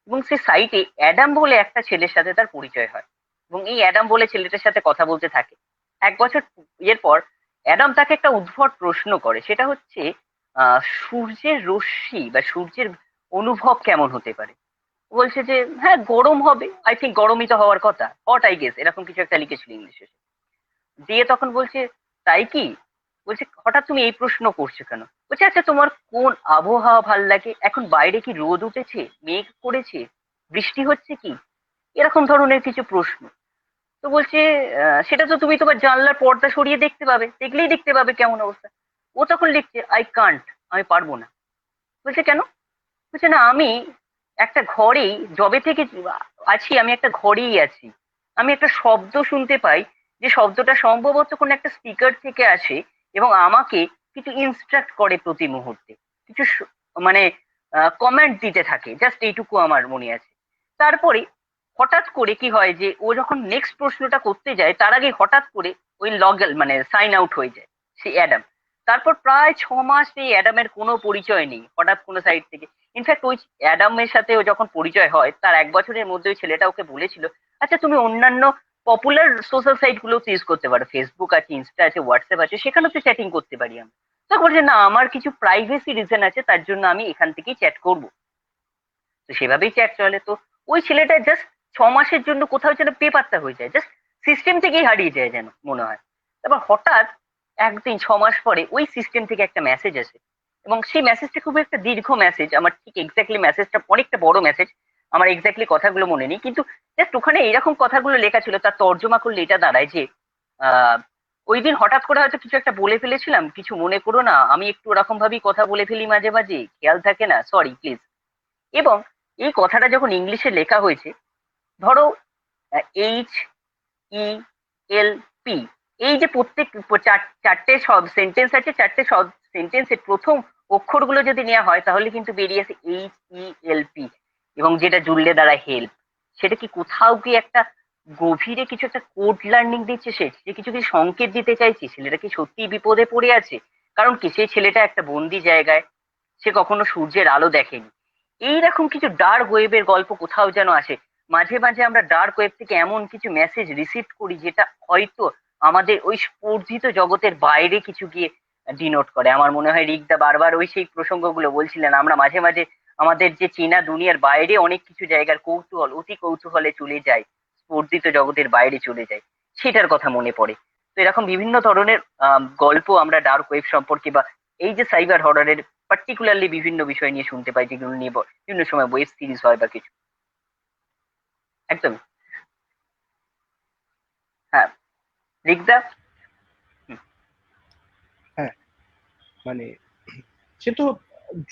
এবং সে সাইটে অ্যাডাম বলে একটা ছেলের সাথে তার পরিচয় হয়, এবং এই অ্যাডাম বলে ছেলেটার সাথে কথা বলতে থাকে। 1 বছর এর পর অ্যাডাম তাকে একটা উদ্ভট প্রশ্ন করে, সেটা হচ্ছে সূর্যের রশ্মি বা সূর্যের অনুভব কেমন হতে পারে। ও বলছে যে হ্যাঁ গরম হবে, আই থিঙ্ক গরমই তো হওয়ার কথা, হট আই গেস, এরকম কিছু একটা লিখেছিল ইংলিশে। দিয়ে তখন বলছে তাই কি, বলছে হঠাৎ তুমি এই প্রশ্ন করছো কেন। বলছে আচ্ছা তোমার কোন আবহাওয়া ভাল লাগে, এখন বাইরে কি রোদ উঠেছে, মেঘ করেছে, বৃষ্টি হচ্ছে কি, এরকম ধরনের কিছু প্রশ্ন। তো বলছে সেটা তো তুমি তোমার জানলার পর্দা সরিয়ে দেখতে পাবে, দেখলেই দেখতে পাবে কেমন অবস্থা। ও তখন লিখছে আই কান্ট, আমি পারবো না। বলছে কেন, বলছে না আমি একটা ঘরেই জবে থেকে আছি, আমি একটা ঘরেই আছি, আমি একটা শব্দ শুনতে পাই, যে শব্দটা সম্ভবত কোন একটা স্পিকার থেকে আসে, এবং আমাকে কিছু ইনস্ট্রাক্ট করে প্রতি মুহূর্তে, কিছু মানে কমেন্ট দিতে থাকে, জাস্ট এইটুকু আমার মনে আছে। তারপরে হঠাৎ করে কি হয়, যে ও যখন নেক্সট প্রশ্নটা করতে যায় তার আগে হঠাৎ করে ওই লগ মানে সাইন আউট হয়ে যায় সেই অ্যাডাম। তারপর প্রায় 6 মাস এই অ্যাডামের কোনো পরিচয় নেই, হঠাৎ কোনো সাইট থেকে। ইনফ্যাক্ট ওই অ্যাডামের সাথে ও যখন পরিচয় হয়, তার 1 বছরের মধ্যে ওই ছেলেটা ওকে বলেছিল আচ্ছা তুমি অন্যান্য পপুলার সোশ্যাল সাইট গুলো ইউজ করতে পারো, ফেসবুক আছে, ইনস্টা আছে, হোয়াটসঅ্যাপ আছে, সেখানেও তো চ্যাটিং করতে পারি আমি। তো বলছে না আমার কিছু প্রাইভেসি রিজন আছে, তার জন্য আমি এখান থেকেই চ্যাট করব। তো সেভাবেই চ্যাট চলে। তো ওই ছেলেটা জাস্ট 6 মাসের জন্য কোথাও যেন পেপাত্তা হয়ে যায়, জাস্ট সিস্টেম থেকেই হারিয়ে যায় যেন মনে হয়। তারপর হঠাৎ একদিন 6 মাস পরে ওই সিস্টেম থেকে একটা মেসেজ আসে, এবং সেই মেসেজটা খুব একটা দীর্ঘ মেসেজ, আমার ঠিক এক্স্যাক্টলি মেসেজটা অনেকটা বড় মেসেজ, আমার এক্স্যাক্টলি কথাগুলো মনে নেই, কিন্তু জাস্ট ওখানে এরকম কথাগুলো লেখা ছিল, তার তর্জমা করলে এটা দাঁড়ায় যে ওই দিন হঠাৎ করে হয়তো কিছু একটা বলে ফেলেছিলাম, কিছু মনে করো না, আমি একটু ওরকম ভাবেই কথা বলে ফেলি মাঝে মাঝে, খেয়াল থাকে না, সরি প্লিজ। এবং এই কথাটা যখন ইংলিশে লেখা হয়েছে, ধরো এইচ ই এল পি, এই যে প্রত্যেক চারটে সব সেন্টেন্স আছে, চারটে সব সেন্টেন্সের প্রথম অক্ষরগুলো যদি নেওয়া হয় তাহলে কিন্তু বেরিয়েছে H-E-L-P, এবং যেটা জুড়লে দাঁড়ায় হেল্প। সেটা কি কোথাও কি একটা গভীরে কিছু একটা কোড লার্নিং দিচ্ছে, সে কিছু কিছু সংকেত দিতে চাইছে, ছেলেটা কি সত্যি বিপদে পড়ে আছে? কারণ কি, সেই ছেলেটা একটা বন্দি জায়গায়, সে কখনো সূর্যের আলো দেখেনি। এইরকম কিছু ডার্ক ওয়েবের গল্প কোথাও যেন আসে। মাঝে মাঝে আমরা ডার্ক ওয়েব থেকে এমন কিছু মেসেজ রিসিভ করি যেটা হয়তো আমাদের ওই স্পর্ধিত জগতের বাইরে কিছু গিয়ে ডিনোট করে। আমার মনে হয় রিকদা বারবার ওই সেই প্রসঙ্গগুলো বলছিলেন, আমরা মাঝে মাঝে আমাদের যে চেনা দুনিয়ার বাইরে অনেক কিছু জায়গার কৌতূহল, অতি কৌতূহলে চলে যায়, স্পর্ধিত জগতের বাইরে চলে যায়, সেটার কথা মনে পড়ে। তো এরকম বিভিন্ন ধরনের গল্প আমরা ডার্ক ওয়েব সম্পর্কে বা এই যে সাইবার হররের পার্টিকুলারলি বিভিন্ন বিষয় নিয়ে শুনতে পাই, যেগুলো নিয়ে বিভিন্ন সময় ওয়েব সিরিজ হয় বা কিছু। একদম। হ্যাঁ, রিকদা। হ্যাঁ, মানে সে তো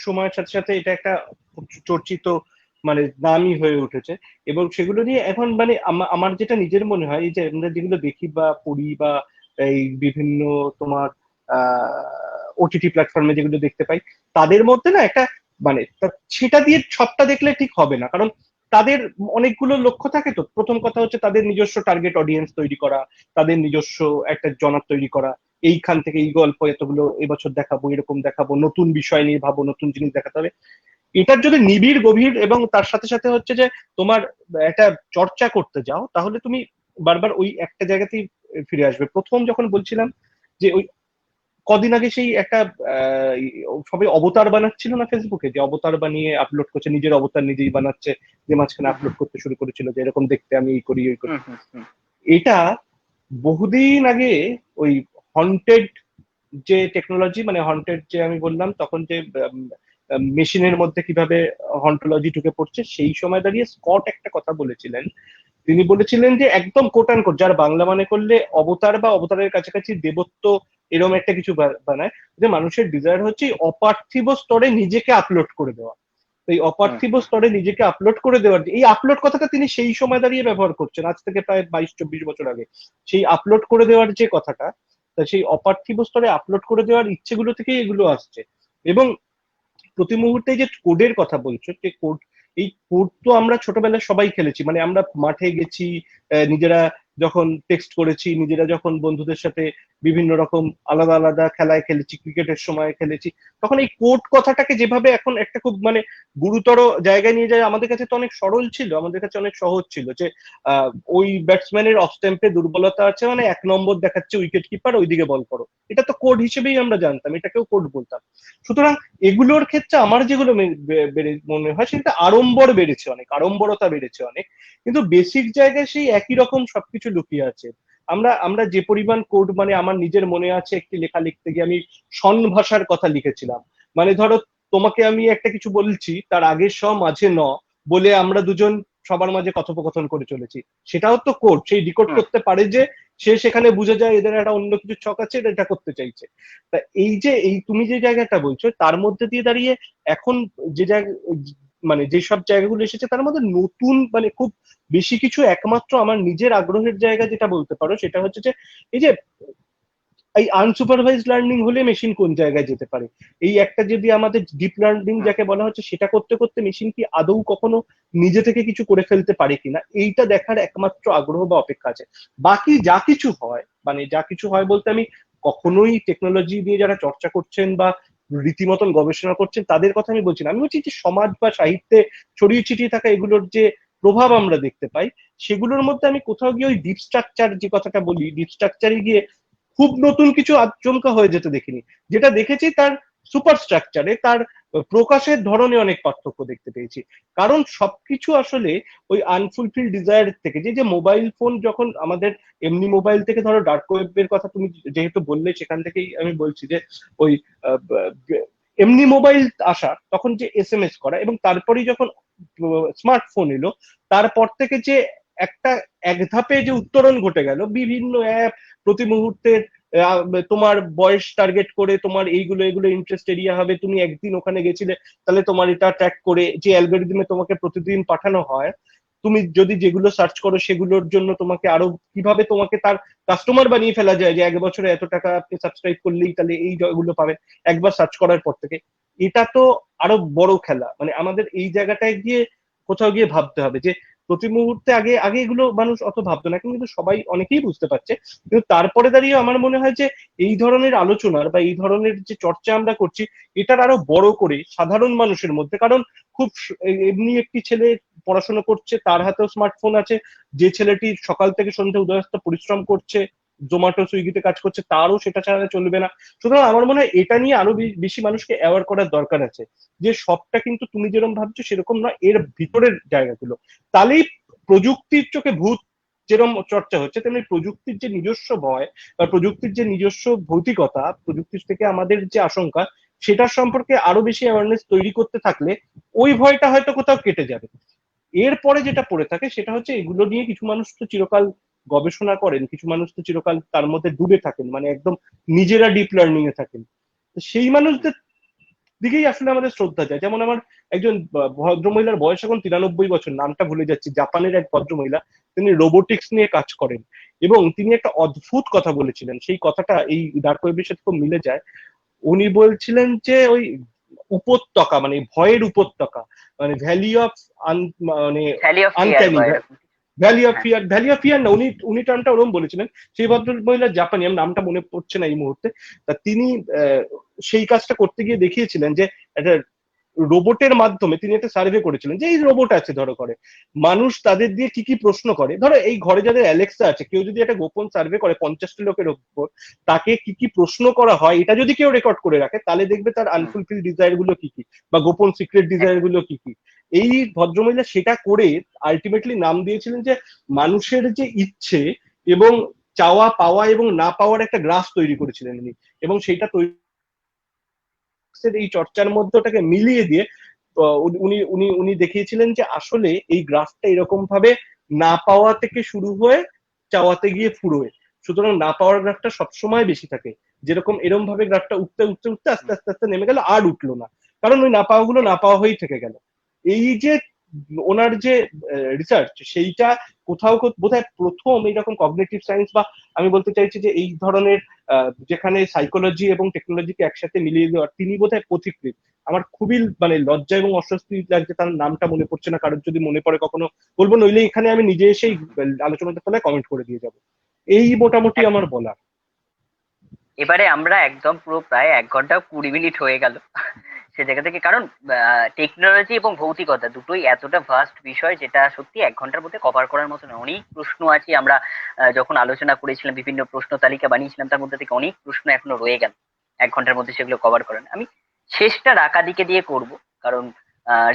সময়ের সাথে সাথে এটা একটা খুব চর্চিত মানে নামই হয়ে উঠেছে। এবং সেগুলো নিয়ে এখন মানে আমার যেটা নিজের মনে হয়, এই যে আমরা যেগুলো দেখি বা পড়ি বা এই বিভিন্ন তোমার ওটিটি প্ল্যাটফর্মে যেগুলো দেখতে পাই, তাদের মধ্যে না একটা মানে সেটা দিয়ে সবটা দেখলে ঠিক হবে না। কারণ তাদের অনেকগুলো লক্ষ্য থাকে। তো প্রথম কথা হচ্ছে তাদের নিজস্ব টার্গেট অডিয়েন্স তৈরি করা, তাদের নিজস্ব একটা জনক তৈরি করা, এইখান থেকে এই গল্প এতগুলো এবছর দেখাবো, এরকম দেখাবো, নতুন বিষয় নিয়ে ভাবো, নতুন জিনিস দেখাতে হবে। এটার যদি নিবিড় গভীর এবং তার সাথে সাথে হচ্ছে যে তোমার একটা চর্চা করতে যাও, তাহলে তুমি বারবার ওই একটা জায়গাতেই ফিরে আসবে। প্রথম যখন বলছিলাম যে ওই কদিন আগে সেই একটা আহ, সবাই অবতার বানাচ্ছিল না ফেসবুকে, যে অবতার বানিয়ে আপলোড করছে, নিজের অবতার নিজেই বানাচ্ছে, যে মাঝখানে হুম আপলোড করতে শুরু করেছিল যে এরকম দেখতে আমি এই করি ওই করি। হুম হুম হুম এটা বহুদিন আগে ওই হন্টেড যে টেকনোলজি, মানে হন্টেড যে আমি বললাম তখন যে মেশিনের মধ্যে কিভাবে হন্টোলজি ঢুকে পড়ছে, সেই সময় দাঁড়িয়ে স্কট একটা কথা বলেছিলেন। তিনি বলেছিলেন যে একদম কোট অ্যান্ড কোট, যার বাংলা মানে করলে অবতার বা অবতারের কাছাকাছি দেবত্ব এরকম একটা কিছু বানায়, যে মানুষের ডিজায়ার হচ্ছে এই অপার্থিব স্তরে নিজেকে আপলোড করে দেওয়া। তো এই হুম অপার্থিব হুম স্তরে নিজেকে আপলোড করে দেওয়ার, এই আপলোড কথাটা তিনি সেই সময় দাঁড়িয়ে ব্যবহার করছেন, আজ থেকে প্রায় 22-24 বছর আগে। সেই আপলোড করে দেওয়ার যে কথাটা, তা সেই অপার্থিব স্তরে আপলোড করে দেওয়ার ইচ্ছেগুলো থেকেই এগুলো আসছে। এবং প্রতি মুহূর্তে যে কোডের কথা বলছো, যে কোড, এই কোড তো আমরা ছোটবেলায় সবাই খেলেছি। মানে আমরা মাঠে গেছি, নিজেরা যখন টেক্সট করেছি, নিজেরা যখন বন্ধুদের সাথে বিভিন্ন রকম আলাদা আলাদা খেলায় খেলেছি, ক্রিকেটের সময় খেলেছি, তখন এই কোড কথাটাকে যেভাবে এখন একটা খুব মানে গুরুতর জায়গায় নিয়ে যায়, আমাদের কাছে তো অনেক সরল ছিল, আমাদের কাছে অনেক সহজ ছিল যে আহ, ওই ব্যাটসম্যানের অফ স্ট্যাম্পে দুর্বলতা আছে মানে 1 নম্বর দেখাচ্ছে উইকেট কিপার, ওইদিকে বল করো। এটা তো কোড হিসেবেই আমরা জানতাম, এটাকেও কোড বলতাম। সুতরাং এগুলোর ক্ষেত্রে আমার যেগুলো মনে হয়, সেটা আড়ম্বর বেড়েছে অনেক, আড়ম্বরতা বেড়েছে অনেক, কিন্তু বেসিক জায়গায় সেই একই রকম সবকিছু লুকিয়ে আছে। আমরা আমরা যে পরিমাণ কোড, মানে আমার নিজের মনে আছে একটি লেখা লিখতে গিয়ে আমি শন ভাষার কথা লিখেছিলাম। মানে ধরো তোমাকে আমি একটা কিছু বলছি, তার আগে স মাঝে ন বলে আমরা দুজন সবার মাঝে কথোপকথন করে চলেছি। সেটাও তো কোড, সেই ডিকোড হুম করতে পারে যে সে সেখানে বুঝে যায় এদের একটা অন্য কিছু ছক আছে, এটা করতে চাইছে। তা এই যে এই তুমি যে জায়গাটা বলছো, তার মধ্যে দিয়ে দাঁড়িয়ে এখন যে জায়গা, মানে যেসব জায়গাগুলো এসেছে তার মধ্যে নতুন মানে খুব বেশি কিছু, একমাত্র আমার নিজের আগ্রহের জায়গা যেটা বলতে পারো সেটা হচ্ছে যে এই যে এই আনসুপারভাইজ লার্নিং হলে মেশিন কোন জায়গায় যেতে পারে, এই একটা যদি আমাদের ডিপ লার্নিং হুম যাকে বলা হচ্ছে, সেটা করতে করতে মেশিন কি আদৌ কখনো নিজে থেকে কিছু করে ফেলতে পারে কিনা, এইটা দেখার একমাত্র আগ্রহ বা অপেক্ষা আছে। বাকি যা কিছু হয়, মানে যা কিছু হয় বলতে আমি কখনোই টেকনোলজি নিয়ে যারা চর্চা করছেন বা রীতিমতন গবেষণা করছেন তাদের কথা আমি বলছি না, আমি বলছি যে সমাজ বা সাহিত্যে ছড়িয়ে ছিটিয়ে থাকা এগুলোর যে প্রভাব আমরা দেখতে পাই, সেগুলোর মধ্যে আমি কোথাও গিয়ে ওই ডিপ স্ট্রাকচার যে কথাটা বলি, ডিপ স্ট্রাকচারে গিয়ে খুব নতুন কিছু আচমকা হয়ে যেতে দেখিনি। যেটা দেখেছি তার সুপার স্ট্রাকচারে, তার প্রকাশের ধরনে অনেক পার্থক্য দেখতে পেয়েছি। কারণ সবকিছু আসলে ওই আনফুলফিল ডিজায়ার থেকে, যে যে মোবাইল ফোন যখন আমাদের, এমনি মোবাইল থেকে ধরো ডার্ক ওয়েবের কথা তুমি যেহেতু বললে, সেখান থেকেই আমি বলছি যে ওই এমনি মোবাইল আসা, তখন যে এসএমএস করা, এবং তারপরেই যখন স্মার্টফোন এলো, তারপর থেকে যে একটা এক ধাপে যে উত্তরণ ঘটে গেল, বিভিন্ন অ্যাপ প্রতি মুহূর্তে তোমার বয়স টার্গেট করে তোমার এইগুলো এগুলো ইন্টারেস্ট এরিয়া হবে, তুমি একদিন ওখানে গেছিলে তাহলে তোমার এটা ট্র্যাক করে যে অ্যালগরিদমে তোমাকে প্রতিদিন পাঠানো হয়, তুমি যদি যেগুলো সার্চ করো সেগুলোর জন্য তোমাকে আরো কিভাবে তোমাকে তার কাস্টমার বানিয়ে ফেলা যায়, যে এক বছরে এত টাকা আপনি সাবস্ক্রাইব করলেই তাহলে এই গুলো পাবেন একবার সার্চ করার পর থেকে। এটা তো আরো বড় খেলা, মানে আমাদের এই জায়গাটায় গিয়ে কোথাও গিয়ে ভাবতে হবে যে প্রতি মুহূর্তে, আগে আগে এগুলো মানুষ অত ভাবতো না, কিন্তু সবাই অনেকেই বুঝতে পারছে। কিন্তু তারপরে দাঁড়িয়ে আমার মনে হয় যে এই ধরনের আলোচনার বা এই ধরনের যে চর্চা আমরা করছি, এটার আরো বড় করে সাধারণ মানুষের মধ্যে, কারণ খুব এমনি একটি ছেলে পড়াশোনা করছে, তার হাতেও স্মার্টফোন আছে, যে ছেলেটি সকাল থেকে সন্ধ্যা উদয়স্ত পরিশ্রম করছে, জোম্যাটো সুইগিতে কাজ করছে, তারও সেটা ছাড়া চলবে না। সুতরাং আমার মনে হয় এটা নিয়ে আরো বেশি মানুষকে অ্যাওয়ার করার দরকার আছে, যে সবটা কিন্তু তুমি যেরকম ভাবছো সেরকম নয়, এর ভিতরের জায়গাগুলো। তাহলেই প্রযুক্তির চোখে ভূত যেরকম চর্চা হচ্ছে, তেমনি প্রযুক্তির যে নিজস্ব ভয় বা প্রযুক্তির যে নিজস্ব ভৌতিকতা, প্রযুক্তির থেকে আমাদের যে আশঙ্কা, সেটার সম্পর্কে আরো বেশি অ্যাওয়ারনেস তৈরি করতে থাকলে ওই ভয়টা হয়তো কোথাও কেটে যাবে। এরপরে যেটা পড়ে থাকে সেটা হচ্ছে, এগুলো নিয়ে কিছু মানুষ তো চিরকাল গবেষণা করেন, কিছু মানুষ তো চিরকাল তার মধ্যে ডুবে থাকেন, মানে একদম নিজেরা ডিপ লার্নিং এ থাকেন। তো সেই মানুষদের দিকেই আসলে আমাদের শ্রদ্ধা যায়। যেমন আমার একজন ভদ্রমহিলার বয়স এখন 93 বছর, নামটা ভুলে যাচ্ছি, জাপানের এক ভদ্রমহিলা, তিনি রোবোটিক্স নিয়ে কাজ করেন, এবং তিনি একটা অদ্ভুত কথা বলেছিলেন, সেই কথাটা এই ডার্ক ওয়েবের সাথে খুব মিলে যায়। উনি বলছিলেন যে ওই উপত্যকা, মানে ভয়ের উপত্যকা, মানে ভ্যালি অফ মানে ভ্যালি অফ ফিয়ার আনক্যানি, বা এরকম। হ্যাঁ, ভ্যালি অফ ফিয়ার না, উনি উনি টার্মটা ওরম বলেছিলেন। সেই ভদ্র মহিলা জাপানি, আমার নামটা মনে পড়ছে না এই মুহূর্তে। তা তিনি সেই কাজটা করতে গিয়ে দেখিয়েছিলেন যে একটা রোবটের মাধ্যমে তিনি একটা সার্ভে করেছিলেন, যে এই রোবট আছে ধরো করে, মানুষ তাদের দিয়ে কি কি প্রশ্ন করে, ধরো এই ঘরে যাদের অ্যালেক্সা আছে, কেউ যদি একটা গোপন সার্ভে করে 50টা লোকের উপর, তাকে কি কি প্রশ্ন করা হয় এটা যদি কেউ রেকর্ড করে রাখে, তাহলে দেখবে তার আনফুলফিল ডিজায়ার গুলো কি কি, বা গোপন সিক্রেট ডিজায়ার গুলো কি কি। এই ভদ্রমহিলা সেটা করে আলটিমেটলি নাম দিয়েছিলেন যে মানুষের যে ইচ্ছে এবং চাওয়া পাওয়া এবং না পাওয়ার একটা গ্রাফ তৈরি করেছিলেন উনি, এবং সেইটা তৈরি এই চর্চার মধ্যে ওটাকে মিলিয়ে দিয়ে উনি উনি উনি দেখিয়েছিলেন যে আসলে এই গ্রাফটা এরকম ভাবে না পাওয়া থেকে শুরু হয়ে চাওয়াতে গিয়ে ফুরোয়। সুতরাং না পাওয়ার গ্রাফটা সবসময় বেশি থাকে, যেরকম এরকম ভাবে গ্রাফটা উঠতে উঠতে উঠতে আস্তে আস্তে আস্তে নেমে গেল, আর উঠলো না, কারণ ওই না পাওয়া গুলো না পাওয়া হয়েই থেকে গেল। এই যে ওনার যে রিসার্চ, সেইটা কোথাও বোধহয় প্রথম এইরকম কগনিটিভ সায়েন্স, বা আমি বলতে চাইছি যে এই ধরনের যেখানে সাইকোলজি এবং টেকনোলজিকে একসাথে মিলিয়ে দেওয়ার, তিনি বোধহয় পথিকৃৎ। আমার খুবই মানে লজ্জা এবং অস্বস্তি লাগছে, তার নামটা মনে পড়ছে না, কারোর যদি মনে পড়ে কখনো বলবো, নইলে এখানে আমি নিজে এসেই আলোচনাতে ফলে কমেন্ট করে দিয়ে যাবো। এই মোটামুটি আমার বলা। এবারে আমরা একদম পুরো প্রায় 1 ঘন্টা 20 মিনিট হয়ে গেল সে জায়গা থেকে, কারণ টেকনোলজি এবং ভৌতিকতা দুটোই এতটা ভাস্ট বিষয়, যেটা সত্যি 1 ঘন্টার মধ্যে কভার করার মতো না। অনেক প্রশ্ন আছে, আমরা যখন আলোচনা করেছিলাম বিভিন্ন প্রশ্ন তালিকা বানিয়েছিলাম, তার মধ্যে থেকে অনেক প্রশ্ন এখনো রয়ে গেল 1 ঘন্টার মধ্যে সেগুলো কভার করেন। আমি শেষটা রাকা দিকে দিয়ে করব, কারণ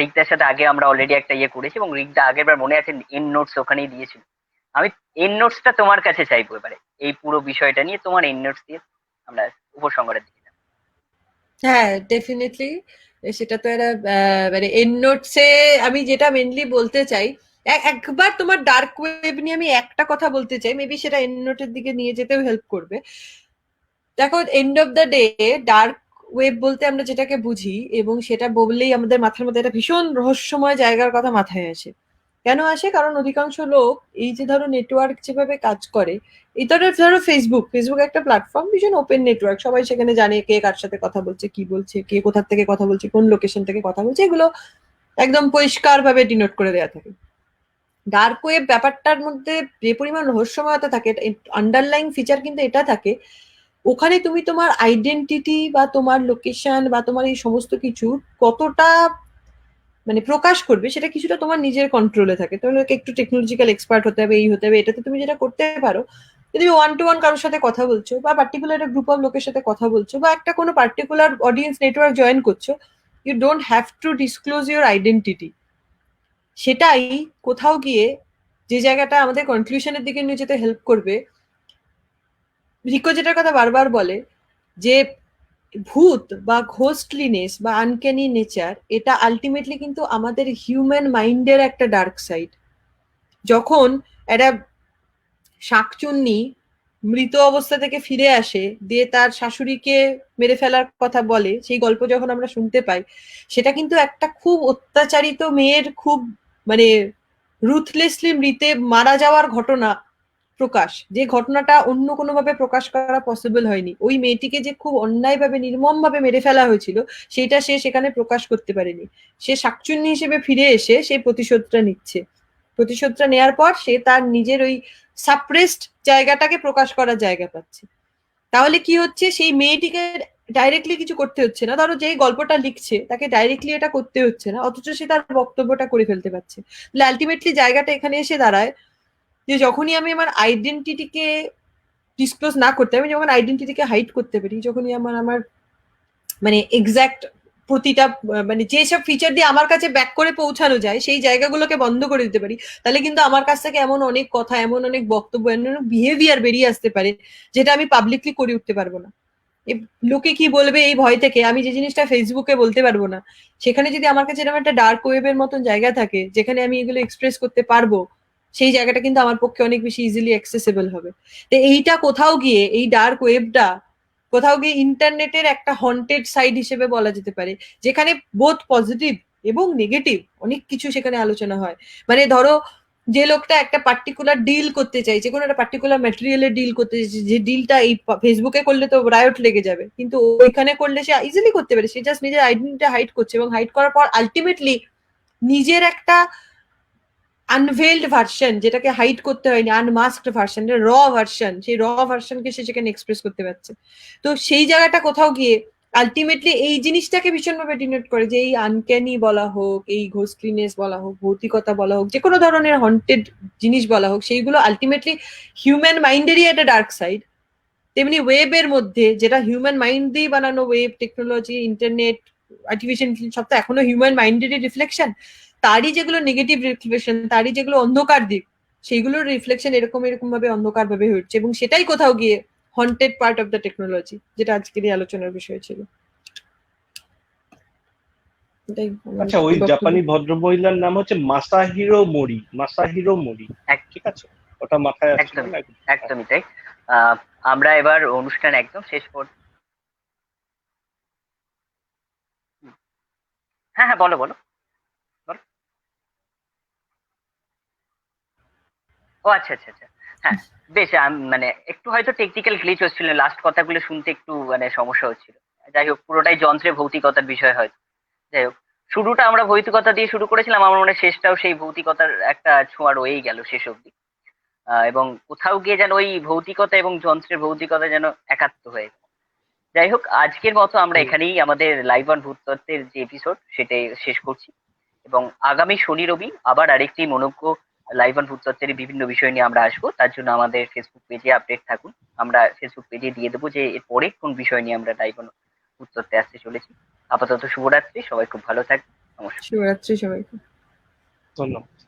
রিকদার সাথে আগে আমরা অলরেডি একটা ইয়ে করেছি, এবং রিকদা আগের বার মনে আছে এন্ড নোটস ওখানেই দিয়েছিল। আমি এন্ড নোটসটা তোমার কাছে চাইবো এবারে, এই পুরো বিষয়টা নিয়ে তোমার এন্ড নোটস দিয়ে আমরা উপসংহারের দিকে যাব। হ্যাঁ, ডেফিনেটলি। সেটা তো একটা মানে এন্ড নোটসে আমি যেটা মেনলি বলতে চাই, একবার তোমার ডার্ক ওয়েব নিয়ে আমি একটা কথা বলতে চাই, মেবি সেটা এন্ড নোটের দিকে নিয়ে যেতেও হেল্প করবে। দেখো, end of the day dark web বলতে আমরা যেটাকে বুঝি, এবং সেটা বললেই আমাদের মাথার মধ্যে একটা ভীষণ রহস্যময় জায়গার কথা মাথায় আসে। কেন আসে? কারণ অধিকাংশ লোক এই যে ধরো নেটওয়ার্ক যেভাবে কাজ করে, এই ধরো ফেসবুক একটা প্ল্যাটফর্ম, ভীষণ ওপেন নেটওয়ার্ক, সবাই সেখানে জানে কে কার সাথে কথা বলছে, কি বলছে, কে কোথা থেকে কথা বলছে, কোন লোকেশন থেকে কথা বলছে, এগুলো একদম পরিষ্কার ভাবে ডিনোট করে দেওয়া থাকে। ডার্ক ওয়েব ব্যাপারটার মধ্যে যে পরিমাণ রহস্যময়তা থাকে, আন্ডারলাইং ফিচার কিন্তু এটা থাকে, ওখানে তুমি তোমার আইডেন্টিটি বা তোমার লোকেশন বা তোমার এই সমস্ত কিছু কতটা মানে প্রকাশ করবে, সেটা কিছুটা তোমার নিজের কন্ট্রোলে থাকে। তোমাকে একটু টেকনোলজিক্যাল এক্সপার্ট হতে হবে, এই হতে হবে, এটাতে তুমি যেটা করতে পারো, যদি ওয়ান টু ওয়ান কারোর সাথে কথা বলছো, বা পার্টিকুলার একটা গ্রুপ অফ লোকের সাথে কথা বলছো, বা একটা কোনো পার্টিকুলার অডিয়েন্স নেটওয়ার্ক জয়েন করছো, you don't have to disclose your identity. সেটাই কোথাও গিয়ে যে জায়গাটা আমাদের কনক্লুশনের দিকে নিয়ে যেতে হেল্প করবে। রিকো যেটার কথা বারবার বলে, যে ভূত বা ঘোস্টলিনেস বা আনক্যানি নেচার, এটা আলটিমেটলি কিন্তু আমাদের হিউম্যান মাইন্ডের একটা ডার্ক সাইড। যখন একটা শাকচুন্নি মৃত অবস্থা থেকে ফিরে আসে, দিয়ে তার শাশুড়িকে মেরে ফেলার কথা বলে, সেই গল্প যখন আমরা শুনতে পাই, সেটা কিন্তু একটা খুব অত্যাচারিত মেয়ের খুব মানে রুথলেসলি মৃতে মারা যাওয়ার ঘটনা প্রকাশ, যে ঘটনাটা অন্য কোনোভাবে প্রকাশ করা পসিবল হয়নি। ওই মেয়েটিকে যে খুব অন্যায়ভাবে নির্মম ভাবে মেরে ফেলা হয়েছিল সেটা সে সেখানে প্রকাশ করতে পারেনি। সে শাকচুন্নি হিসেবে ফিরে এসে সেই প্রতিশোধটা নিচ্ছে। প্রতিশোধটা নেওয়ার পর সে তার নিজের ওই সাপ্রেসড জায়গাটাকে প্রকাশ করার জায়গা পাচ্ছে। তাহলে কি হচ্ছে, সেই মেয়েটিকে ডাইরেক্টলি কিছু করতে হচ্ছে না, ধরো যে গল্পটা লিখছে তাকে ডাইরেক্টলি এটা করতে হচ্ছে না, অথচ সে তার বক্তব্যটা করে ফেলতে পারছে। তাহলে আলটিমেটলি জায়গাটা এখানে এসে দাঁড়ায় যে যখনই আমি আমার আইডেন্টিটিকে ডিসক্লোজ না করতে, আমি যখন আইডেন্টিটিকে হাইড করতে পারি, যখনই আমার আমার মানে এক্সাক্ট প্রতিটা মানে যেসব ফিচার দিয়ে আমার কাছে ব্যাক করে পৌঁছানো যায় সেই জায়গাগুলোকে বন্ধ করে দিতে পারি, তাহলে কিন্তু আমার কাছ থেকে এমন অনেক কথা, এমন অনেক বক্তব্য, এমন অনেক বিহেভিয়ার বেরিয়ে আসতে পারে যেটা আমি পাবলিকলি করে উঠতে পারবো না। লোকে কি বলবে এই ভয় থেকে আমি যে জিনিসটা ফেসবুকে বলতে পারবো না, সেখানে যদি আমার কাছে এরকম একটা ডার্ক ওয়েবের মতন জায়গা থাকে যেখানে আমি এগুলো এক্সপ্রেস করতে পারবো, সেই জায়গাটা কিন্তু আমার পক্ষে অনেক বেশি ইজিলি অ্যাক্সেসেবল হবে। তো এইটা কোথাও গিয়ে, এই ডার্ক ওয়েবটা কোথাও গিয়ে ইন্টারনেটের একটা হন্টেড সাইড হিসেবে বলা যেতে পারে, যেখানে বোথ পজিটিভ এবং নেগেটিভ অনেক কিছু সেখানে আলোচনা হয়। মানে ধরো যে লোকটা একটা পার্টিকুলার ডিল করতে চাইছে, কোনো একটা পার্টিকুলার ম্যাটেরিয়ালের ডিল করতে চাইছে, যে ডিলটা এই ফেসবুকে করলে তো রায়ট লেগে যাবে, কিন্তু ওইখানে করলে সে ইজিলি করতে পারে। সে জাস্ট নিজের আইডেন্টিটি হাইড করছে, এবং হাইড করার পর আলটিমেটলি নিজের একটা আনভেলড ভার্সন, যেটাকে হাইড করতে হয়নি, আনমাস্কড ভার্সন, র ভার্সন, সেই র ভার্সনকে সে সেখানে এক্সপ্রেস করতে পারছে। তো সেই জায়গাটা কোথাও গিয়ে আলটিমেটলি এই জিনিসটাকে ভীষণভাবে ডিনোট করে, যে এই আনক্যানি বলা হোক, এই ঘোস্টলিনেস বলা হোক, ভৌতিকতা বলা হোক, যে কোনো ধরনের হন্টেড জিনিস বলা হোক, সেইগুলো আলটিমেটলি হিউম্যান মাইন্ডেরই একটা ডার্ক সাইড। তেমনি ওয়েবের মধ্যে, যেটা হিউম্যান মাইন্ড দিয়ে বানানো, ওয়েব টেকনোলজি, ইন্টারনেট, আর্টিফিশিয়াল সব তো এখনো হিউম্যান মাইন্ডেরই রিফ্লেকশন, তারই যেগুলো নেগেটিভ রিফ্লেকশন, তারই যেগুলো অন্ধকার দিক, সেইগুলোর রিফ্লেকশন এরকম এরকম ভাবে অন্ধকার ভাবে হচ্ছে, এবং সেটাই কোথাও গিয়ে haunted part of the technology, যেটা আজকের এই আলোচনার বিষয় ছিল। আচ্ছা, ওই জাপানি ভদ্রমহিলার নাম হচ্ছে মাসাহিরো মোরি, মাসাহিরো মোরি, ঠিক আছে? ওটা মাথায় আসছে না? একদমই তাই। আমরা এবার অনুষ্ঠান একদম শেষ করব। হ্যাঁ হ্যাঁ, বলো বলো বলো। ও আচ্ছা আচ্ছা আচ্ছা, হ্যাঁ বেশ। মানে একটু হয়তো টেকনিক্যাল গ্লিচ হচ্ছিল, লাস্ট কথাগুলো শুনতে একটু মানে সমস্যা হচ্ছিল। যাই হোক, পুরোটাই যন্ত্রে ভৌতিকতার বিষয় হয়তো। যাই হোক, শুরুটা আমরা ভৌতিকতা দিয়ে শুরু করেছিলাম, আমার মনে হয় শেষটাও সেই ভৌতিকতার একটা ছোঁয়া রয়েই গেল শেষ অবধি। এবং কোথাও গিয়ে যেন ওই ভৌতিকতা এবং যন্ত্রের ভৌতিকতা যেন একাত্ম হয়ে গেল। যাই হোক, আজকের মতো আমরা এখানেই আমাদের লাইভ অন ভূতত্ত্বের যে এপিসোড সেটাই শেষ করছি। এবং আগামী শনি রবি আবার আরেকটি মনোজ্ঞ লাইভ অন ভূতত্ত্বের বিভিন্ন বিষয় নিয়ে আমরা আসবো। তার জন্য আমাদের ফেসবুক পেজে আপডেট থাকুন। আমরা ফেসবুক পেজে দিয়ে দেবো যে এরপরে কোন বিষয় নিয়ে আমরা লাইভ অন ভূতত্ত্বে আসতে চলেছি। আপাতত শুভরাত্রি, সবাই খুব ভালো থাকবে। নমস্কার। শুভরাত্রি সবাইকে। ধন্যবাদ।